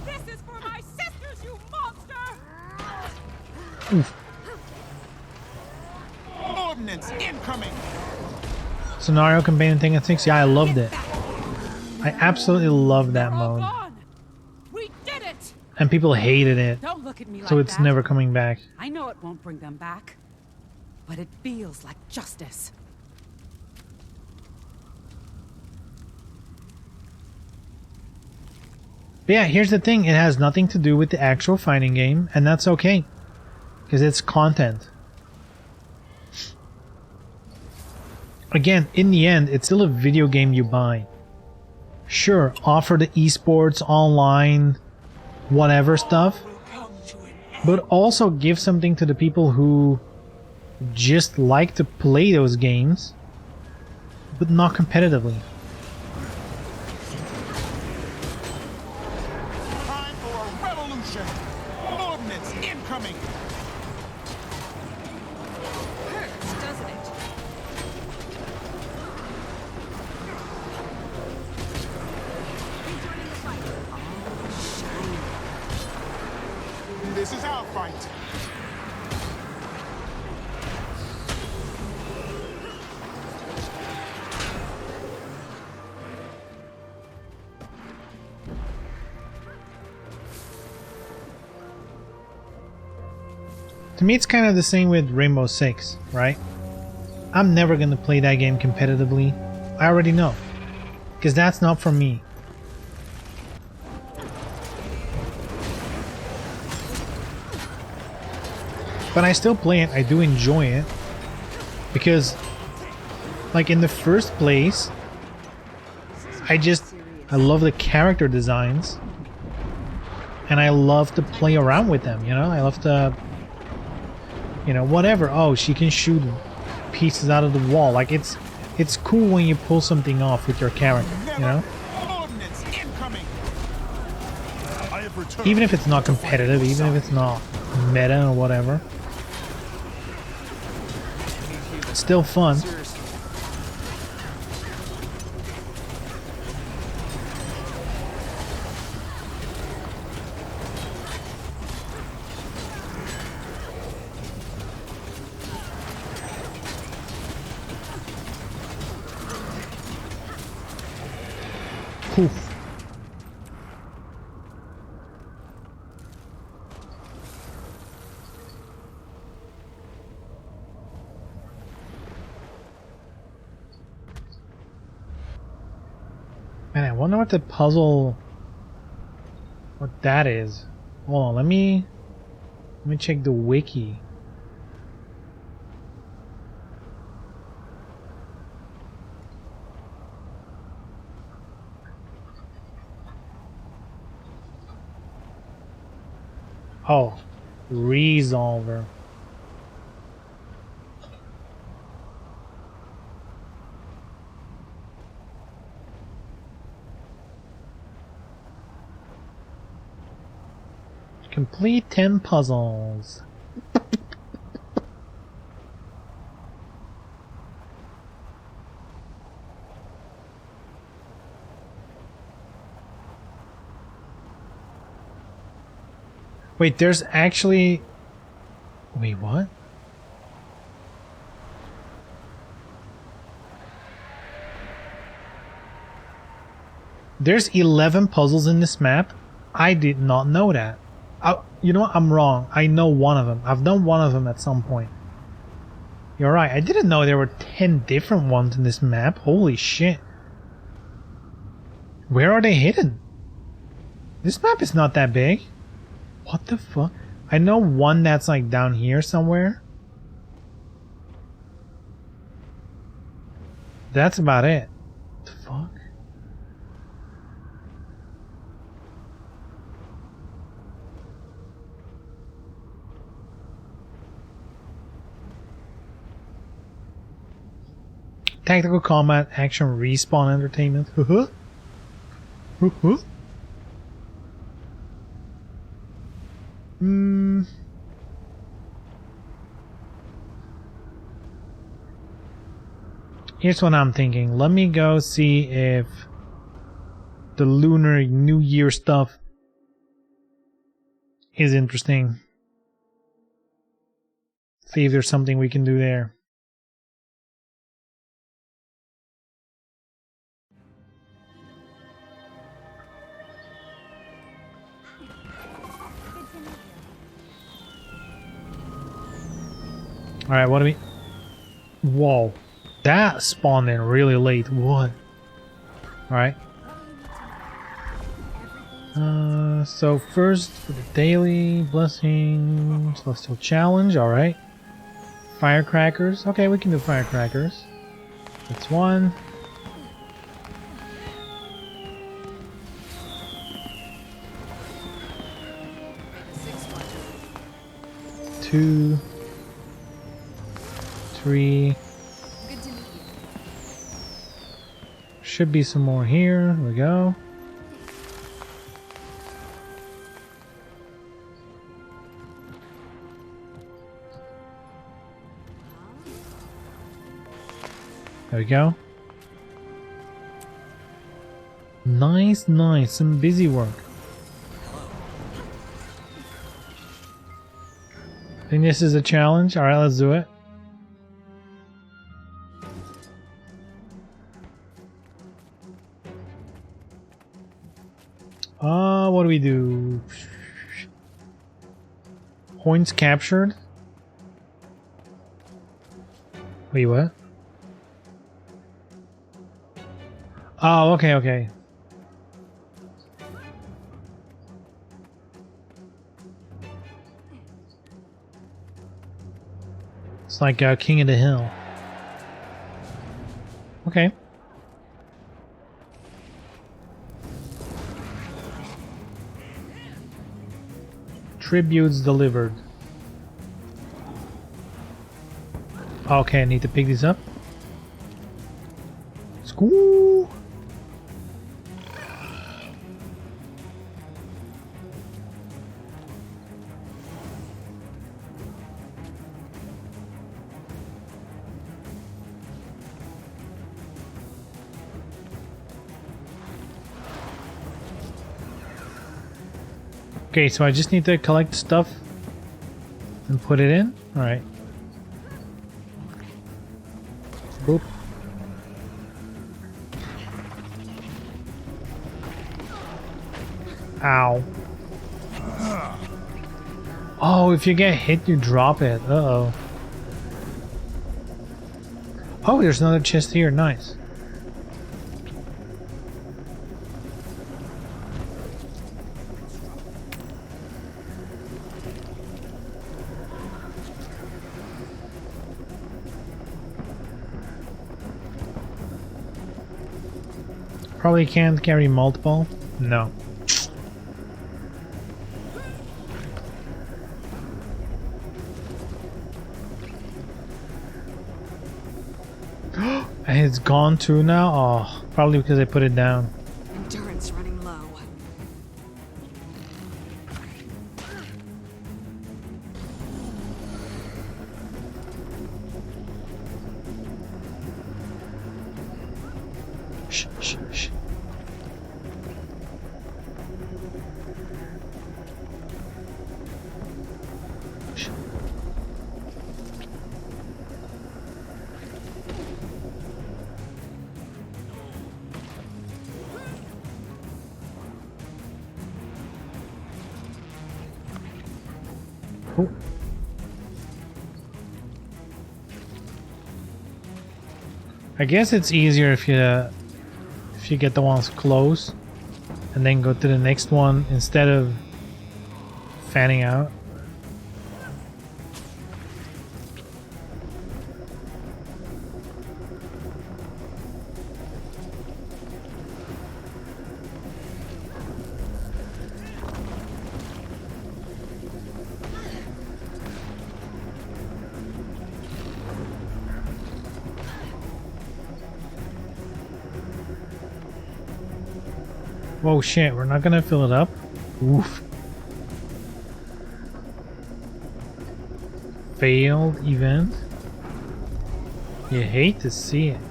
[SPEAKER 2] This is for my sisters, you monster!
[SPEAKER 1] Oof.
[SPEAKER 14] Ordnance incoming.
[SPEAKER 1] Scenario campaign thing at 6. Yeah, I loved it. I absolutely love that mode.
[SPEAKER 2] We did it!
[SPEAKER 1] and people hated it.
[SPEAKER 2] Don't look at me like
[SPEAKER 1] So it's
[SPEAKER 2] that.
[SPEAKER 1] never coming back.
[SPEAKER 2] I know it won't bring them back, but it feels like justice.
[SPEAKER 1] But yeah, here's the thing. It has nothing to do with the actual fighting game, and that's okay. Because it's content. Again, in the end, it's still a video game you buy. Sure, offer the esports, online, whatever stuff. But also give something to the people who just like to play those games, but not competitively.
[SPEAKER 14] Time for a revolution. Ordnance incoming.
[SPEAKER 2] Hurts, doesn't it?
[SPEAKER 14] This is our fight.
[SPEAKER 1] To me, it's kind of the same with Rainbow Six, right? I'm never gonna play that game competitively. I already know. Because that's not for me. But I still play it, I do enjoy it. Because, like in the first place, I love the character designs. And I love to play around with them, you know? I love to, you know, whatever. Oh, she can shoot pieces out of the wall. Like, it's cool when you pull something off with your character, you know?
[SPEAKER 14] Ordnance incoming. I have returned.
[SPEAKER 1] Even if it's not competitive, even if it's not meta or whatever. It's still fun. Poof. Man, I wonder what the puzzle, what that is. Hold on, let me check the wiki. Oh, Resolver. Complete 10 puzzles. Wait, there's actually... Wait, what? There's 11 puzzles in this map? I did not know that. You know what? I'm wrong. I know one of them. I've done one of them at some point. You're right. I didn't know there were 10 different ones in this map. Holy shit. Where are they hidden? This map is not that big. What the fuck? I know one that's like down here somewhere. That's about it. What the fuck? Tactical combat, action, respawn, entertainment. Here's what I'm thinking. Let me go see if the Lunar New Year stuff is interesting. See if there's something we can do there. Alright, what do we... Whoa. That spawned in really late. What? Alright. So first for the daily blessing, celestial challenge. Alright. Firecrackers. Okay, we can do firecrackers. That's one. Two. Three. Should be some more here. There we go. There we go. Nice, nice. Some busy work. I think this is a challenge. Alright, let's do it. What do we do? Points captured? Wait, what? Oh, okay, okay. It's like King of the Hill. Okay. Tributes delivered. Okay, I need to pick these up. School. Okay, so I just need to collect stuff and put it in. All right. Boop. Ow. Oh, if you get hit, you drop it. Uh-oh. Oh, there's another chest here. Nice. Probably can't carry multiple. No. And it's gone too now? Oh, probably because I put it down.
[SPEAKER 2] Endurance running low.
[SPEAKER 1] Shh, shh, shh. Shh. Oh. I guess it's easier if you get the ones close and then go to the next one instead of fanning out. Oh shit, we're not gonna fill it up? Oof. Failed event? You hate to see it.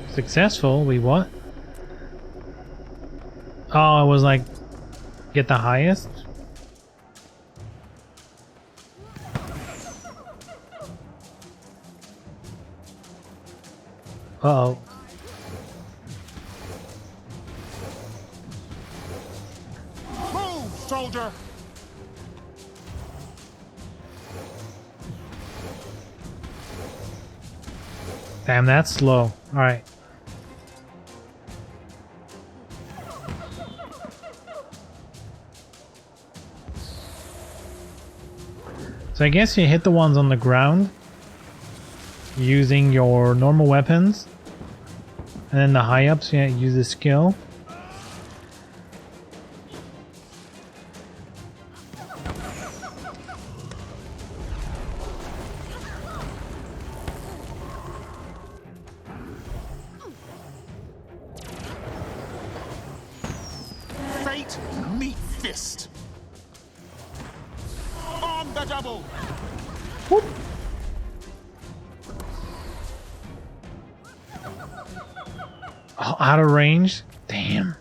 [SPEAKER 1] Successful? We what? Oh, it was like get the highest? Uh-oh.
[SPEAKER 14] soldier!
[SPEAKER 1] Damn, that's slow. Alright. So I guess you hit the ones on the ground using your normal weapons. And then the high ups, you use the skill.
[SPEAKER 14] Fate, meet fist. On the double.
[SPEAKER 1] Whoop. Oh, out of range? Damn.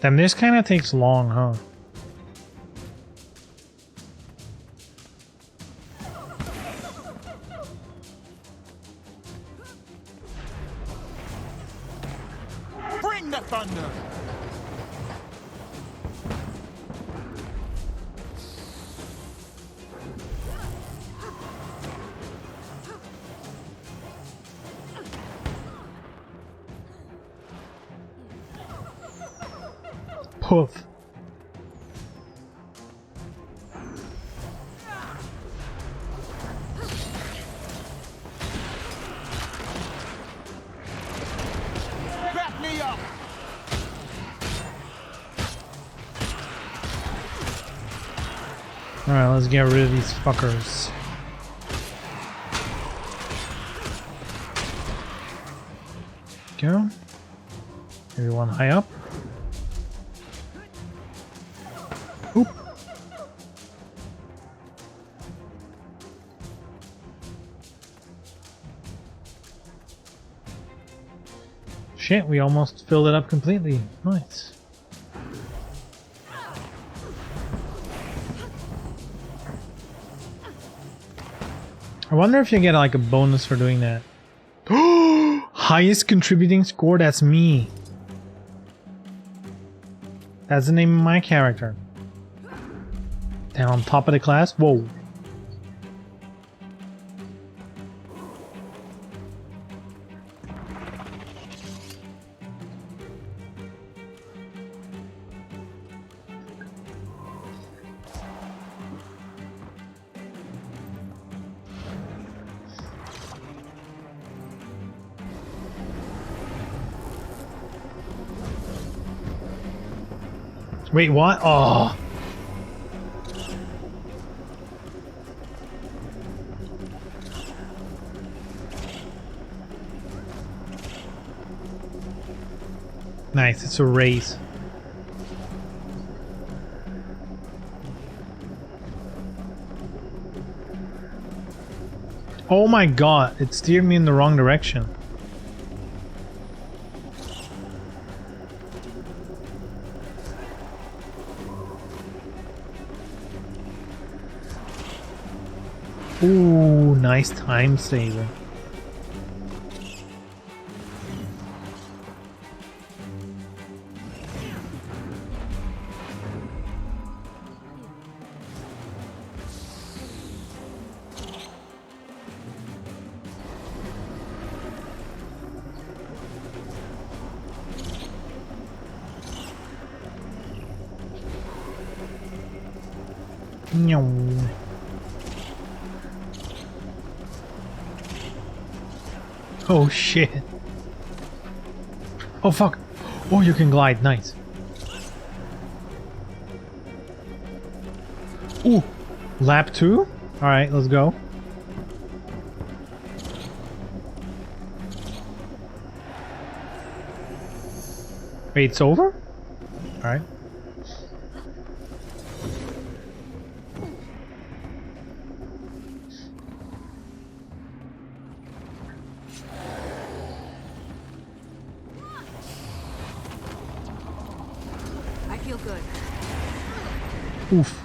[SPEAKER 1] Damn, this kind of takes long, huh?
[SPEAKER 14] Bring the thunder.
[SPEAKER 1] Poof.
[SPEAKER 14] Back me up.
[SPEAKER 1] Alright, let's get rid of these fuckers. Go. Everyone high up. Oop. Shit, we almost filled it up completely. Nice. I wonder if you get like a bonus for doing that. Highest contributing score, that's me. That's the name of my character. Down on top of the class? Whoa. Wait, what? Oh. Nice, it's a race. Oh my god, it steered me in the wrong direction. Ooh, nice time saver. No. Oh shit. Oh fuck. Oh, you can glide. Nice. Ooh. Lap 2? Alright, let's go. Wait, it's over? Alright.
[SPEAKER 2] feel good.
[SPEAKER 1] Oof.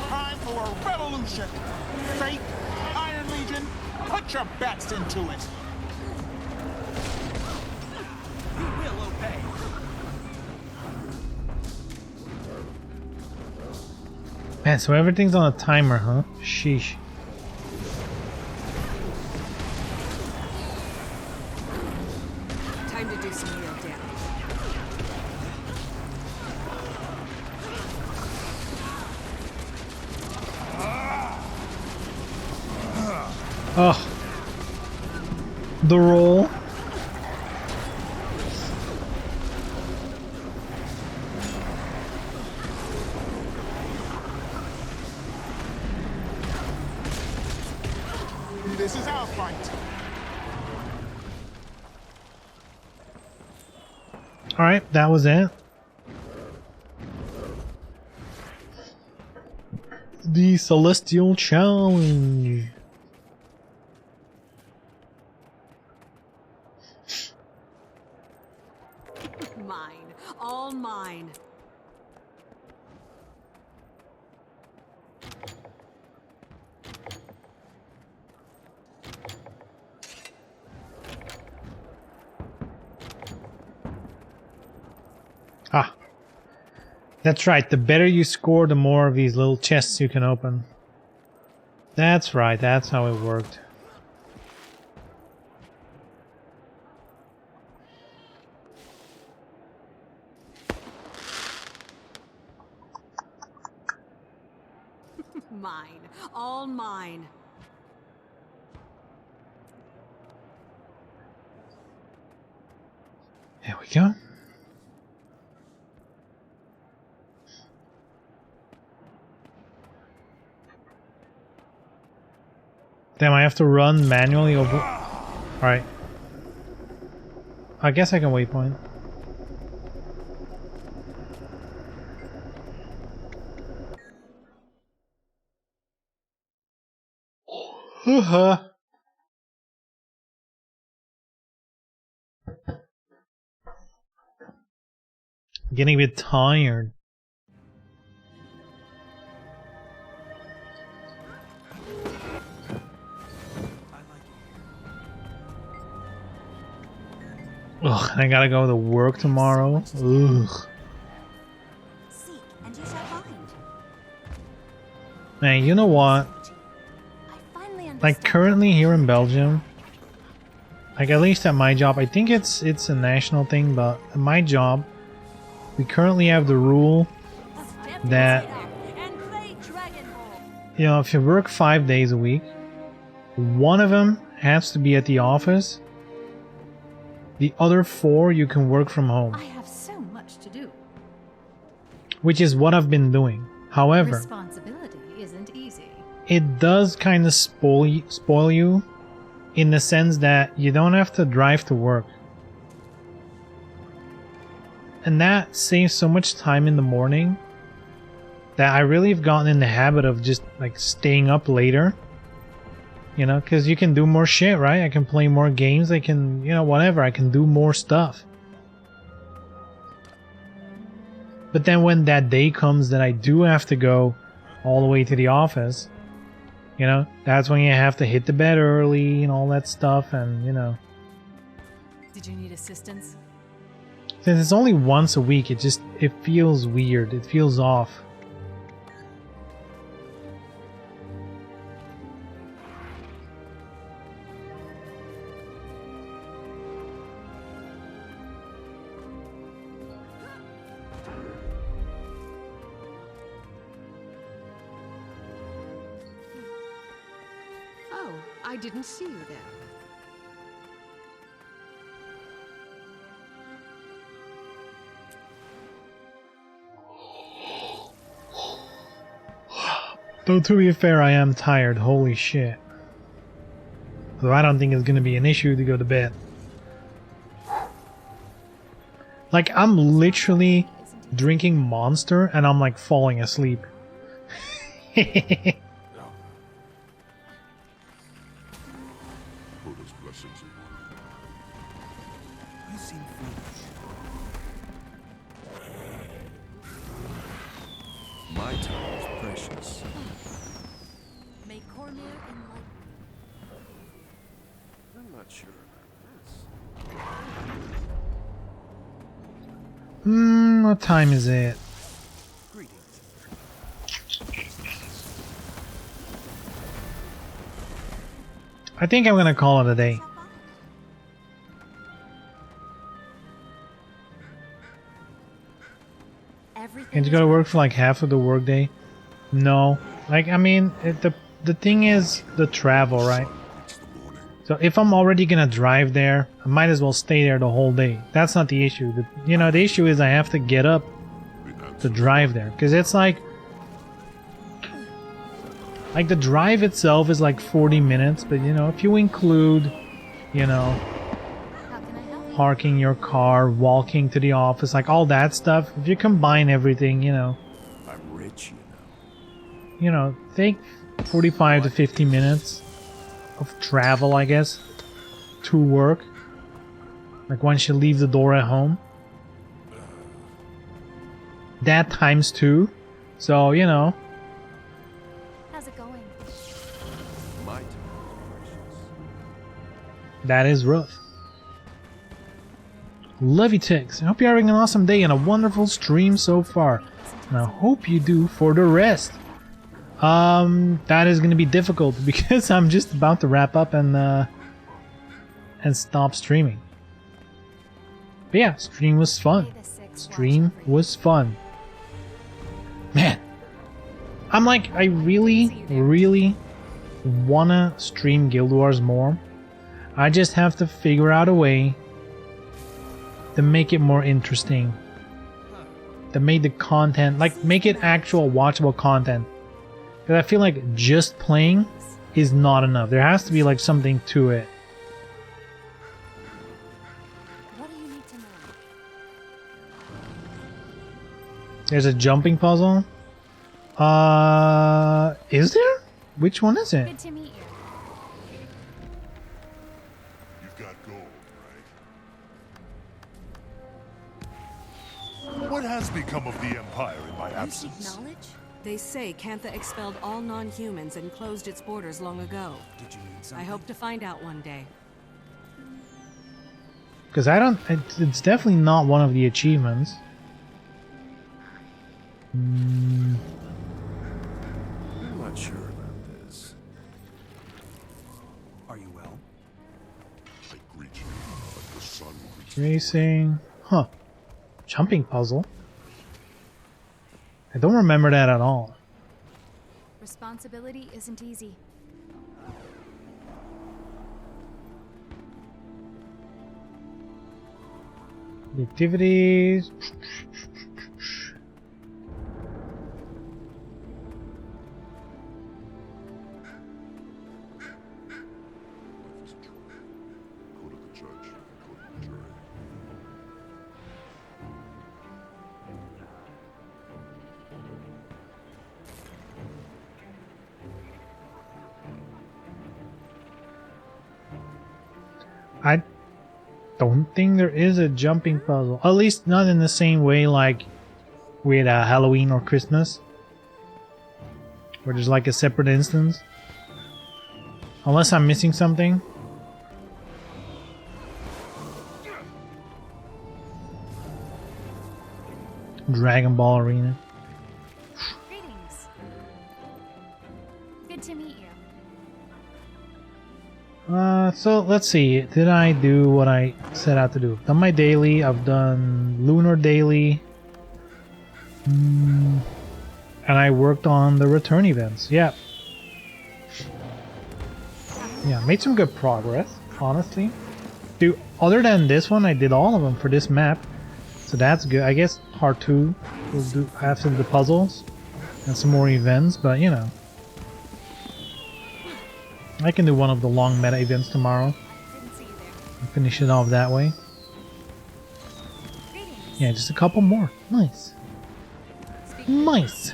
[SPEAKER 14] Time for a revolution. Fate, Iron Legion, put your bets into it.
[SPEAKER 10] You will obey.
[SPEAKER 1] Man, so everything's on a timer, huh? Sheesh.
[SPEAKER 2] Time to do some real damage.
[SPEAKER 1] Oh. The roll.
[SPEAKER 14] This is our fight.
[SPEAKER 1] Alright, that was it. The Celestial Challenge.
[SPEAKER 2] Mine. All mine.
[SPEAKER 1] Ah. That's right, the better you score, the more of these little chests you can open. That's right, that's how it worked.
[SPEAKER 2] Mine. All mine.
[SPEAKER 1] There we go. Damn, I have to run manually over... Alright. I guess I can waypoint. Getting a bit tired. Ugh, I gotta go to work tomorrow. Ugh.
[SPEAKER 8] Seek, and you shall find.
[SPEAKER 1] Man, you know what? Like currently here in Belgium, like at least at my job, I think it's a national thing, but at my job, we currently have the rule that, you know, if you work 5 days a week, one of them has to be at the office. The other 4 you can work from home.
[SPEAKER 15] I have so much to do.
[SPEAKER 1] Which is what I've been doing. However,
[SPEAKER 15] Responsibility isn't easy.
[SPEAKER 1] it does kind of spoil you in the sense that you don't have to drive to work. And that saves so much time in the morning that I really have gotten in the habit of just like staying up later. You know, because you can do more shit, right? I can play more games, I can, you know, whatever, I can do more stuff. But then when that day comes that I do have to go all the way to the office, you know, that's when you have to hit the bed early and all that stuff, and, you know.
[SPEAKER 15] Did you need assistance?
[SPEAKER 1] Since it's only once a week, it feels weird, it feels off.
[SPEAKER 2] Oh, I didn't see you there.
[SPEAKER 1] Though to be fair, I am tired, holy shit. So I don't think it's gonna be an issue to go to bed. Like, I'm literally drinking Monster and I'm like falling asleep.
[SPEAKER 12] Buddha's blessings upon you.
[SPEAKER 9] You seem foolish. My time is precious.
[SPEAKER 2] May Cormyr enlighten.
[SPEAKER 9] I'm not sure
[SPEAKER 1] What time is it? I think I'm gonna call it a day. And you gotta work for like half of the workday? No. Like, I mean, the thing is the travel, right? So if I'm already gonna drive there, I might as well stay there the whole day. That's not the issue. The issue is I have to get up to drive there. Because it's like the drive itself is like 40 minutes, but you know, if you include, you know, parking your car, walking to the office, like all that stuff, if you combine everything, you know,
[SPEAKER 9] I'm rich,
[SPEAKER 1] take 45 to 50 minutes of travel, I guess, to work. Like once you leave the door at home. That times 2. So, you know.
[SPEAKER 8] How's it going?
[SPEAKER 9] My time is precious.
[SPEAKER 1] That is rough. Love you, Tix. I hope you're having an awesome day and a wonderful stream so far. And I hope you do for the rest. That is going to be difficult because I'm just about to wrap up and stop streaming. But yeah, stream was fun. Stream was fun. Man, I'm like, I really, really wanna stream Guild Wars more. I just have to figure out a way to make it more interesting. To make the content, like make it actual watchable content. Because I feel like just playing is not enough. There has to be like something to it.
[SPEAKER 8] What do you need to know?
[SPEAKER 1] There's a jumping puzzle. Is there? Which one is it?
[SPEAKER 8] Good to meet you.
[SPEAKER 12] You've got gold, right? What has become of the Empire in my absence?
[SPEAKER 2] Knowledge? They say Cantha expelled all non-humans and closed its borders long ago.
[SPEAKER 9] Did you need something?
[SPEAKER 2] I hope to find out one day.
[SPEAKER 1] Because I don't. It's definitely not one of the achievements.
[SPEAKER 9] I'm not sure about this. Are you well?
[SPEAKER 12] I greet you, like the sun greets
[SPEAKER 1] Racing. Huh. Jumping puzzle. I don't remember that at all.
[SPEAKER 8] Responsibility isn't easy.
[SPEAKER 1] The activities.
[SPEAKER 12] Go to the judge, go to the jury.
[SPEAKER 1] I don't think there is a jumping puzzle. At least not in the same way like with Halloween or Christmas. Where there's like a separate instance. Unless I'm missing something. Dragon Ball Arena.
[SPEAKER 8] Greetings. Good to meet you.
[SPEAKER 1] So let's see. Did I do what I set out to do? I've done my daily. I've done Lunar Daily. And I worked on the return events. Yeah. Yeah, made some good progress, honestly. Dude, other than this one, I did all of them for this map. So that's good. I guess part 2 will do after the puzzles and some more events, but you know. I can do one of the long meta events tomorrow. And finish it off that way. Yeah, just a couple more. Nice. Nice.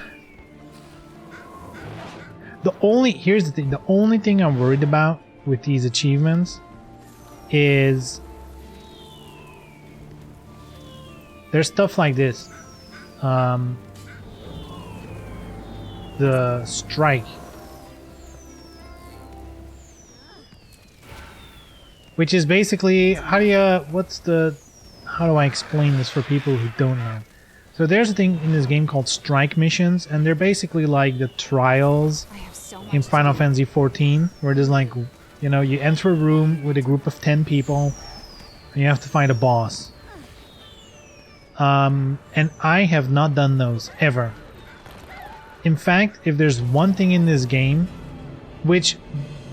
[SPEAKER 1] Here's the thing, the only thing I'm worried about with these achievements is there's stuff like this. The strike. Which is basically, how do I explain this for people who don't know? So there's a thing in this game called strike missions, and they're basically like the trials in Final Fantasy XIV, where there's like, you know, you enter a room with a group of 10 people, and you have to fight a boss. And I have not done those, ever. In fact, if there's one thing in this game, which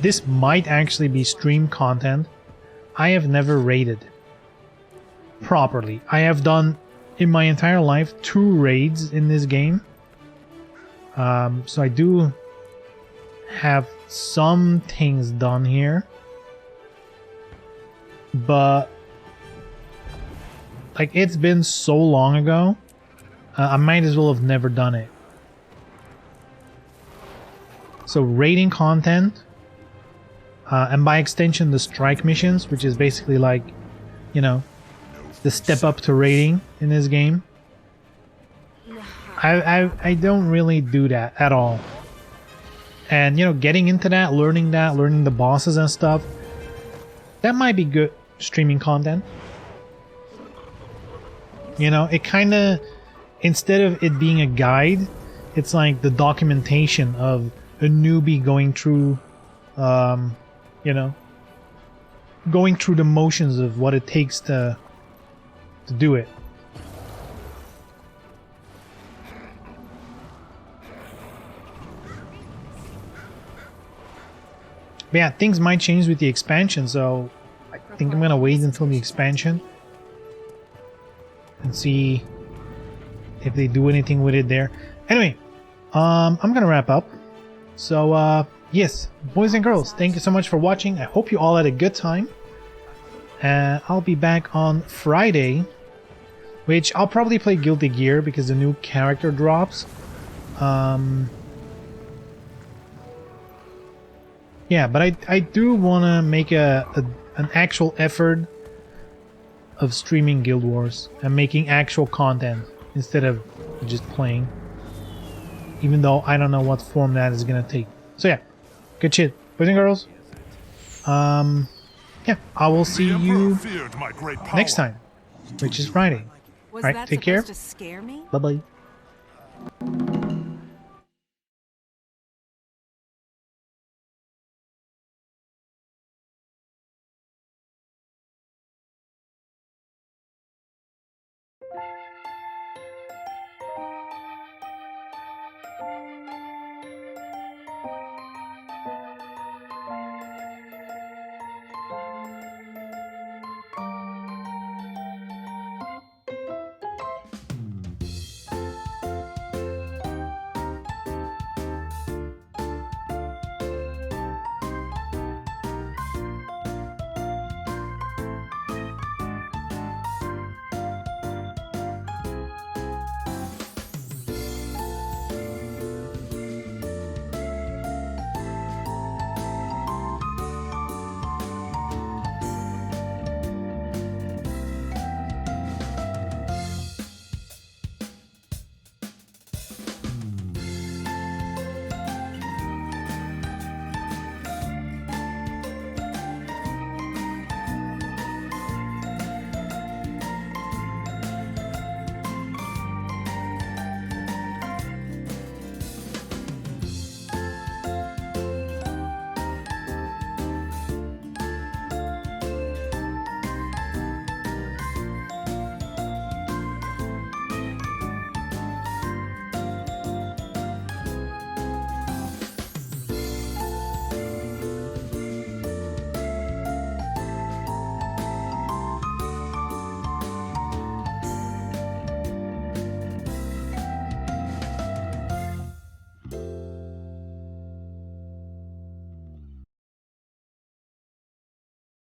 [SPEAKER 1] this might actually be stream content, I have never raided properly. I have done, in my entire life, 2 raids in this game. So I do have some things done here. But like, it's been so long ago, I might as well have never done it. So raiding content, and by extension the strike missions, which is basically like, you know, the step up to raiding in this game. I don't really do that at all. And, you know, getting into that, learning the bosses and stuff, that might be good streaming content. You know, it kind of, instead of it being a guide, it's like the documentation of a newbie going through, you know, going through the motions of what it takes to do it. But yeah, things might change with the expansion, so I think I'm gonna wait until the expansion and see if they do anything with it there. Anyway, I'm gonna wrap up. So yes, boys and girls, thank you so much for watching. I hope you all had a good time. I'll be back on Friday, which I'll probably play Guilty Gear because the new character drops. Yeah, but I do want to make an actual effort of streaming Guild Wars and making actual content instead of just playing. Even though I don't know what form that is gonna take. So yeah, good shit, boys and girls. Yeah, I will see you next time, which is Friday. Alright, take care. Bye bye.